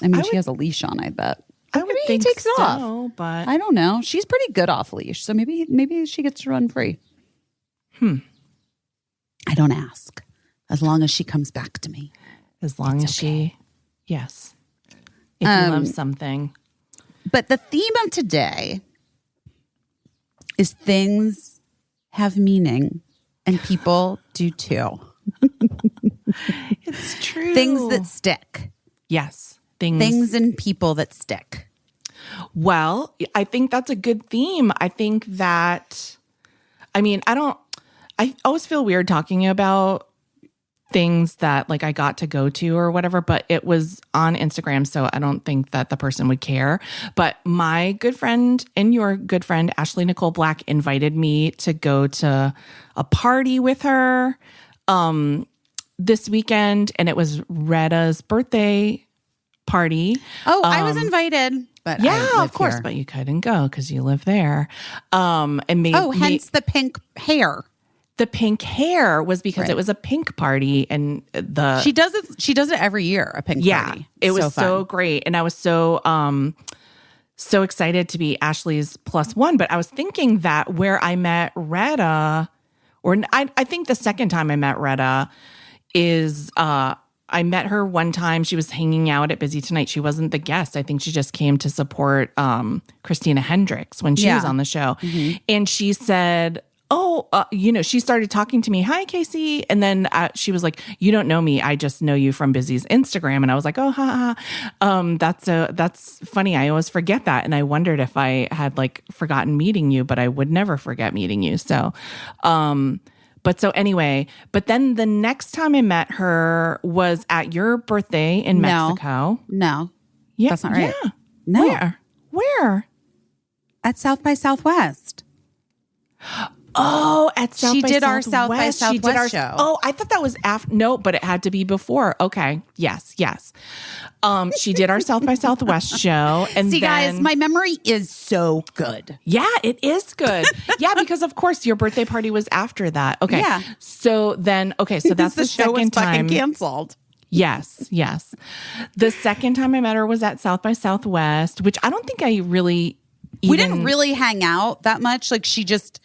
I mean, she has a leash on, I bet. I would think he takes it so, off. But I don't know. She's pretty good off leash, so maybe she gets to run free. I don't ask. As long as she comes back to me. As long as she, yes. If you love something. But the theme of today is things have meaning, and people do too. It's true. Things that stick. Yes. Things and people that stick. Well, I think that's a good theme. I think that, I mean, I always feel weird talking about things that like I got to go to or whatever, but it was on Instagram, so I don't think that the person would care. But my good friend and your good friend, Ashley Nicole Black, invited me to go to a party with her this weekend, and it was Retta's birthday party. Oh, I was invited. But yeah, of course, but you couldn't go because you live there. And hence the pink hair. The pink hair was because it was a pink party, and she does it every year, a pink party. It was so great, and I was so excited to be Ashley's plus one. But I was thinking that where I met Retta, or I think the second time I met Retta is I met her one time. She was hanging out at Busy Tonight. She wasn't the guest. I think she just came to support Christina Hendricks when she was on the show. Mm-hmm. And she said, she started talking to me. Hi, Caissie. And then she was like, you don't know me. I just know you from Busy's Instagram. And I was like, oh, ha, ha. That's funny. I always forget that. And I wondered if I had like forgotten meeting you, but I would never forget meeting you. So, but then the next time I met her was at your birthday in Mexico. No. Yeah. That's not right. Yeah. No. Where? At South by Southwest. Oh, at South she by did Southwest. our South by Southwest show. Oh, I thought that was after. No, but it had to be before. Okay. Yes. She did our South by Southwest show. And guys, my memory is so good. Yeah, it is good. Yeah, because of course your birthday party was after that. Okay. Yeah. So that's the show second was time. Fucking canceled. Yes. The second time I met her was at South by Southwest, which I don't think I really. We didn't really hang out that much. Like she just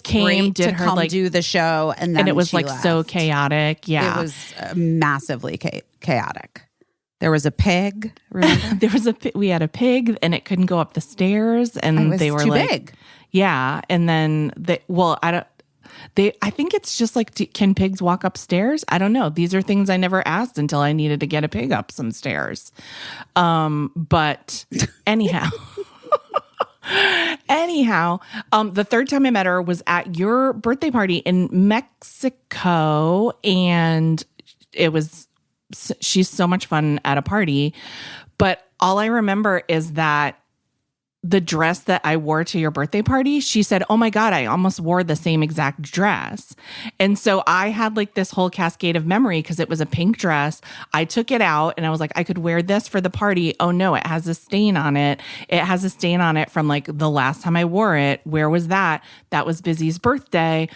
came to do the show, and then it was like left. so chaotic. Yeah, it was massively chaotic. There was a pig. Remember? We had a pig, and it couldn't go up the stairs, and they were too like, big. Yeah, and then I think it's just like, can pigs walk upstairs? I don't know. These are things I never asked until I needed to get a pig up some stairs. But anyhow. The third time I met her was at your birthday party in Mexico, and she's so much fun at a party. But all I remember is that the dress that I wore to your birthday party, she said, oh my God, I almost wore the same exact dress. And so I had like this whole cascade of memory because it was a pink dress. I took it out and I was like, I could wear this for the party. Oh no, it has a stain on it. It has a stain on it from like the last time I wore it. Where was that? That was Busy's birthday.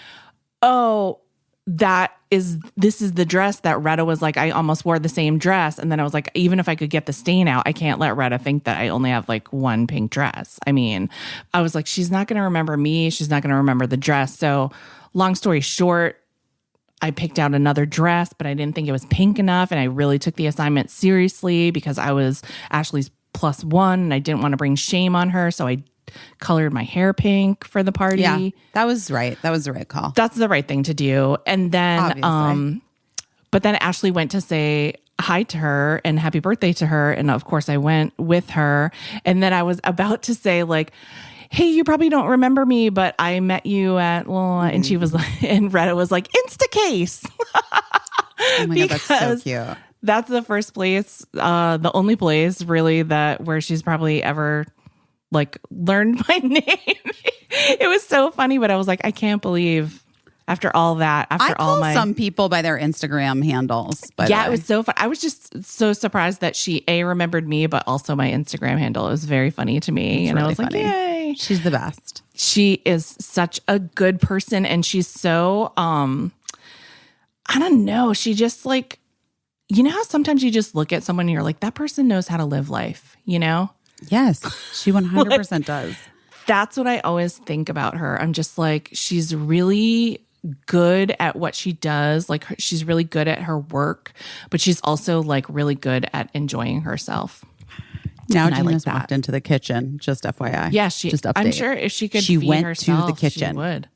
Oh, this is the dress that Retta was like, I almost wore the same dress. And then I was like, even if I could get the stain out, I can't let Retta think that I only have like one pink dress. I mean, I was like, she's not going to remember me. She's not going to remember the dress. So long story short, I picked out another dress, but I didn't think it was pink enough. And I really took the assignment seriously because I was Ashley's plus one and I didn't want to bring shame on her. So I colored my hair pink for the party. Yeah, that was right. That was the right call. That's the right thing to do. And then, But then Ashley went to say hi to her and happy birthday to her. And of course I went with her. And then I was about to say like, hey, you probably don't remember me, but I met you at, and she was like, and Retta was like, Instacase. Oh my God, that's so cute. That's the first place, the only place really where she's probably ever like learned my name. It was so funny, but I was like, I can't believe after all that, I call some people by their Instagram handles. It was so fun. I was just so surprised that she remembered me, but also my Instagram handle. It was very funny to me. It's and really I was funny. like, yay. She's the best. She is such a good person. And she's so, I don't know. She just like, you know how sometimes you just look at someone and you're like, that person knows how to live life, you know? Yes, she 100% does. That's what I always think about her. I'm just like, she's really good at what she does. Like she's really good at her work, but she's also like really good at enjoying herself. Now And I Gina's like that. walked into the kitchen, just FYI. Yeah, just update. I'm sure if she could She feed went herself, to the kitchen. she would.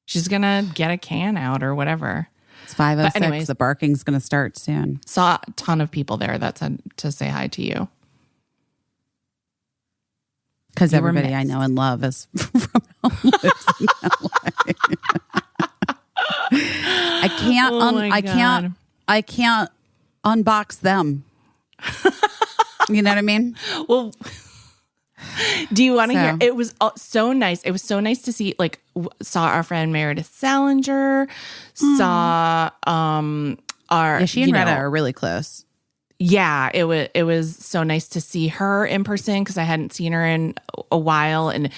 She's going to get a can out or whatever. It's 5:06. anyways. The barking's going to start soon. Saw a ton of people there that said to say hi to you. Because You were everybody I mixed. know and love is from lives in LA. I can't. Oh my I can't unbox them. You know what I mean? Well, do you want to So. hear? It was so nice. It was so nice to see, like, saw our friend Meredith Salinger, saw our, Yeah, she and you know, Retta are really close. Yeah, it was so nice to see her in person because I hadn't seen her in a while, and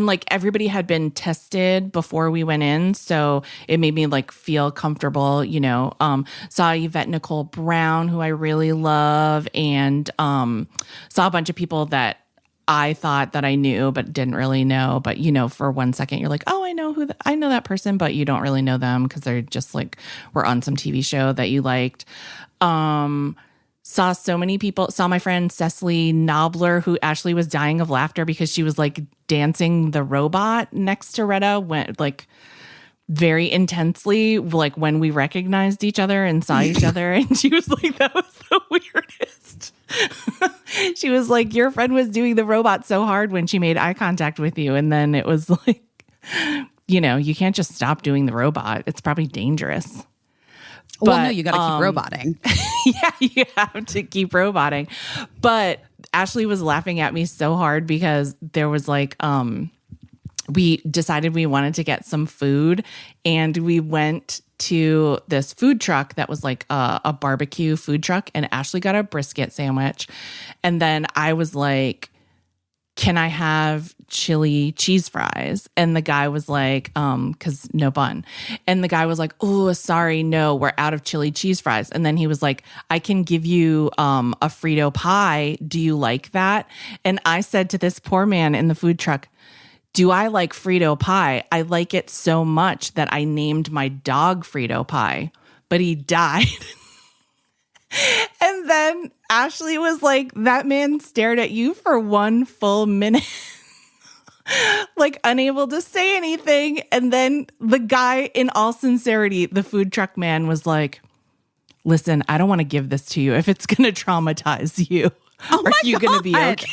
like everybody had been tested before we went in, so it made me like feel comfortable, you know. Saw Yvette Nicole Brown, who I really love, and saw a bunch of people that I thought that I knew but didn't really know. But you know, for 1 second, you're like, oh, I know I know that person, but you don't really know them because they're just like were on some TV show that you liked. Saw so many people. Saw my friend Cecily Knobler, who Ashley was dying of laughter because she was like dancing the robot next to Retta, went like very intensely, like when we recognized each other and saw each other. And she was like, that was the weirdest. She was like, your friend was doing the robot so hard when she made eye contact with you. And then it was like, you know, you can't just stop doing the robot. It's probably dangerous. Well, no, you got to keep roboting. Yeah, you have to keep roboting. But Ashley was laughing at me so hard because there was like, we decided we wanted to get some food, and we went to this food truck that was like a barbecue food truck, and Ashley got a brisket sandwich. And then I was like, can I have chili cheese fries? And the guy was like, cause no bun. And the guy was like, oh, sorry, no, we're out of chili cheese fries. And then he was like, I can give you a Frito pie. Do you like that? And I said to this poor man in the food truck, do I like Frito pie? I like it so much that I named my dog Frito Pie, but he died. And then Ashley was like, that man stared at you for 1 full minute, like unable to say anything. And then the guy, in all sincerity, the food truck man was like, listen, I don't want to give this to you if it's going to traumatize you. Are you going to be okay?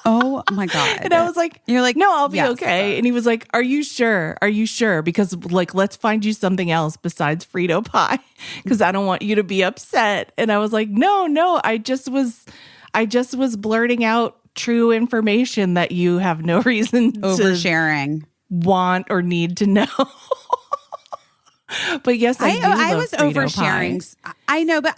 Oh my God. And I was like, you're like, no, I'll be yes. okay. And he was like, are you sure? Are you sure? Because like, let's find you something else besides Frito pie, because I don't want you to be upset. And I was like, no, I just was blurting out true information that you have no reason Oversharing. to want or need to know. But yes, I was Frito oversharing. pie. I know, but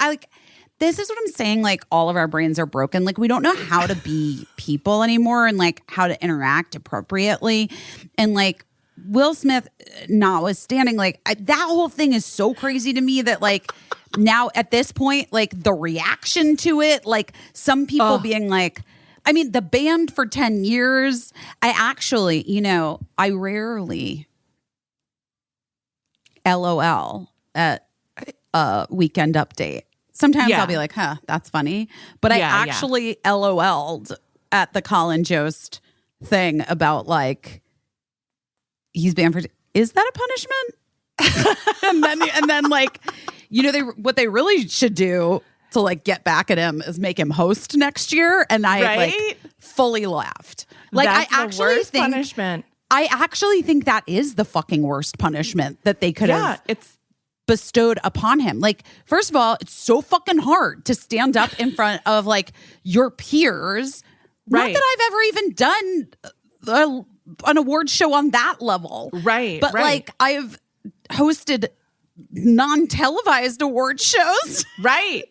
this is what I'm saying. Like, all of our brains are broken. Like, we don't know how to be people anymore, and like how to interact appropriately. And like Will Smith notwithstanding, like that whole thing is so crazy to me that like now at this point, like the reaction to it, like some people being like, I mean, the band for 10 years, I actually, you know, I rarely LOL at a Weekend Update. Sometimes Yeah. I'll be like, huh, that's funny. But I Yeah, actually LOL'd at the Colin Jost thing about like, he's banned for, is that a punishment? and then like, what they really should do to like get back at him is make him host next year. And I like fully laughed. Like That's I the actually worst think punishment. I actually think that is the fucking worst punishment that they could have it's bestowed upon him. Like, first of all, it's so fucking hard to stand up in front of like your peers. Right. Not that I've ever even done an award show on that level. Right. But like I've hosted non-televised award shows. Right.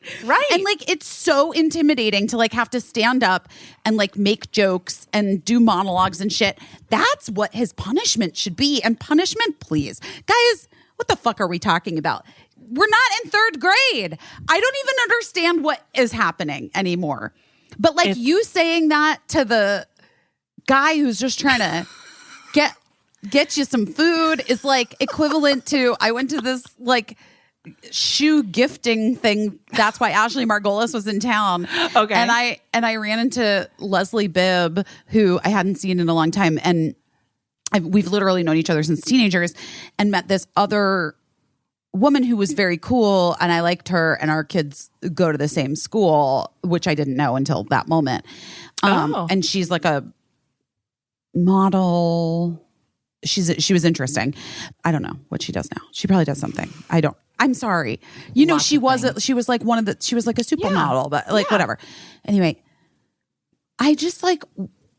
And like it's so intimidating to like have to stand up and like make jokes and do monologues and shit. That's what his punishment should be. And punishment, please. Guys, what the fuck are we talking about? We're not in third grade. I don't even understand what is happening anymore. But like you saying that to the guy who's just trying to get you some food is like equivalent to I went to this like shoe gifting thing. That's why Ashley Margolis was in town. Okay. And I ran into Leslie Bibb, who I hadn't seen in a long time. And we've literally known each other since teenagers, and met this other woman who was very cool, and I liked her, and our kids go to the same school, which I didn't know until that moment. And she's like a model. She was interesting. I don't know what she does now. She probably does something. I'm sorry. She was like she was like a supermodel, but like whatever. Anyway, I just like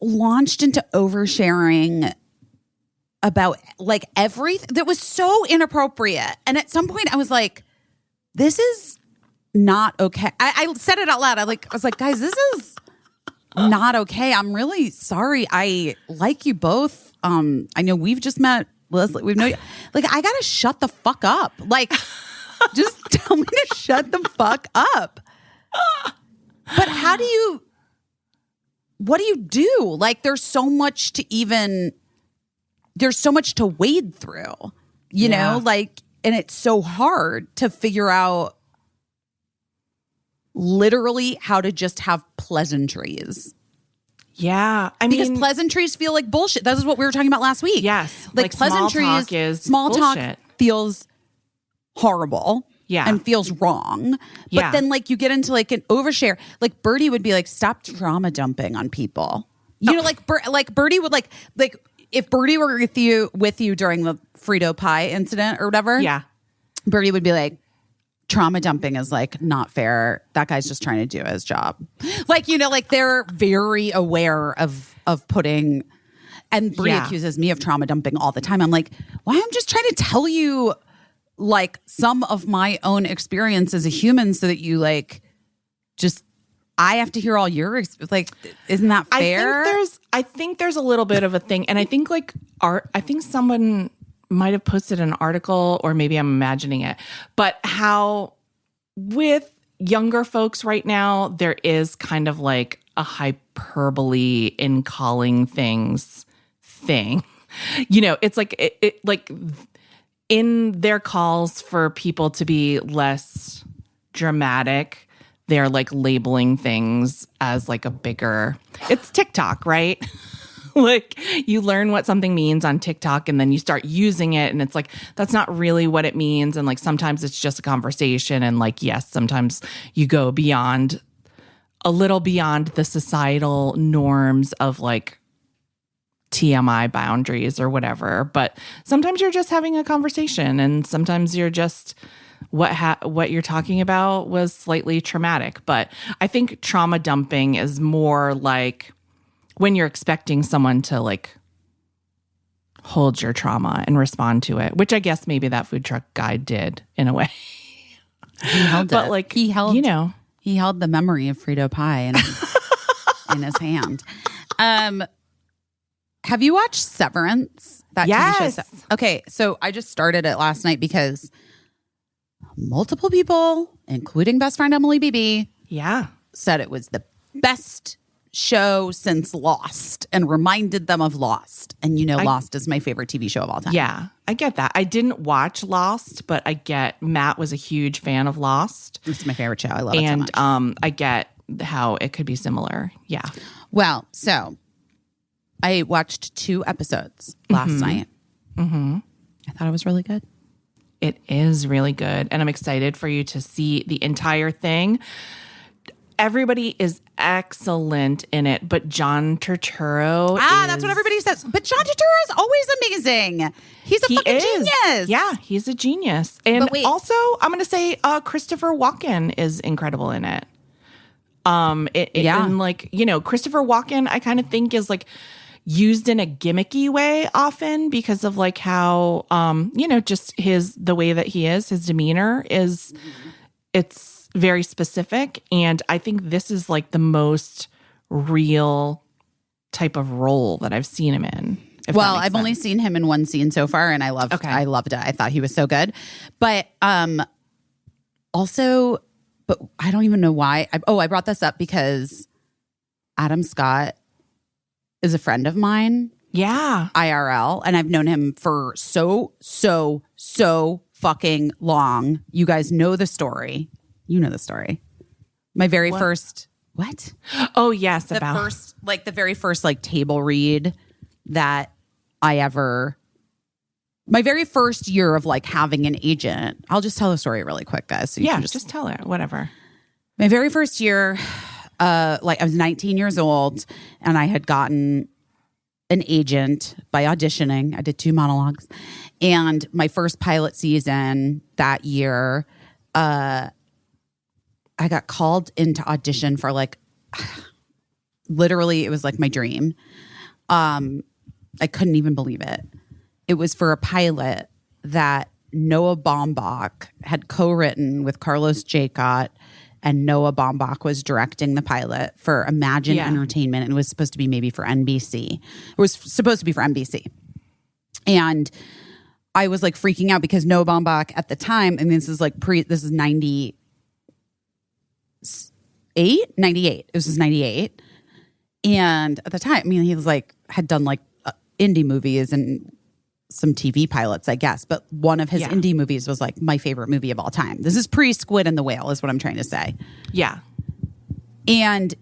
launched into oversharing about like everything that was so inappropriate. And at some point I was like, this is not okay. I said it out loud. I was like, guys, this is not okay. I'm really sorry. I like you both. I know we've just met, Leslie. We've known you. Like, I gotta shut the fuck up. Like, just tell me to shut the fuck up. But what do you do? Like, there's so much to wade through, you know, like, and it's so hard to figure out literally how to just have pleasantries. Yeah. Because pleasantries feel like bullshit. This is what we were talking about last week. Yes. Like pleasantries, small talk feels horrible. Yeah. And feels wrong. But then like you get into like an overshare. Like Birdie would be like, stop trauma dumping on people. You know, like Birdie would like if Birdie were with you during the Frito pie incident or whatever. Yeah. Birdie would be like, trauma dumping is like not fair. That guy's just trying to do his job. Like, you know, like they're very aware of putting, and Brie accuses me of trauma dumping all the time. I'm like, well, I'm just trying to tell you like some of my own experience as a human so that you like just, I have to hear all your, like, isn't that fair? I think there's a little bit of a thing. And I think like I think someone might have posted an article, or maybe I'm imagining it, but how with younger folks right now, there is kind of like a hyperbole in calling things thing. You know, it's like it like in their calls for people to be less dramatic, they're like labeling things as like a bigger, it's TikTok, right? Like you learn what something means on TikTok and then you start using it and it's like, that's not really what it means. And like, sometimes it's just a conversation. And like, yes, sometimes you go a little beyond the societal norms of like TMI boundaries or whatever. But sometimes you're just having a conversation and sometimes you're just, what you're talking about was slightly traumatic. But I think trauma dumping is more like when you're expecting someone to like hold your trauma and respond to it, which I guess maybe that food truck guy did in a way. He held but it. Like he held, you know, he held the memory of Frito pie in his hand. Have you watched Severance? That yes. TV show? Okay, so I just started it last night because multiple people, including best friend Emily Beebe, said it was the best show since Lost and reminded them of Lost. And you know, Lost is my favorite TV show of all time. Yeah, I get that. I didn't watch Lost, but I get Matt was a huge fan of Lost. It's my favorite show. I love it so much. And I get how it could be similar. Yeah. Well, so I watched 2 episodes last night. Mm-hmm. I thought it was really good. It is really good. And I'm excited for you to see the entire thing. Everybody is excellent in it, but John Turturro That's what everybody says. But John Turturro is always amazing. He's a fucking genius. Yeah, he's a genius. And But wait. also, I'm going to say Christopher Walken is incredible in it. And like, you know, Christopher Walken, I kind of think is like used in a gimmicky way often because of like how, you know, just the way that he is, his demeanor is, it's very specific. And I think this is like the most real type of role that I've seen him in. Well, I've only seen him in one scene so far, and I loved it. I thought he was so good. But also, but I don't even know why. I brought this up because Adam Scott is a friend of mine. Yeah. IRL. And I've known him for so fucking long. You guys know the story. You know the story. My very first, what? Oh, yes. The very first like table read that I ever, my very first year of like having an agent. I'll just tell the story really quick, guys. So you can just tell it, whatever. My very first year, like I was 19 years old and I had gotten an agent by auditioning. I did 2 monologues. And my first pilot season that year, I got called into audition for like, literally, it was like my dream. I couldn't even believe it. It was for a pilot that Noah Baumbach had co-written with Carlos Jacot, and Noah Baumbach was directing the pilot for Imagine Entertainment, and it was supposed to be maybe for NBC. It was supposed to be for NBC. And I was like freaking out because Noah Baumbach at the time, and this is like this is 98. This was 98. And at the time, I mean, he was like, had done like indie movies and some TV pilots, I guess. But one of his indie movies was like my favorite movie of all time. This is pre-Squid and the Whale is what I'm trying to say. Yeah. And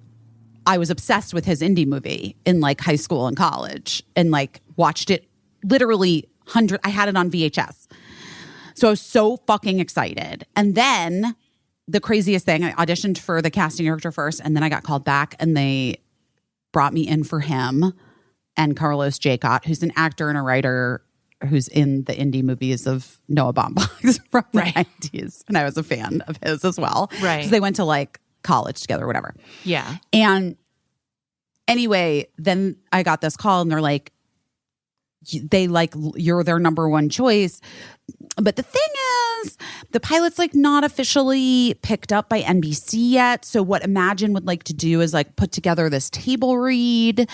I was obsessed with his indie movie in like high school and college and like watched it literally I had it on VHS. So I was so fucking excited. And then the craziest thing, I auditioned for the casting director first, and then I got called back, and they brought me in for him and Carlos Jacot, who's an actor and a writer who's in the indie movies of Noah Baumbach from the 90s. And I was a fan of his as well. Right. Because they went to like college together or whatever. Yeah. And anyway, then I got this call, and they're like, you're their number one choice. But the thing is, the pilot's like not officially picked up by NBC yet. So what Imagine would like to do is like put together this table read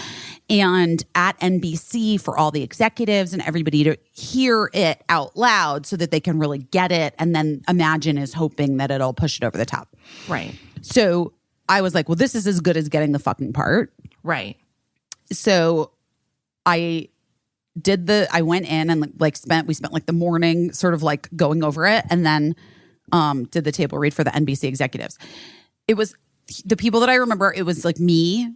and at NBC for all the executives and everybody to hear it out loud so that they can really get it. And then Imagine is hoping that it'll push it over the top. Right. So I was like, well, this is as good as getting the fucking part. Right. So I went in and we spent like the morning sort of like going over it, and then did the table read for the NBC executives. It was the people that I remember. It was like me,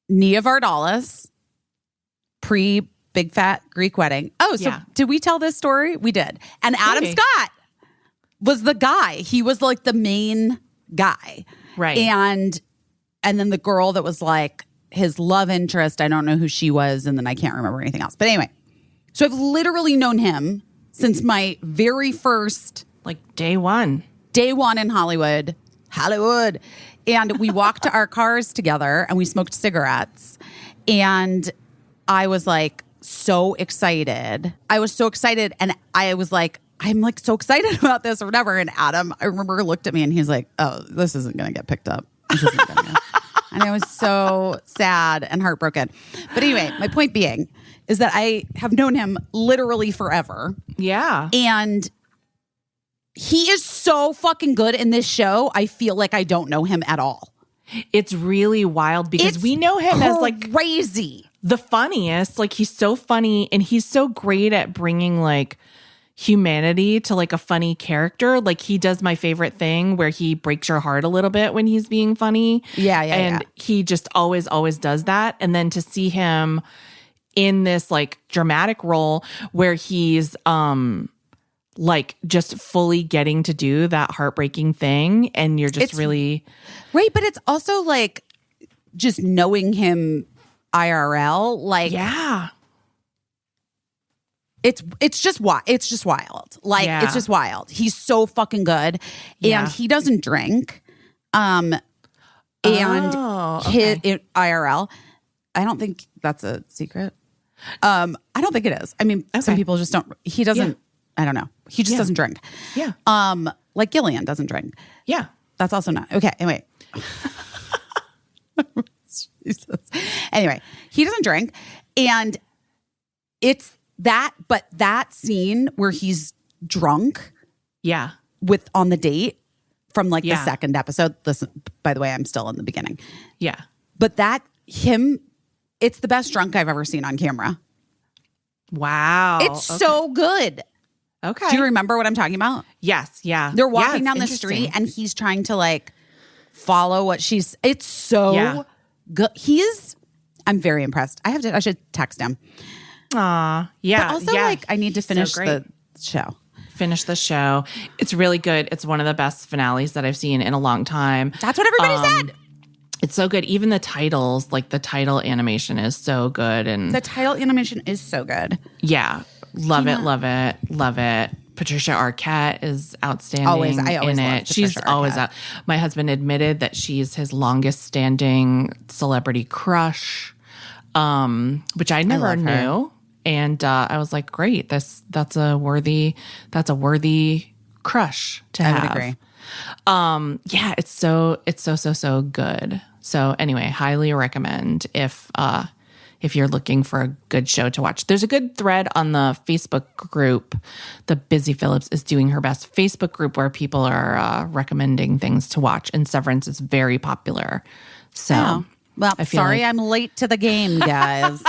Nia Vardalos, pre Big Fat Greek Wedding. Oh, so did we tell this story? We did. And Adam Scott was the guy. He was like the main guy. Right. And then the girl that was like his love interest, I don't know who she was, and then I can't remember anything else. But anyway, so I've literally known him since my very first, like day one in Hollywood. And we walked to our cars together and we smoked cigarettes. And I was like so excited. And I was like, I'm like so excited about this or whatever. And Adam, I remember, looked at me and he's like, oh, this isn't going to get picked up. This isn't going to And I was so sad and heartbroken. But anyway, my point being is that I have known him literally forever. Yeah. And he is so fucking good in this show. I feel like I don't know him at all. It's really wild because we know him as like crazy. The funniest. Like he's so funny and he's so great at bringing like humanity to like a funny character. Like he does my favorite thing where he breaks your heart a little bit when he's being funny. And he just always does that. And then to see him in this like dramatic role where he's like just fully getting to do that heartbreaking thing, and you're just really right. But it's also like just knowing him IRL, like yeah. It's just wild. It's just wild. Like it's just wild. He's so fucking good, and he doesn't drink. And his IRL. I don't think that's a secret. I don't think it is. I mean, some people just don't. He doesn't. I don't know. He just doesn't drink. Yeah. Like Gillian doesn't drink. Yeah. That's also not okay. Anyway. Jesus. Anyway, he doesn't drink, and it's that. But that scene where he's drunk, with on the date from like the second episode. Listen, by the way, I'm still in the beginning. Yeah, but it's the best drunk I've ever seen on camera. Wow, it's so good. Okay, do you remember what I'm talking about? Yes, yeah. They're walking down the street, and he's trying to like follow what she's. It's so good. I'm very impressed. I should text him. Aw, yeah. But also, like, I need to finish the show. Finish the show. It's really good. It's one of the best finales that I've seen in a long time. That's what everybody said. It's so good. Even the titles, like the title animation is so good. And the title animation is so good. Yeah. Love it, love it, love it. Patricia Arquette is outstanding I always in love it. She's Patricia always Arquette. out. My husband admitted that she's his longest standing celebrity crush, which I never knew. And I was like, great, that's a worthy crush to have. I would agree. Yeah, it's so good. So anyway, highly recommend if you're looking for a good show to watch. There's a good thread on the Facebook group. The Busy Phillips is doing her best Facebook group where people are recommending things to watch, and Severance is very popular. So. Well, sorry, I'm late to the game, guys.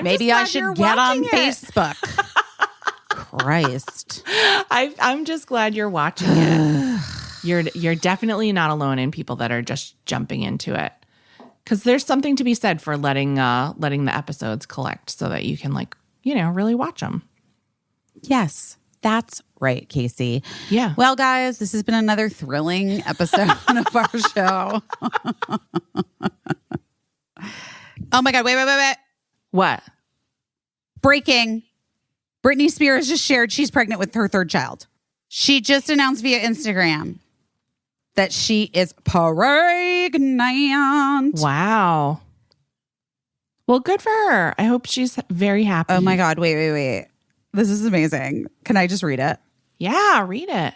Maybe I should get on Facebook. Christ. I'm just glad you're watching it. You're definitely not alone in people that are just jumping into it. Because there's something to be said for letting the episodes collect so that you can really watch them. Yes, that's right, Caissie. Yeah. Well, guys, this has been another thrilling episode of our show. Oh my God, wait. What? Breaking. Britney Spears just shared she's pregnant with her third child. She just announced via Instagram that she is pregnant. Wow. Well, good for her. I hope she's very happy. Oh my God, wait. This is amazing. Can I just read it? Yeah, read it.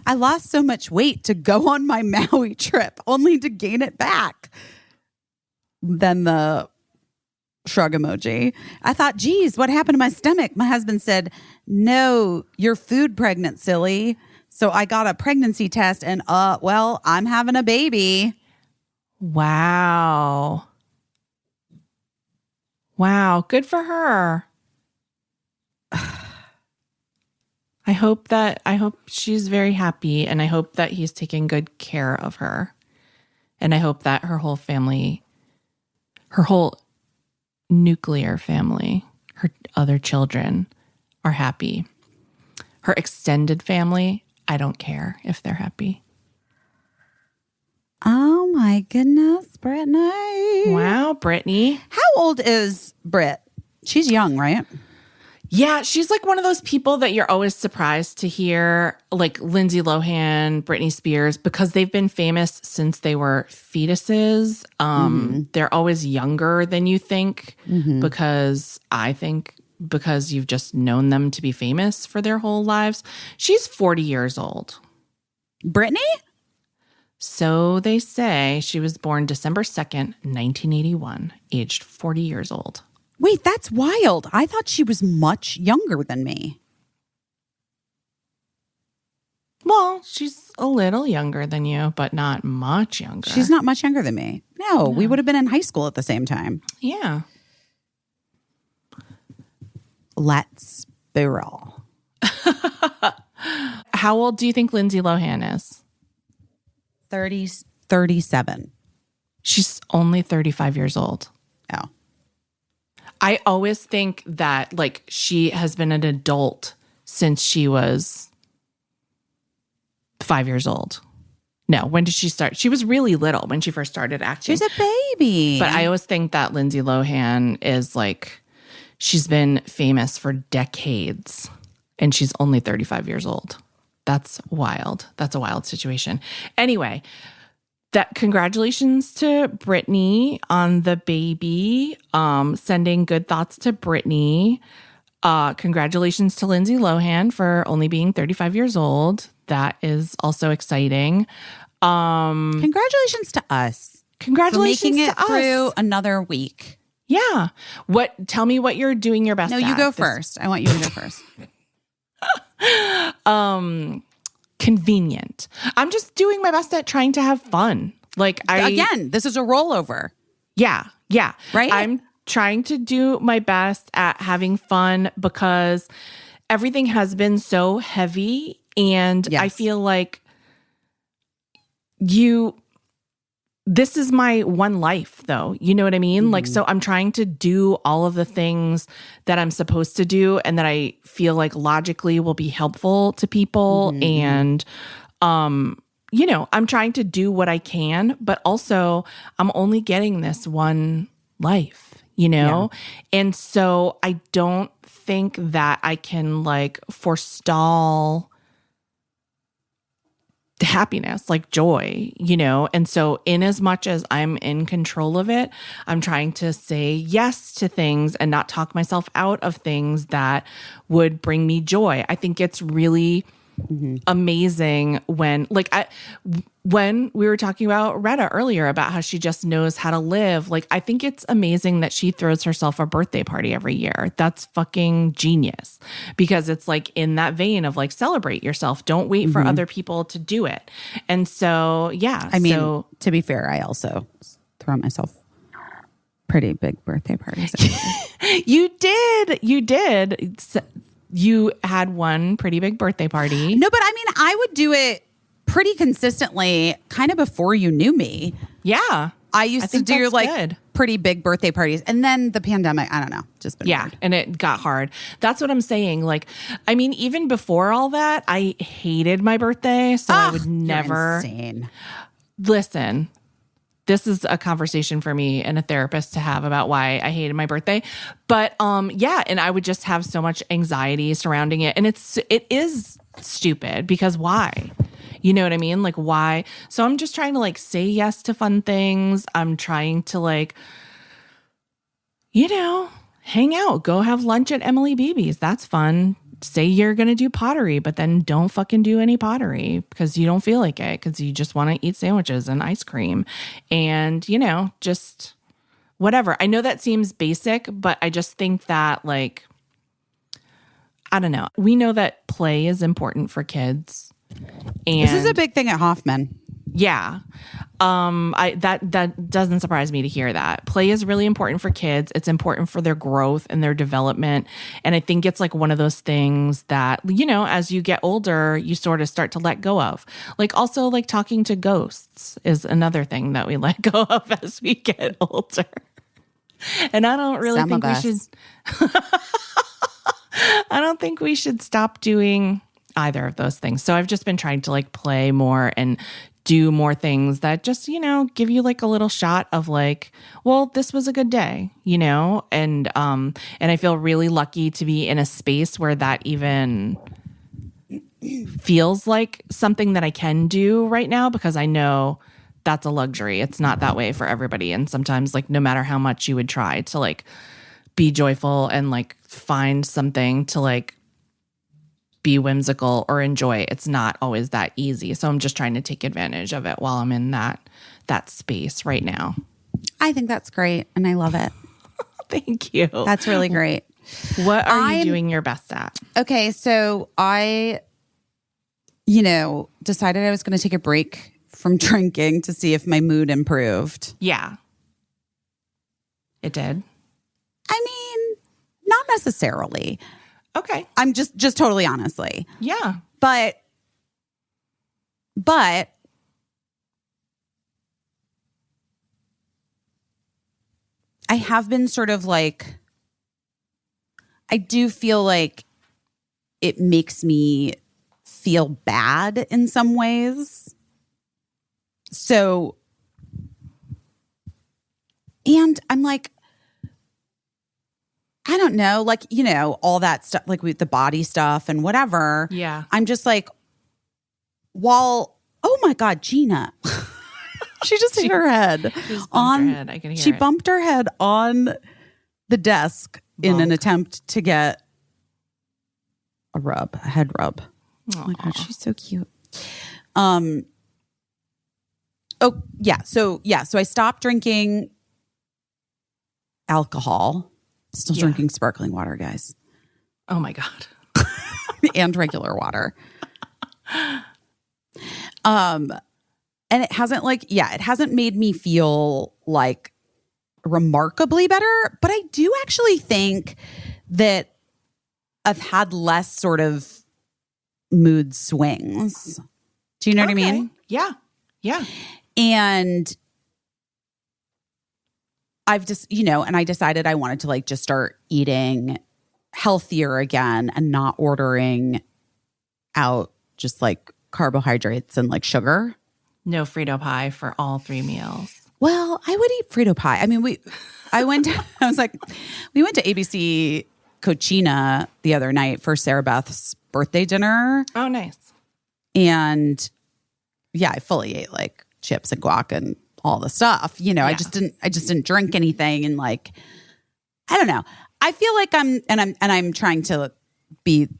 I lost so much weight to go on my Maui trip, only to gain it back. Then the shrug emoji. I thought, geez, what happened to my stomach? My husband said, no, you're food pregnant, silly. So I got a pregnancy test and, I'm having a baby. Wow. Wow. Good for her. I hope she's very happy, and I hope that he's taking good care of her. And I hope that her whole family, her whole nuclear family, her other children are happy. Her extended family, I don't care if they're happy. Oh my goodness, Brittany. Wow, Brittany. How old is Britt? She's young, right? Yeah, she's like one of those people that you're always surprised to hear, like Lindsay Lohan, Britney Spears, because they've been famous since they were fetuses. They're always younger than you think, because you've just known them to be famous for their whole lives. She's 40 years old. Brittany? So they say. She was born December 2nd, 1981, aged 40 years old. Wait, that's wild. I thought she was much younger than me. Well, she's a little younger than you, but not much younger. She's not much younger than me. No, we would have been in high school at the same time. Yeah. Let's be real. How old do you think Lindsay Lohan is? 37. She's only 35 years old. Oh. I always think that, like, she has been an adult since she was 5 years old. No, when did she start? She was really little when she first started acting. She's a baby. But I always think that Lindsay Lohan is like, she's been famous for decades and she's only 35 years old. That's wild. That's a wild situation. Anyway, congratulations to Brittany on the baby. Sending good thoughts to Brittany. Congratulations to Lindsay Lohan for only being 35 years old. That is also exciting. Congratulations to us. Congratulations for making it to us. through another week. Yeah. Tell me what you're doing your best No, at. you go first. I want you to go first. Convenient. I'm just doing my best at trying to have fun. Again, this is a rollover. Yeah. Right? I'm trying to do my best at having fun because everything has been so heavy. And Yes. I feel like this is my one life though. You know what I mean? Like, so I'm trying to do all of the things that I'm supposed to do and that I feel like logically will be helpful to people. And, I'm trying to do what I can, but also I'm only getting this one life, And so I don't think that I can forestall happiness, joy, And so in as much as I'm in control of it, I'm trying to say yes to things and not talk myself out of things that would bring me joy. I think it's really amazing when we were talking about Retta earlier about how she just knows how to live. I think it's amazing that she throws herself a birthday party every year. That's fucking genius because it's in that vein of celebrate yourself. Don't wait for other people to do it. And so, yeah. I mean, to be fair, I also throw myself pretty big birthday parties. You did. You had one pretty big birthday party. No, but I mean, I would do it pretty consistently kind of before you knew me. Yeah. I used to do good. pretty big birthday parties. And then the pandemic, I don't know, just been weird. And it got hard. That's what I'm saying. I mean, even before all that, I hated my birthday. So I would never. You're insane. Listen, this is a conversation for me and a therapist to have about why I hated my birthday. But and I would just have so much anxiety surrounding it. And it is stupid because why? You know what I mean? Why? So I'm just trying to say yes to fun things. I'm trying to hang out, go have lunch at Emily Beebe's. That's fun. Say you're going to do pottery, but then don't fucking do any pottery because you don't feel like it because you just want to eat sandwiches and ice cream and, just whatever. I know that seems basic, but I just think that I don't know. We know that play is important for kids. And This is a big thing at Hoffman. yeah. That doesn't surprise me to hear that. Play is really important for kids. It's important for their growth and their development. And I think it's one of those things that, as you get older, you sort of start to let go of. Also talking to ghosts is another thing that we let go of as we get older. And I don't really think we should I don't think we should stop doing either of those things. So I've just been trying to play more and do more things that just, give you a little shot of well, this was a good day, and I feel really lucky to be in a space where that even feels like something that I can do right now because I know that's a luxury. It's not that way for everybody. And sometimes no matter how much you would try to be joyful and find something to be whimsical or enjoy, it's not always that easy. So I'm just trying to take advantage of it while I'm in that space right now. I think that's great. And I love it. Thank you. That's really great. What are you doing your best at? Okay. So I, decided I was going to take a break from drinking to see if my mood improved. Yeah. It did. I mean, not necessarily. Okay. I'm just totally honestly. Yeah. But I have been sort of I do feel it makes me feel bad in some ways. So, and I'm like, I don't know, like, you know, all that stuff, like with the body stuff and whatever. Yeah. I'm just like, oh my God, Gina. She just hit her head on. Her head. I can hear she it. bumped her head on the desk in an attempt to get a head rub. Aww. Oh my God, she's so cute. So I stopped drinking alcohol. Still drinking sparkling water, guys. Oh my God. And regular water. And it hasn't it hasn't made me feel like remarkably better, but I do actually think that I've had less sort of mood swings. Do you know what I mean? Yeah. Yeah. And I've just, you know, and I decided I wanted to like just start eating healthier again and not ordering out just like carbohydrates and like sugar. No Frito pie for all 3 meals. Well, I would eat Frito pie. I mean, we went to ABC Cochina the other night for Sarah Beth's birthday dinner. Oh, nice. And yeah, I fully ate like chips and guac and all the stuff. You know, I just didn't drink anything, and like, I don't know. I feel like I'm trying to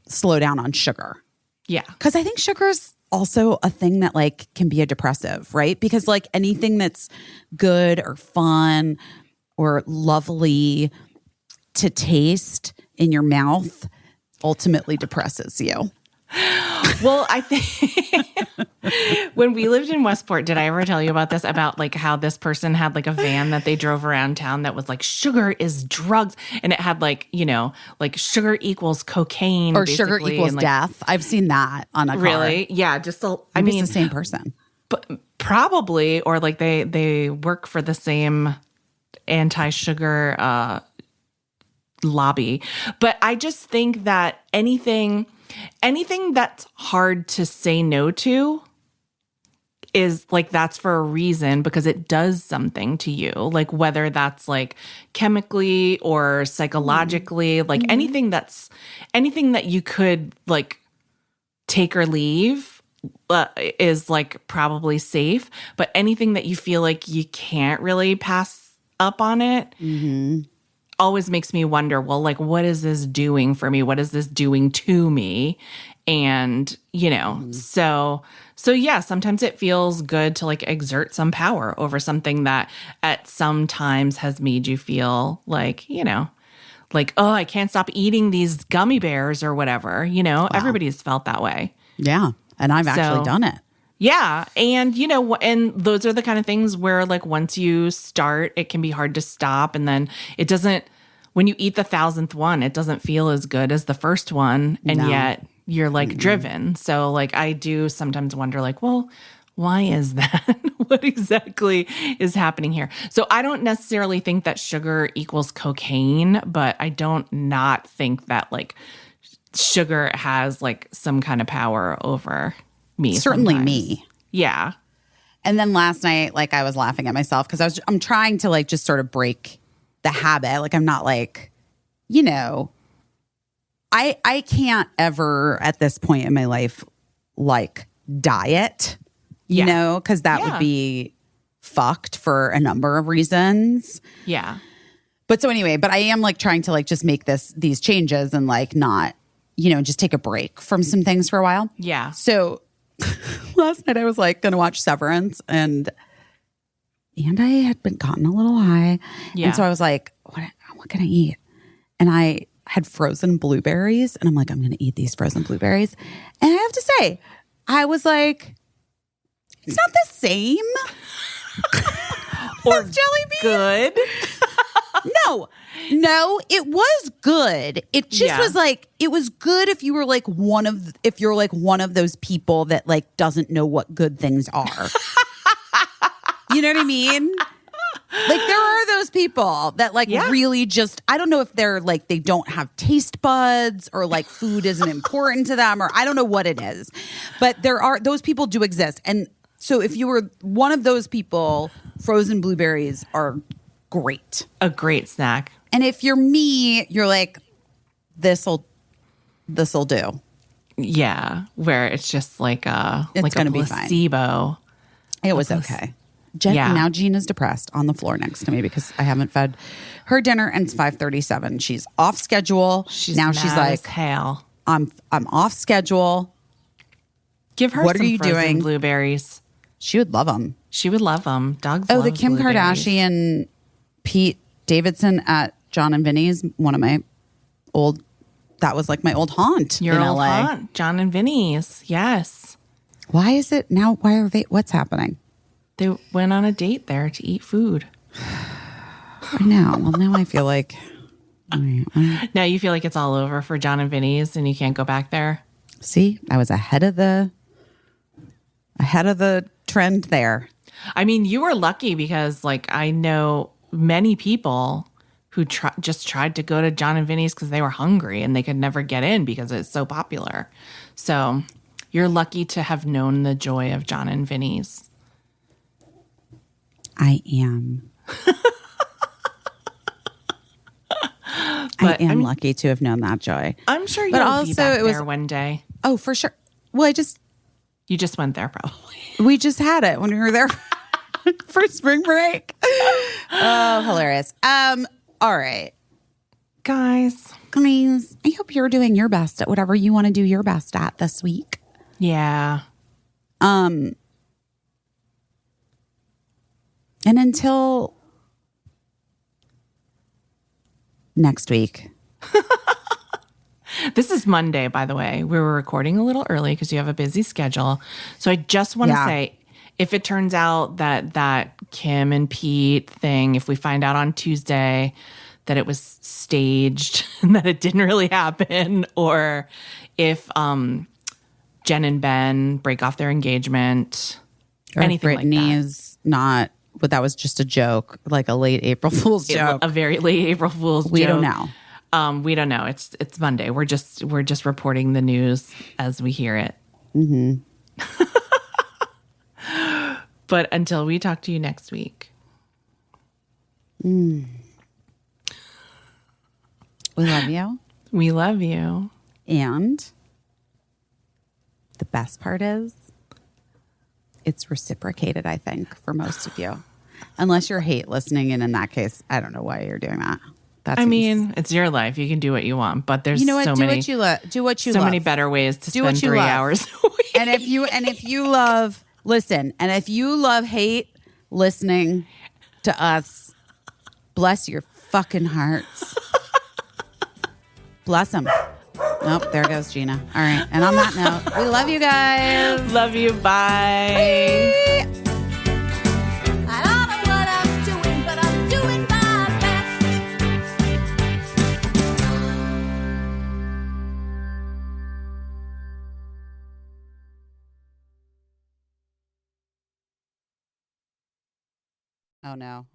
slow down on sugar. Yeah. Because I think sugar's also a thing that like can be a depressive, right? Because like anything that's good or fun or lovely to taste in your mouth ultimately depresses you. Well, I think when we lived in Westport, did I ever tell you about this? About like how this person had like a van that they drove around town that was like sugar is drugs, and it had like, you know, like sugar equals cocaine or sugar equals and, like, death. I've seen that on a car. Really? Yeah, just I Maybe mean, it's the same person. but probably, or like they work for the same anti-sugar lobby. But I just think that anything that's hard to say no to is like, that's for a reason, because it does something to you. Like whether that's like chemically or psychologically, like anything that you could like take or leave is like probably safe. But anything that you feel like you can't really pass up on it, always makes me wonder, well, like, what is this doing for me? What is this doing to me? And, you know, so yeah, sometimes it feels good to like exert some power over something that at some times has made you feel like, you know, like, oh, I can't stop eating these gummy bears or whatever, you know, everybody's felt that way. Yeah. And I've actually done it. Yeah. And, you know, and those are the kind of things where like once you start, it can be hard to stop. And then it doesn't, when you eat the 1,000th one, it doesn't feel as good as the first one. And yet you're like driven. So like I do sometimes wonder like, well, why is that? What exactly is happening here? So I don't necessarily think that sugar equals cocaine, but I don't not think that like sugar has like some kind of power over me. Certainly sometimes. me. Yeah. And then last night, like I was laughing at myself because I'm trying to like just sort of break the habit. Like I'm not like, you know, I can't ever at this point in my life like diet, you know, because that would be fucked for a number of reasons. Yeah. But so anyway, but I am like trying to like just make these changes and like not, you know, just take a break from some things for a while. Yeah. So last night I was like going to watch Severance and I had been gotten a little high. Yeah. And so I was like, what can I eat? And I had frozen blueberries and I'm like, I'm going to eat these frozen blueberries. And I have to say, I was like, it's not the same. Or as jelly beans. Good. No, it was good. It just was like, it was good if you were like if you're like one of those people that like doesn't know what good things are. You know what I mean? Like there are those people that like Yeah. really just, I don't know if they're like, they don't have taste buds or like food isn't important to them or I don't know what it is, but those people do exist. And so if you were one of those people, frozen blueberries are great. A great snack. And if you're me, you're like, this'll do. Yeah, where it's just like It's like a gonna be fine. placebo. It was okay. Now Jean is depressed on the floor next to me because I haven't fed her dinner and it's 5:37. She's off schedule. She's mad like, as hell. I'm off schedule. Give her What are some you frozen doing? blueberries. She would love them. She would love them. Dogs. Oh, love the Kim blueberries. Kardashian, Pete Davidson at John and Vinny's, one of my old. That was like my old haunt Your in old LA. haunt, John and Vinny's. Yes, Why is it now? Why are they? What's happening? they went on a date there to eat food. I know. Well, now I feel like. Now you feel like it's all over for John and Vinny's, and you can't go back there. See, I was ahead of the trend there. I mean, you were lucky because, like, I know many people who just tried to go to John and Vinny's because they were hungry and they could never get in because it's so popular. So you're lucky to have known the joy of John and Vinny's. I am. But, I am I mean, lucky to have known that joy. I'm sure But you'll also be back it was- there one day. Oh, for sure. Well, You just went there probably. we just had it when we were there for spring break. Oh, hilarious. All right. Guys. Guys, I hope you're doing your best at whatever you want to do your best at this week. Yeah. And until next week. This is Monday, by the way. We were recording a little early because you have a busy schedule. So I just want to say, if it turns out that Kim and Pete thing, if we find out on Tuesday that it was staged and that it didn't really happen, or if Jen and Ben break off their engagement, Or anything like that. Brittany's not, but that was just a joke, like a late April Fool's joke. A very late April Fool's We joke. don't know. We don't know. It's Monday. We're just reporting the news as we hear it. Mm-hmm. But until we talk to you next week. We love you. We love you. And the best part is it's reciprocated, I think, for most of you. Unless you're hate listening. And in that case, I don't know why you're doing that. I mean, it's your life. You can do what you want, but there's you know what? so Do many, what you do what you so love. many better ways to Do what spend you 3 love. hours a week. And if you love, listen, and if you love hate listening to us, bless your fucking hearts. Bless them. Nope, there goes Gina. All right. And on that note, we love you guys. Love you. Bye. I don't know what I'm doing, but I'm doing my best. Oh no.